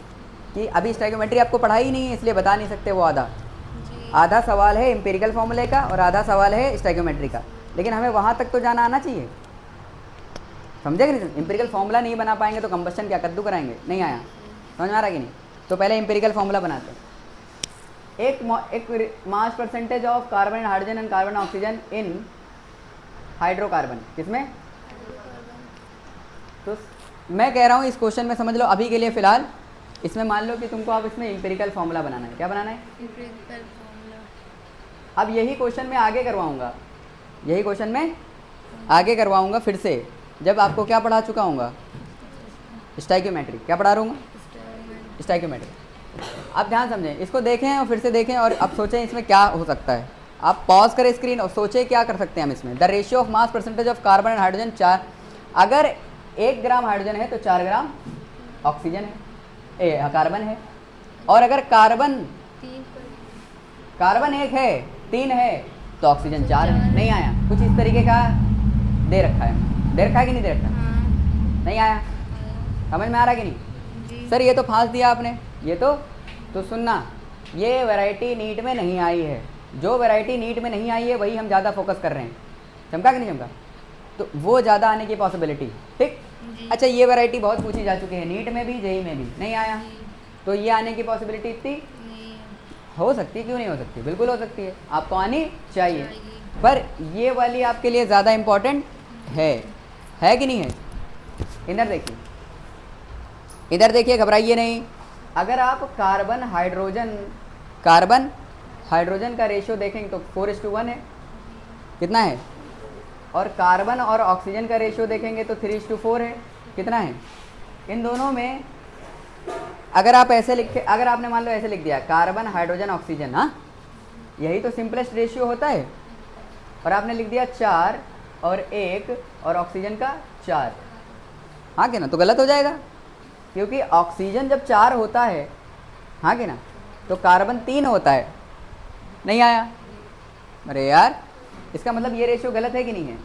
कि अभी स्टोइकियोमेट्री आपको पढ़ा ही नहीं है इसलिए बता नहीं सकते, वो आधा सवाल है एम्पिरिकल फार्मूले का और आधा सवाल है स्टोइकियोमेट्री का, लेकिन हमें वहाँ तक तो जाना आना चाहिए, समझे कि नहीं। एम्पिरिकल फार्मूला नहीं बना पाएंगे तो कंबशन क्या कद्दू कराएंगे, नहीं आया, समझ में आ रहा कि नहीं। तो पहले एम्पिरिकल फार्मूला बनाते हैं। एक मास percentage of carbon and hydrogen and carbon oxygen in hydrocarbon, किसमें। तो मैं कह रहा हूँ इस क्वेश्चन में समझ लो अभी के लिए फ़िलहाल इसमें मान लो कि तुमको अब इसमें एम्पिरिकल फार्मूला बनाना है। क्या बनाना है अब यही क्वेश्चन मैं आगे करवाऊंगा, यही क्वेश्चन मैं आगे करवाऊंगा फिर से, जब आपको क्या पढ़ा चुका हूँगा, स्टाइक्योमेट्री। क्या पढ़ा रहा हूँ? स्टाइक्योमेट्री। आप ध्यान समझें, इसको देखें और फिर से देखें और अब सोचें इसमें क्या हो सकता है। आप पॉज करें स्क्रीन और सोचें क्या कर सकते हैं हम इसमें। The ratio of mass percentage of carbon and hydrogen 4, अगर 1 ग्राम हाइड्रोजन है तो 4 ग्राम ऑक्सीजन है, कार्बन है। और अगर कार्बन 1 है, 3 है तो ऑक्सीजन 4 है। नहीं आया? कुछ इस तरीके का दे रखा है, दे रखा है कि नहीं दे रखा? नहीं आया? समझ में आ रहा है कि नहीं? सर ये तो फांस दिया आपने, ये तो सुनना, ये वैरायटी नीट में नहीं आई है। जो वैरायटी नीट में नहीं आई है वही हम ज़्यादा फोकस कर रहे हैं। चमका कि नहीं चमका? तो वो ज़्यादा आने की पॉसिबिलिटी, ठीक। अच्छा, ये वैरायटी बहुत पूछी जा चुकी है नीट में भी, जेई में भी। नहीं आया? तो ये आने की पॉसिबिलिटी इतनी हो सकती है, क्यों नहीं हो सकती? बिल्कुल हो सकती है, आपको आनी चाहिए। पर ये वाली आपके लिए ज़्यादा इम्पॉर्टेंट है कि नहीं है? इधर देखिए, इधर देखिए, घबराइए नहीं। अगर आप कार्बन हाइड्रोजन का रेशियो देखेंगे तो 4:1 है। कितना है? और कार्बन और ऑक्सीजन का रेशियो देखेंगे तो 3:4 है। कितना है? इन दोनों में अगर आप ऐसे लिखे, अगर आपने मान लो ऐसे लिख दिया कार्बन हाइड्रोजन ऑक्सीजन, हाँ यही तो सिंपलेस्ट रेशियो होता है, और आपने लिख दिया 4 और 1 और ऑक्सीजन का 4, हाँ कि ना? तो गलत हो जाएगा, क्योंकि ऑक्सीजन जब 4 होता है, हाँ कि ना, तो कार्बन 3 होता है। नहीं आया? अरे यार, इसका मतलब ये रेशियो गलत है कि नहीं है?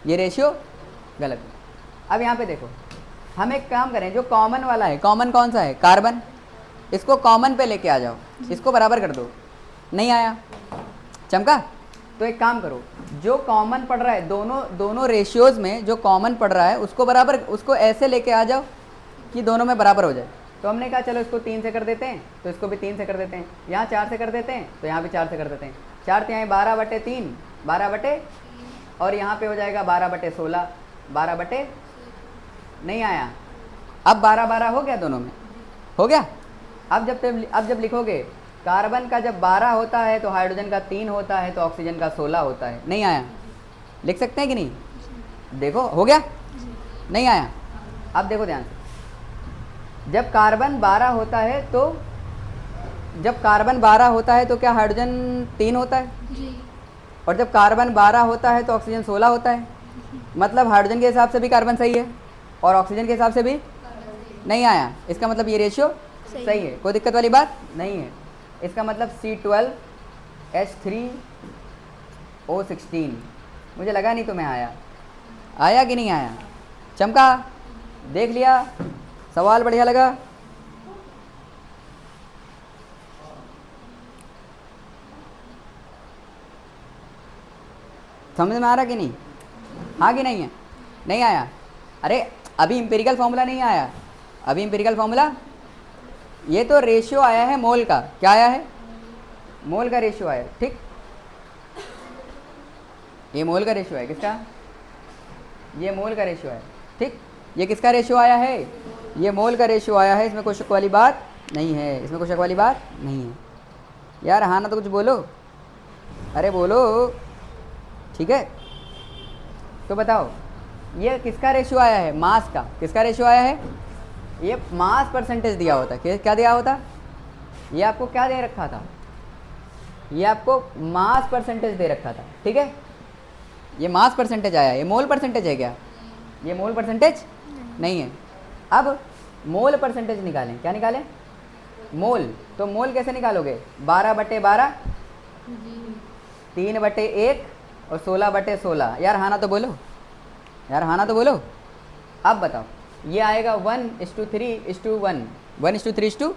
ये रेशियो गलत है। अब यहाँ पे देखो, हम एक काम करें, जो कॉमन वाला है, कॉमन कौन सा है? कार्बन। इसको कॉमन पे लेके आ जाओ, इसको बराबर कर दो। नहीं आया? चमका? तो एक काम करो, जो कॉमन पड़ रहा है दोनों रेशियोज़ में, जो कॉमन पड़ रहा है उसको बराबर, उसको ऐसे लेके आ जाओ कि दोनों में बराबर हो जाए। तो हमने कहा चलो इसको 3 से कर देते हैं, तो इसको भी 3 से कर देते हैं। यहाँ 4 से कर देते हैं तो यहाँ भी 4 से कर देते हैं। 4 तो यहाँ 12/3, 12 और यहाँ पे हो जाएगा 12/16, 12 नहीं आया? अब 12 हो गया, दोनों में हो गया। अब जब लिखोगे कार्बन का जब 12 होता है तो हाइड्रोजन का 3 होता है, तो ऑक्सीजन का 16 होता है। नहीं आया? लिख सकते हैं कि नहीं? देखो हो गया। नहीं आया? अब देखो ध्यान से, जब कार्बन 12 होता है तो क्या हाइड्रोजन 3 होता है? और जब कार्बन 12 होता है तो ऑक्सीजन 16 होता है। मतलब हाइड्रोजन के हिसाब से भी कार्बन सही है और ऑक्सीजन के हिसाब से भी। नहीं आया? इसका मतलब ये रेशियो सही है, कोई दिक्कत वाली बात नहीं है। इसका मतलब C12H3O16। मुझे लगा नहीं तुम्हें आया कि नहीं आया? चमका? देख लिया? सवाल बढ़िया लगा? समझ में आ रहा कि नहीं? हाँ कि नहीं है? नहीं आया? अरे अभी इंपेरिकल फॉर्मूला नहीं आया, अभी इंपेरिकल फॉर्मूला, ये तो रेशियो आया है मोल का। क्या आया है? मोल का रेशियो आया, ठीक। ये मोल का रेशियो है, किसका? ये मोल का रेशियो है, ठीक। ये किसका रेशियो आया है? ये मोल का रेशियो आया है। इसमें कोई शक वाली बात नहीं है, इसमें कोई शक वाली बात नहीं है। यार हाँ ना तो कुछ बोलो, अरे बोलो, ठीक है। तो बताओ ये किसका रेशियो आया है? मास का। किसका रेशियो आया है? ये मास परसेंटेज दिया होता, क्या दिया होता? ये आपको क्या दे रखा था? ये आपको मास परसेंटेज दे रखा था, ठीक है। ये मास परसेंटेज आया, ये मोल परसेंटेज है क्या? ये मोल परसेंटेज नहीं है। अब मोल परसेंटेज निकालें। क्या निकालें? मोल। तो मोल कैसे निकालोगे? 12/12, 3/1 और 16/16। यार हाँ ना तो बोलो, यार हाँ ना तो बोलो। अब बताओ, ये आएगा 1:3:1, 1:3:1।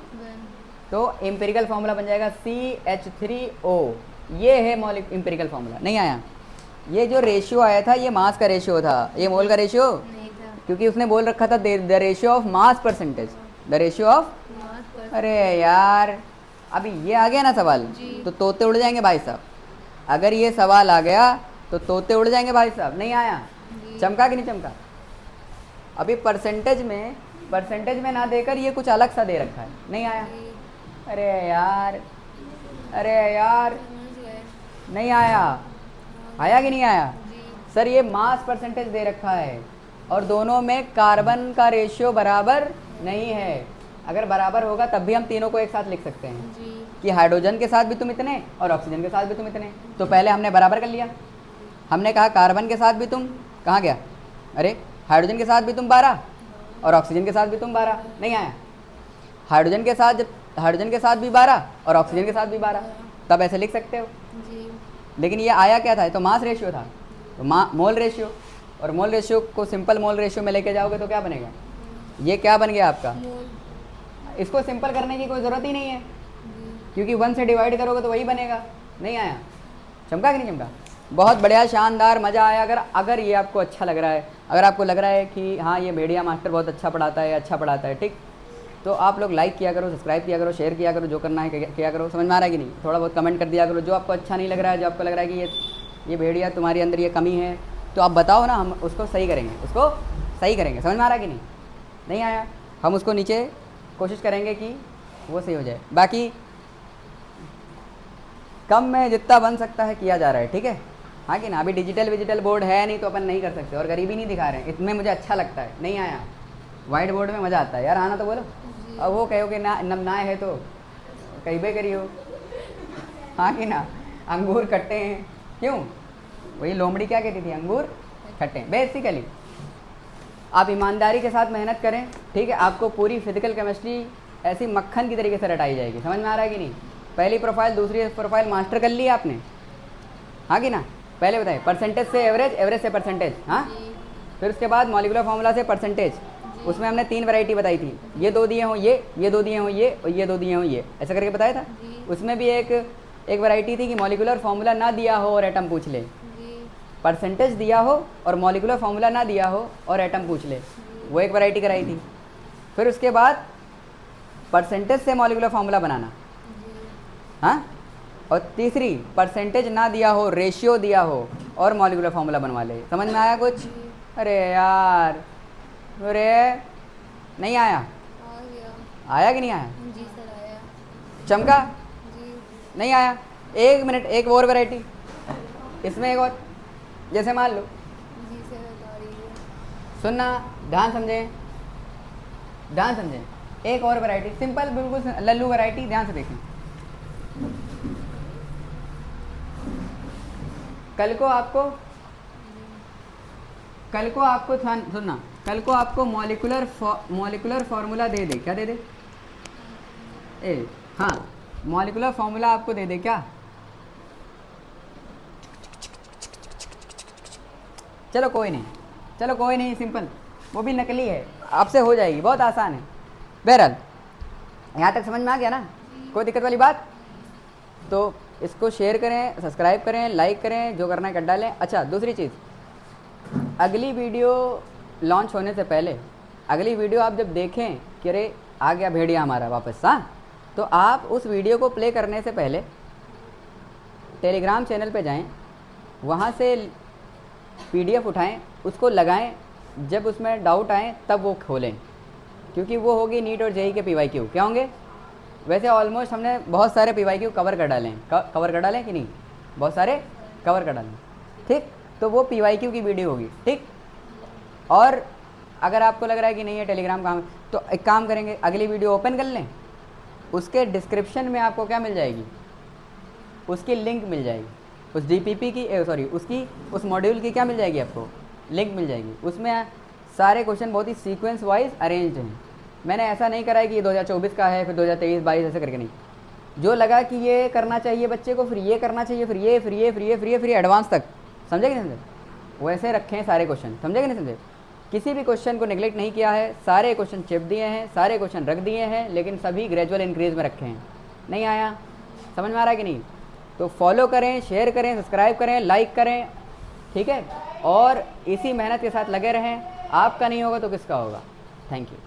तो एम्पिरिकल फार्मूला बन जाएगा CH3O। ये है मौलिक एम्पिरिकल फार्मूला। नहीं आया? ये जो रेशियो आया था ये मास का रेशियो था, ये मोल का रेशियो नहीं था, क्योंकि उसने बोल रखा था the ratio of mass percentage, the ratio of. अरे यार अभी ये आ गया ना सवाल, तो तोते उड़ जाएंगे भाई साहब। अगर ये सवाल आ गया तो तोते उड़ जाएंगे भाई साहब। नहीं आया? चमका कि नहीं चमका? अभी परसेंटेज में ना देकर ये कुछ अलग सा दे रखा है। नहीं आया? अरे यार, अरे यार, समझ गए। नहीं आया? आया कि नहीं आया? जी सर ये मास परसेंटेज दे रखा है और दोनों में कार्बन का रेशियो बराबर नहीं है। अगर बराबर होगा तब भी हम तीनों को एक साथ लिख सकते हैं जी कि हाइड्रोजन के साथ भी तुम इतने और ऑक्सीजन के साथ भी तुम इतने। तो पहले हमने बराबर कर लिया। हमने कहा कार्बन के साथ भी तुम, कहाँ गया, अरे हाइड्रोजन के साथ भी तुम 12 और ऑक्सीजन के साथ भी तुम 12। नहीं आया? हाइड्रोजन के साथ, जब हाइड्रोजन के साथ भी 12 और ऑक्सीजन के साथ भी 12, तब ऐसे लिख सकते हो। जी लेकिन ये आया क्या था? ये तो मास रेशियो था, तो मोल रेशियो, और मोल रेशियो को सिंपल मोल रेशियो में लेके जाओगे तो क्या बनेगा? ये क्या बन गया आपका? मोल इसको सिंपल करने की कोई ज़रूरत ही नहीं है, जी क्योंकि 1 से डिवाइड करोगे तो वही बनेगा। नहीं आया? चमका कि नहीं चमका? बहुत बढ़िया, शानदार, मज़ा आया। अगर ये आपको अच्छा लग रहा है, अगर आपको लग रहा है कि हाँ ये भेड़िया मास्टर बहुत अच्छा पढ़ाता है, ठीक, तो आप लोग लाइक किया करो, सब्सक्राइब किया करो, शेयर किया करो, जो करना है किया करो। समझ में आ रहा है कि नहीं? थोड़ा बहुत कमेंट कर दिया करो। जो आपको अच्छा नहीं लग रहा है, जो आपको लग रहा है कि ये भेड़िया तुम्हारे अंदर ये कमी है, तो आप बताओ ना, हम उसको सही करेंगे, उसको सही करेंगे। समझ में आ रहा है कि नहीं? नहीं आया? हम उसको नीचे कोशिश करेंगे कि वो सही हो जाए। बाकी कम में जितना बन सकता है किया जा रहा है, ठीक है? हाँ कि ना? अभी डिजिटल बोर्ड है नहीं तो अपन नहीं कर सकते, और गरीबी नहीं दिखा रहे हैं, इसमें मुझे अच्छा लगता है। नहीं आया? वाइट बोर्ड में मज़ा आता है यार, आना तो बोलो। अब वो कहो कि ना नम ना है तो कहीं भी करियो, हाँ कि ना? अंगूर खट्टे हैं, क्यों? वही लोमड़ी क्या कहती थी, अंगूर खट्टे हैं। बेसिकली आप ईमानदारी के साथ मेहनत करें, ठीक है? आपको पूरी फिजिकल केमिस्ट्री ऐसी मक्खन की तरीके से रटाई जाएगी। समझ में आ रहा है कि नहीं? पहली प्रोफाइल दूसरी प्रोफाइल मास्टर कर लिया आपने, हाँ कि ना? पहले बताइए, परसेंटेज से एवरेज, एवरेज से परसेंटेज, हाँ? जी फिर उसके बाद मॉलिक्यूलर फार्मूला से परसेंटेज, उसमें हमने 3 वैरायटी बताई थी। ये 2 दिए हों ये 2 दिए हों ये, और ये 2 दिए हों ये, ऐसा करके बताया था। जी उसमें भी एक वैरायटी थी कि मॉलिक्यूलर फार्मूला ना दिया हो और एटम पूछ ले, जी परसेंटेज दिया हो और मॉलिक्यूलर फार्मूला ना दिया हो और एटम पूछ ले, वो एक वैरायटी कराई थी। फिर उसके बाद परसेंटेज से मॉलिक्यूलर फार्मूला बनाना, हाँ? और तीसरी परसेंटेज ना दिया हो, रेशियो दिया हो और मॉलिक्यूलर फार्मूला बनवा ले। समझ में आया कुछ? अरे यार, अरे नहीं आया? आ गया। आया कि नहीं आया? जी सर आया। चमका? जी नहीं आया? 1 मिनट, एक और वैरायटी, इसमें एक और, जैसे मान लो, जी सर बता रही है। सुनना, ध्यान समझें, ध्यान समझें। एक और वैरायटी सिंपल, बिल्कुल लल्लू वैरायटी, ध्यान से देखें। कल को आपको सुनना, कल को आपको मॉलिक्यूलर फार्मूला दे दे, क्या दे दे? हाँ, मॉलिक्यूलर फार्मूला आपको दे दे क्या? चलो कोई नहीं, सिंपल, वो भी नकली है, आपसे हो जाएगी, बहुत आसान है। बहरहाल यहाँ तक समझ में आ गया ना? कोई दिक्कत वाली बात? तो इसको शेयर करें, सब्सक्राइब करें, लाइक करें, जो करना है कर डालें। अच्छा, दूसरी चीज़, अगली वीडियो लॉन्च होने से पहले, अगली वीडियो आप जब देखें कि अरे आ गया भेड़िया हमारा वापस, हाँ, तो आप उस वीडियो को प्ले करने से पहले टेलीग्राम चैनल पे जाएं, वहाँ से PDF उठाएं, उसको लगाएं, जब उसमें डाउट आए तब वो खोलें, क्योंकि वो होगी नीट और जेईई के PYQ। क्या होंगे? वैसे ऑलमोस्ट हमने बहुत सारे PYQ कवर कर डाले हैं, कवर कर डालें कि नहीं? बहुत सारे कवर कर डालें, ठीक? तो वो PYQ की वीडियो होगी, ठीक? और अगर आपको लग रहा है कि नहीं है टेलीग्राम काम, तो एक काम करेंगे, अगली वीडियो ओपन कर लें, उसके डिस्क्रिप्शन में आपको क्या मिल जाएगी? उसकी लिंक मिल जाएगी, उस DPP की, सॉरी, उस मॉड्यूल की क्या मिल जाएगी आपको? लिंक मिल जाएगी। उसमें सारे क्वेश्चन बहुत ही सीक्वेंस वाइज अरेंज्ड हैं। मैंने ऐसा नहीं करा है कि ये 2024 का है, फिर 2023-22 ऐसे करके नहीं। जो लगा कि ये करना चाहिए बच्चे को, फिर ये करना चाहिए, फिर ये एडवांस तक, समझे कि नहीं समझे? वैसे रखे हैं सारे क्वेश्चन, समझे कि नहीं समझे? किसी भी क्वेश्चन को नेगलेक्ट नहीं किया है, सारे क्वेश्चन चिप दिए हैं, सारे क्वेश्चन रख दिए हैं, लेकिन सभी ग्रेजुअल इंक्रीज में रखे हैं। नहीं आया? समझ में आ रहा है कि नहीं? तो फॉलो करें, शेयर करें, सब्सक्राइब करें, लाइक करें, ठीक है? और इसी मेहनत के साथ लगे रहें। आपका नहीं होगा तो किसका होगा? Thank you.